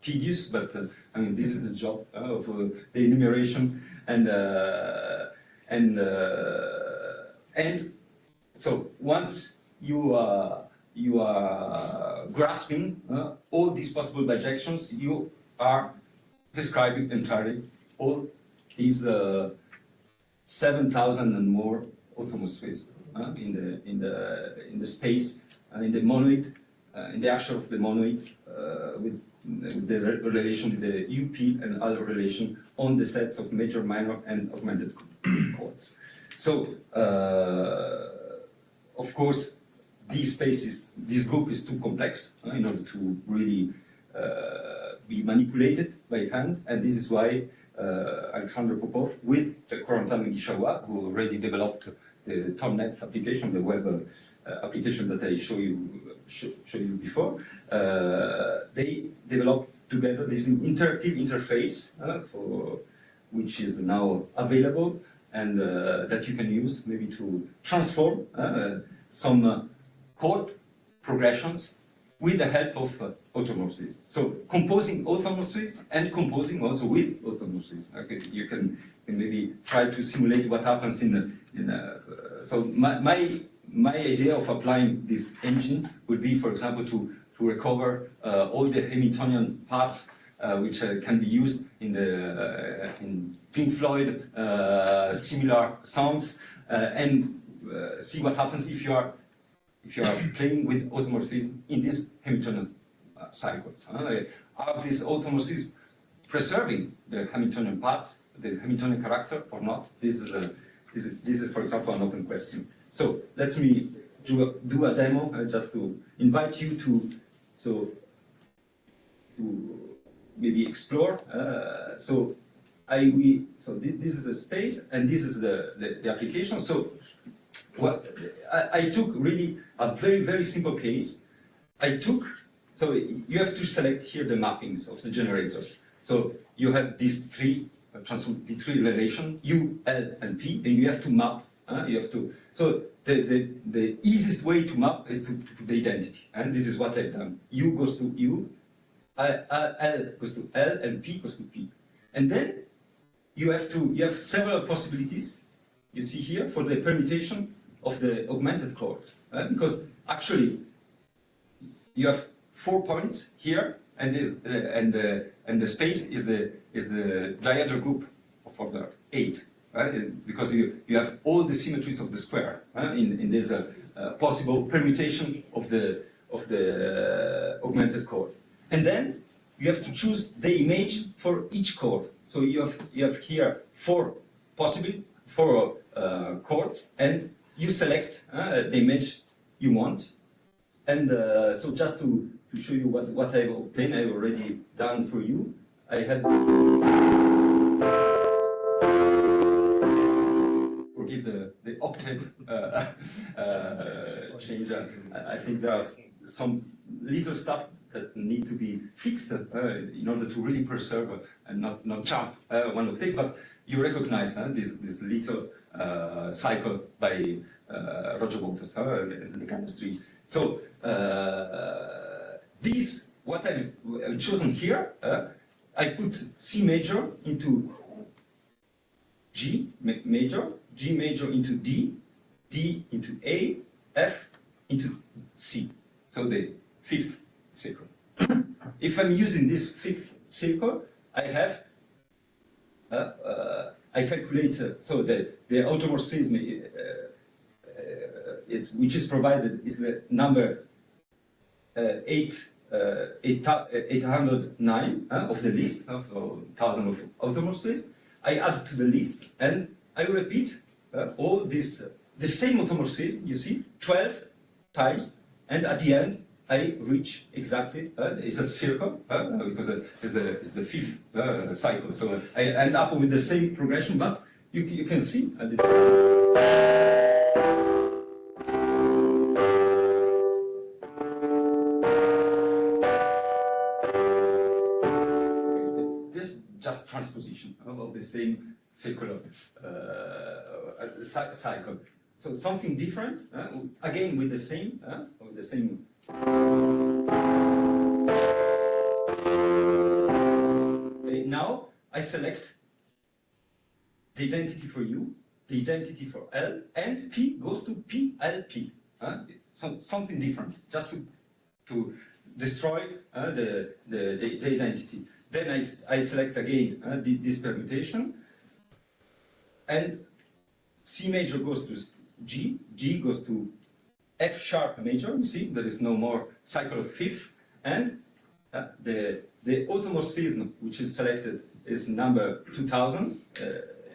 tedious, but I mean this is the job of the enumeration, and so once you are grasping all these possible bijections, you are describing entirely all these 7,000 and more automorphisms in the space, in the monoid, in the action of the monoids with the relation with the UP and other relation on the sets of major, minor, and augmented chords. So, of course, this group is too complex in order to really be manipulated by hand, and this is why Alexander Popov with Corentin Guichawa, who already developed the TomNets application, the web application that I showed you before, they developed together this interactive interface which is now available and that you can use maybe to transform some chord progressions with the help of automorphism. So composing automorphism and composing also with automorphism. Okay, you can maybe try to simulate what happens so my idea of applying this engine would be, for example, to recover all the Hamiltonian parts which can be used in Pink Floyd similar songs and see what happens if you are playing with automorphism in these Hamiltonian cycles. Are these automorphisms preserving the Hamiltonian parts, the Hamiltonian character, or not? This is, for example, an open question. So let me do a demo just to invite you to maybe explore. So this is a space, and this is the application. So I took really a very, very simple case. So you have to select here the mappings of the generators. So you have these three relations, U, L, and P, and you have to map. So the easiest way to map is to put the identity, and this is what I've done. U goes to U, L goes to L, and P goes to P. And then you have several possibilities, you see here, for the permutation of the augmented chords. Because actually, you have 4 points here, and the space is the diagonal group of order 8. Right? Because you have all the symmetries of the square in this possible permutation of the augmented chord. And then you have to choose the image for each chord. So you have here 4 chords, and you select the image you want. And so just to show you what I've obtained, I've already done for you. I had forgive the octave change. I think there are some little stuff that need to be fixed in order to really preserve and not jump one octave. But you recognize this little cycle by Roger Waters in the chemistry. So what I've chosen here, I put C major into G major, G major into D, D into A, F into C. So the 5th circle. If I'm using this 5th circle, I have I calculate so the automorphism which is provided is the number 809 of the list of 1,000 of automorphisms. I add to the list and I repeat all this the same automorphism, you see, 12 times, and at the end I reach exactly it's a circle because it's the 5th cycle. So I end up with the same progression, but you can see there's just transposition of the same circular cycle. So something different, again with the same. Now I select the identity for U, the identity for L, and P goes to PLP. Something different, just to destroy the identity. Then I select again this permutation, and C major goes to G, G goes to F sharp major. You see, there is no more cycle of 5th, and the automorphism which is selected is number 2000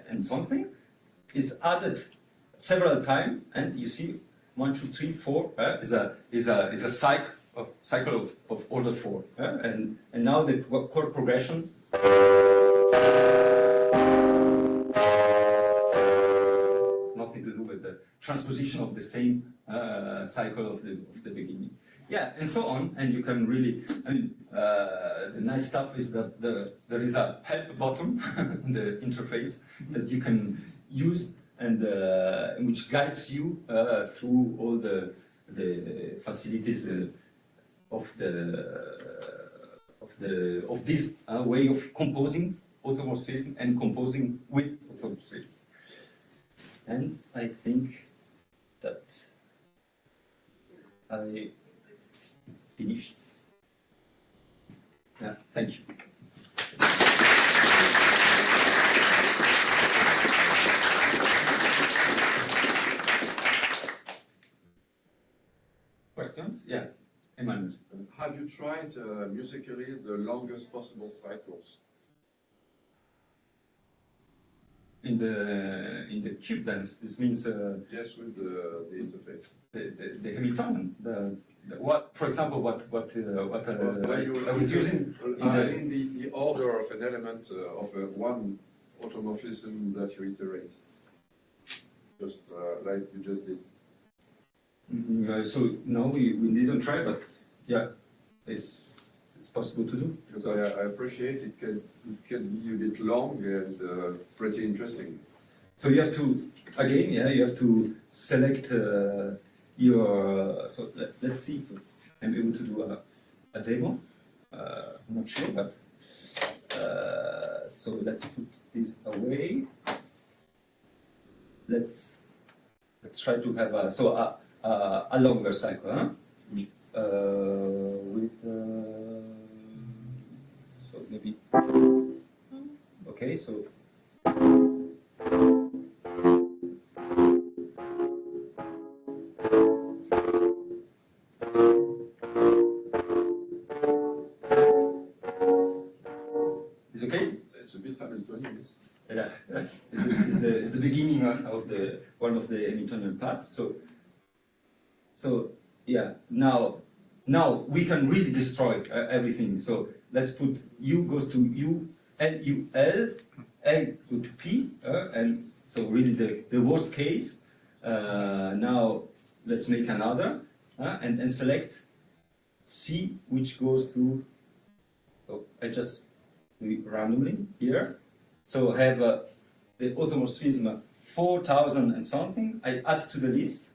and something. Is added several times, and you see 1, 2, 3, 4 is a cycle of order 4, and now the chord progression. Nothing to do with the transposition of the same cycle of the beginning. Yeah, and so on, and you can really, I mean, the nice stuff is that there is a help button in the interface that you can use and which guides you through all the facilities of this way of composing authomorphism and composing with authomorphism. And I think that I finished. Yeah, thank you. Questions? Yeah, Emmanuel. Have you tried musically the longest possible cycles? In the cube dance, this means yes, with the interface. The Hamiltonian. What, for example, what I was using in the order of an element of one automorphism that you iterate, just like you just did. So no, we didn't try, but yeah, it's possible to do. Because I appreciate it can be a bit long and pretty interesting. So you have to again, yeah, you have to select your. So let's see if I'm able to do a demo. I'm not sure, but so let's put this away. Let's try to have a longer cycle, huh? With so maybe okay, so. It's okay? It's a bit Hamiltonian. Yeah, it's the beginning of one of the Hamiltonian parts. So yeah, now we can really destroy everything. So let's put U goes to U, N U L, N go to P, and so really the worst case. Now let's make another and select C, which goes to. So I just do it randomly here. So I have the automorphism 4,000 and something. I add to the list,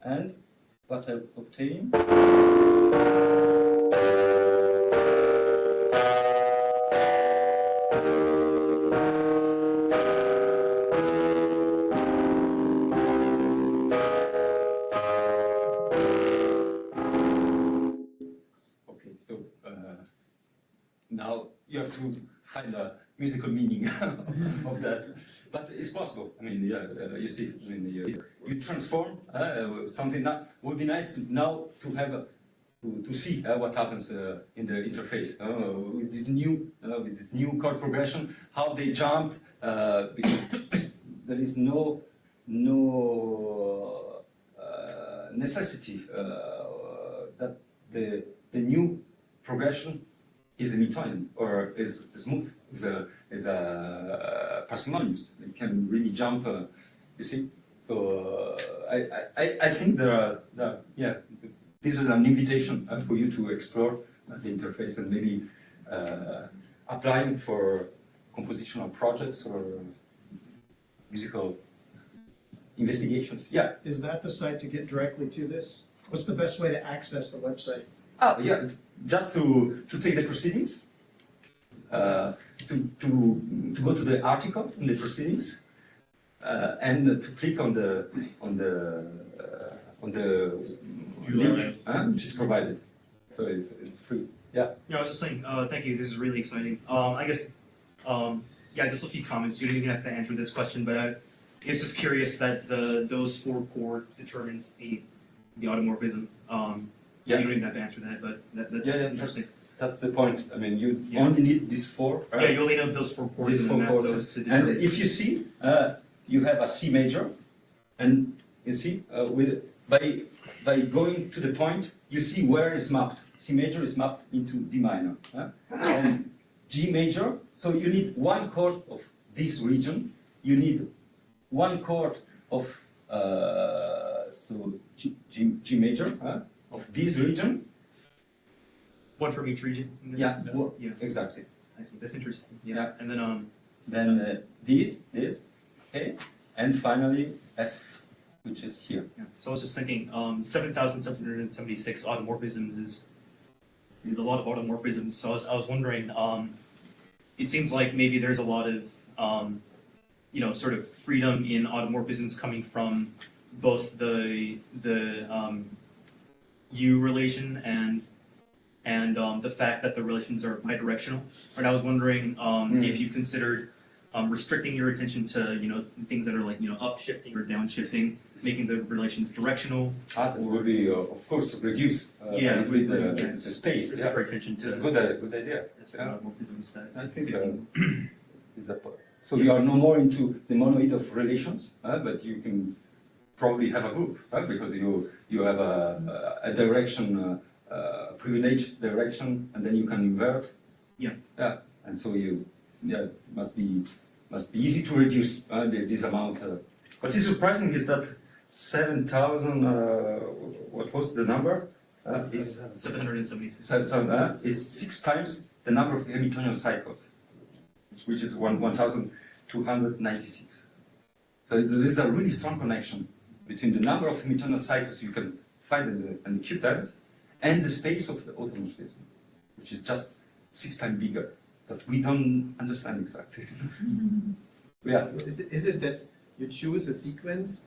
and what I obtain. Okay, so now you have to find a musical meaning of that, but it's possible. I mean, yeah, you see, I mean, you transform something that would be nice now to have to see what happens in the interface with this new chord progression, how they jumped, because there is no necessity that the new progression is Hamiltonian or is smooth, is a Parsimonious. It can really jump, you see. So I think yeah, this is an invitation for you to explore the interface and maybe applying for compositional projects or musical investigations. Yeah. Is that the site to get directly to this? What's the best way to access the website? Oh, yeah, just to take the proceedings, to go to the article in the proceedings, and to click on the link which is provided. So it's free. Yeah. Yeah, I was just saying, thank you. This is really exciting. I guess, yeah, just a few comments. You don't even have to answer this question, but I was just curious that those 4 chords determines the automorphism. Yeah. You don't even have to answer that, but that's interesting. That's the point. I mean, you only need these 4. Right? Yeah, you only know those 4 chords and map those to and determine. if you see, you have a C major, and you see, by going to the point, you see where it's mapped. C major is mapped into D minor. And G major, so you need 1 chord of this region, you need 1 chord of so G major, of this region, one from each region? I'm guessing? Yeah, well, Yeah. exactly. I see. That's interesting. Yeah. And then Then this, okay, and finally F, which is here. yeah. So I was just thinking, 7,776 automorphisms is a lot of automorphisms. So I was wondering, it seems like maybe there's a lot of sort of freedom in automorphisms coming from both the U relation and the fact that the relations are bidirectional. And I was wondering if you've considered restricting your attention to things that are like upshifting or downshifting, making the relations directional. That will be of course reduce Yeah, with the space. Reserve our attention to It's a good idea. automorphisms that I think is a so you are no more into the monoid of relations, but you can probably have a group because you have a direction, privileged direction, and then you can invert. Yeah. Yeah, and so must be easy to reduce this amount. What is surprising is that 7,000. What was the number? is 776. Is 6 times the number of Hamiltonian cycles, which is 1,296. So there is a really strong connection between the number of Hamiltonian cycles you can find in the qubits and the space of the automorphism, which is just 6 times bigger, but we don't understand exactly. Yeah. So is it that you choose a sequence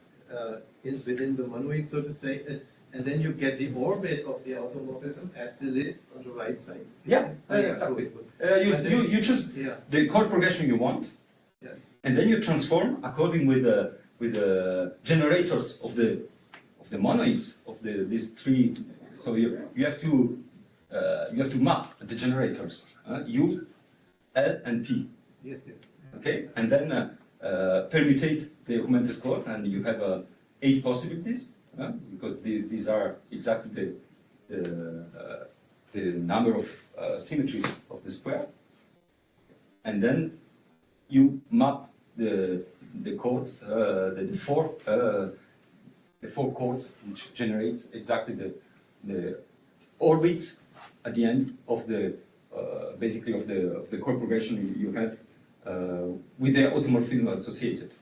within the monoid, so to say, and then you get the orbit of the automorphism as the list on the right side? Yeah, exactly. You choose the chord progression you want, yes, and then you transform according with the generators of the monoids of these three. So you have to map the generators U, L, and P. yes, yes. Okay, and then permutate the augmented chord, and you have 8 possibilities because these are exactly the number of symmetries of the square, and then you map the chords, the four chords, which generates exactly the orbits at the end of the basically of the chord progression you have with the automorphism associated.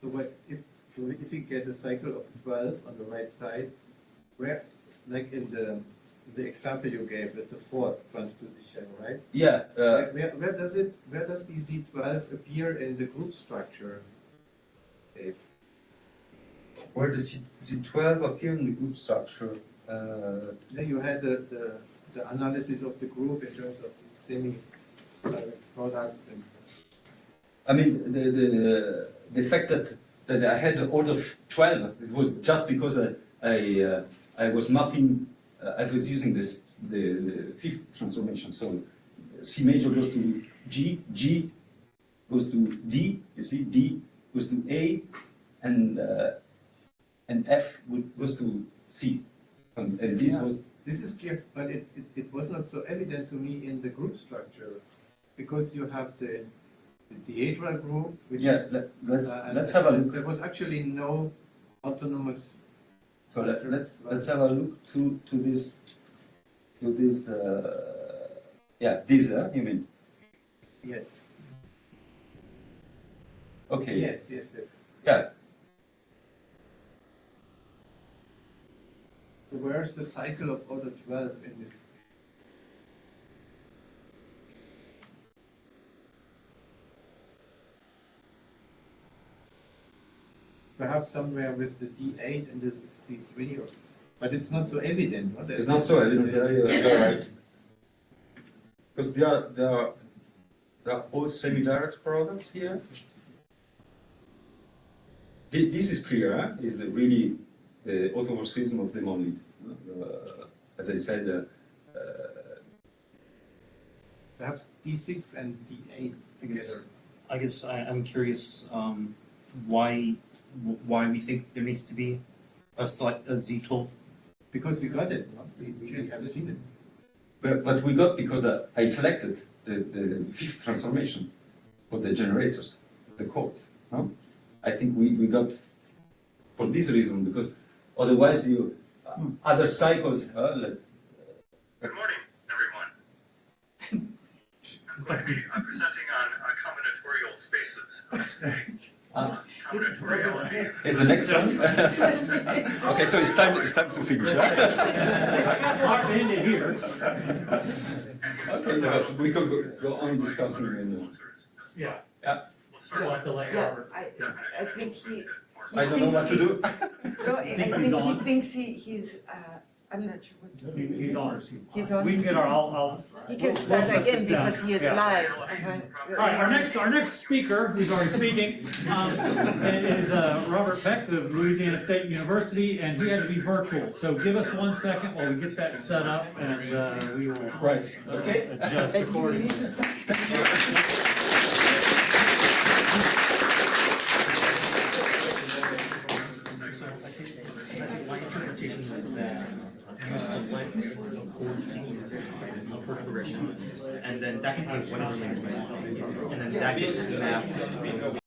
So if you get a cycle of 12 on the right side, where, like in the example you gave with the 4th transposition, right? Yeah. Where does the Z12 appear in the group structure? Where does Z12 appear in the group structure? Then you had the analysis of the group in terms of the semi-products and. I mean, the fact that I had the order of 12, it was just because I was mapping, I was using the 5th transformation. So C major goes to G, G goes to D, you see, D goes to A, and F goes to C. And this was. This is clear, but it was not so evident to me in the group structure, because you have the diedral group, which yes, is, let's have a look. There was actually no autonomous. So let's have a look to this this you mean? Yes. Okay. Yes. Yeah. So where's the cycle of order 12 in this? Perhaps somewhere with the D8 and the C3, but it's not so evident. No? It's not so evident. You're right. Because they are all semi-direct products here. This is clear. Is really the automorphism of the monoid. As I said. Perhaps D6 and D8 together. I guess I'm curious why we think there needs to be a Z12. Because we got it. No? We have seen it. But we got because I selected the 5th transformation for the generators, the chords. No? I think we got for this reason, because otherwise you other cycles. Good morning, everyone. going to be presenting on combinatorial spaces on stage. Combinatorial. Is the next one? Okay, so it's time to finish. Hard to end it here. Okay, but we could go on discussing it. Yeah. Yeah. We'll have to let Yeah, Robert. I think he I don't know what to do. No, I think he thinks he's, I'm not sure what to do. He's on. He's on. We can get our, He can we'll start shut again this down. because he is Yeah. live. All right, our next speaker, who's already speaking, is Robert Peck of Louisiana State University, and he had to be virtual. So give us 1 second while we get that set up, and we will adjust accordingly. My interpretation is that you select chord scenes per progression, and then that can be whatever language, and then that gets mapped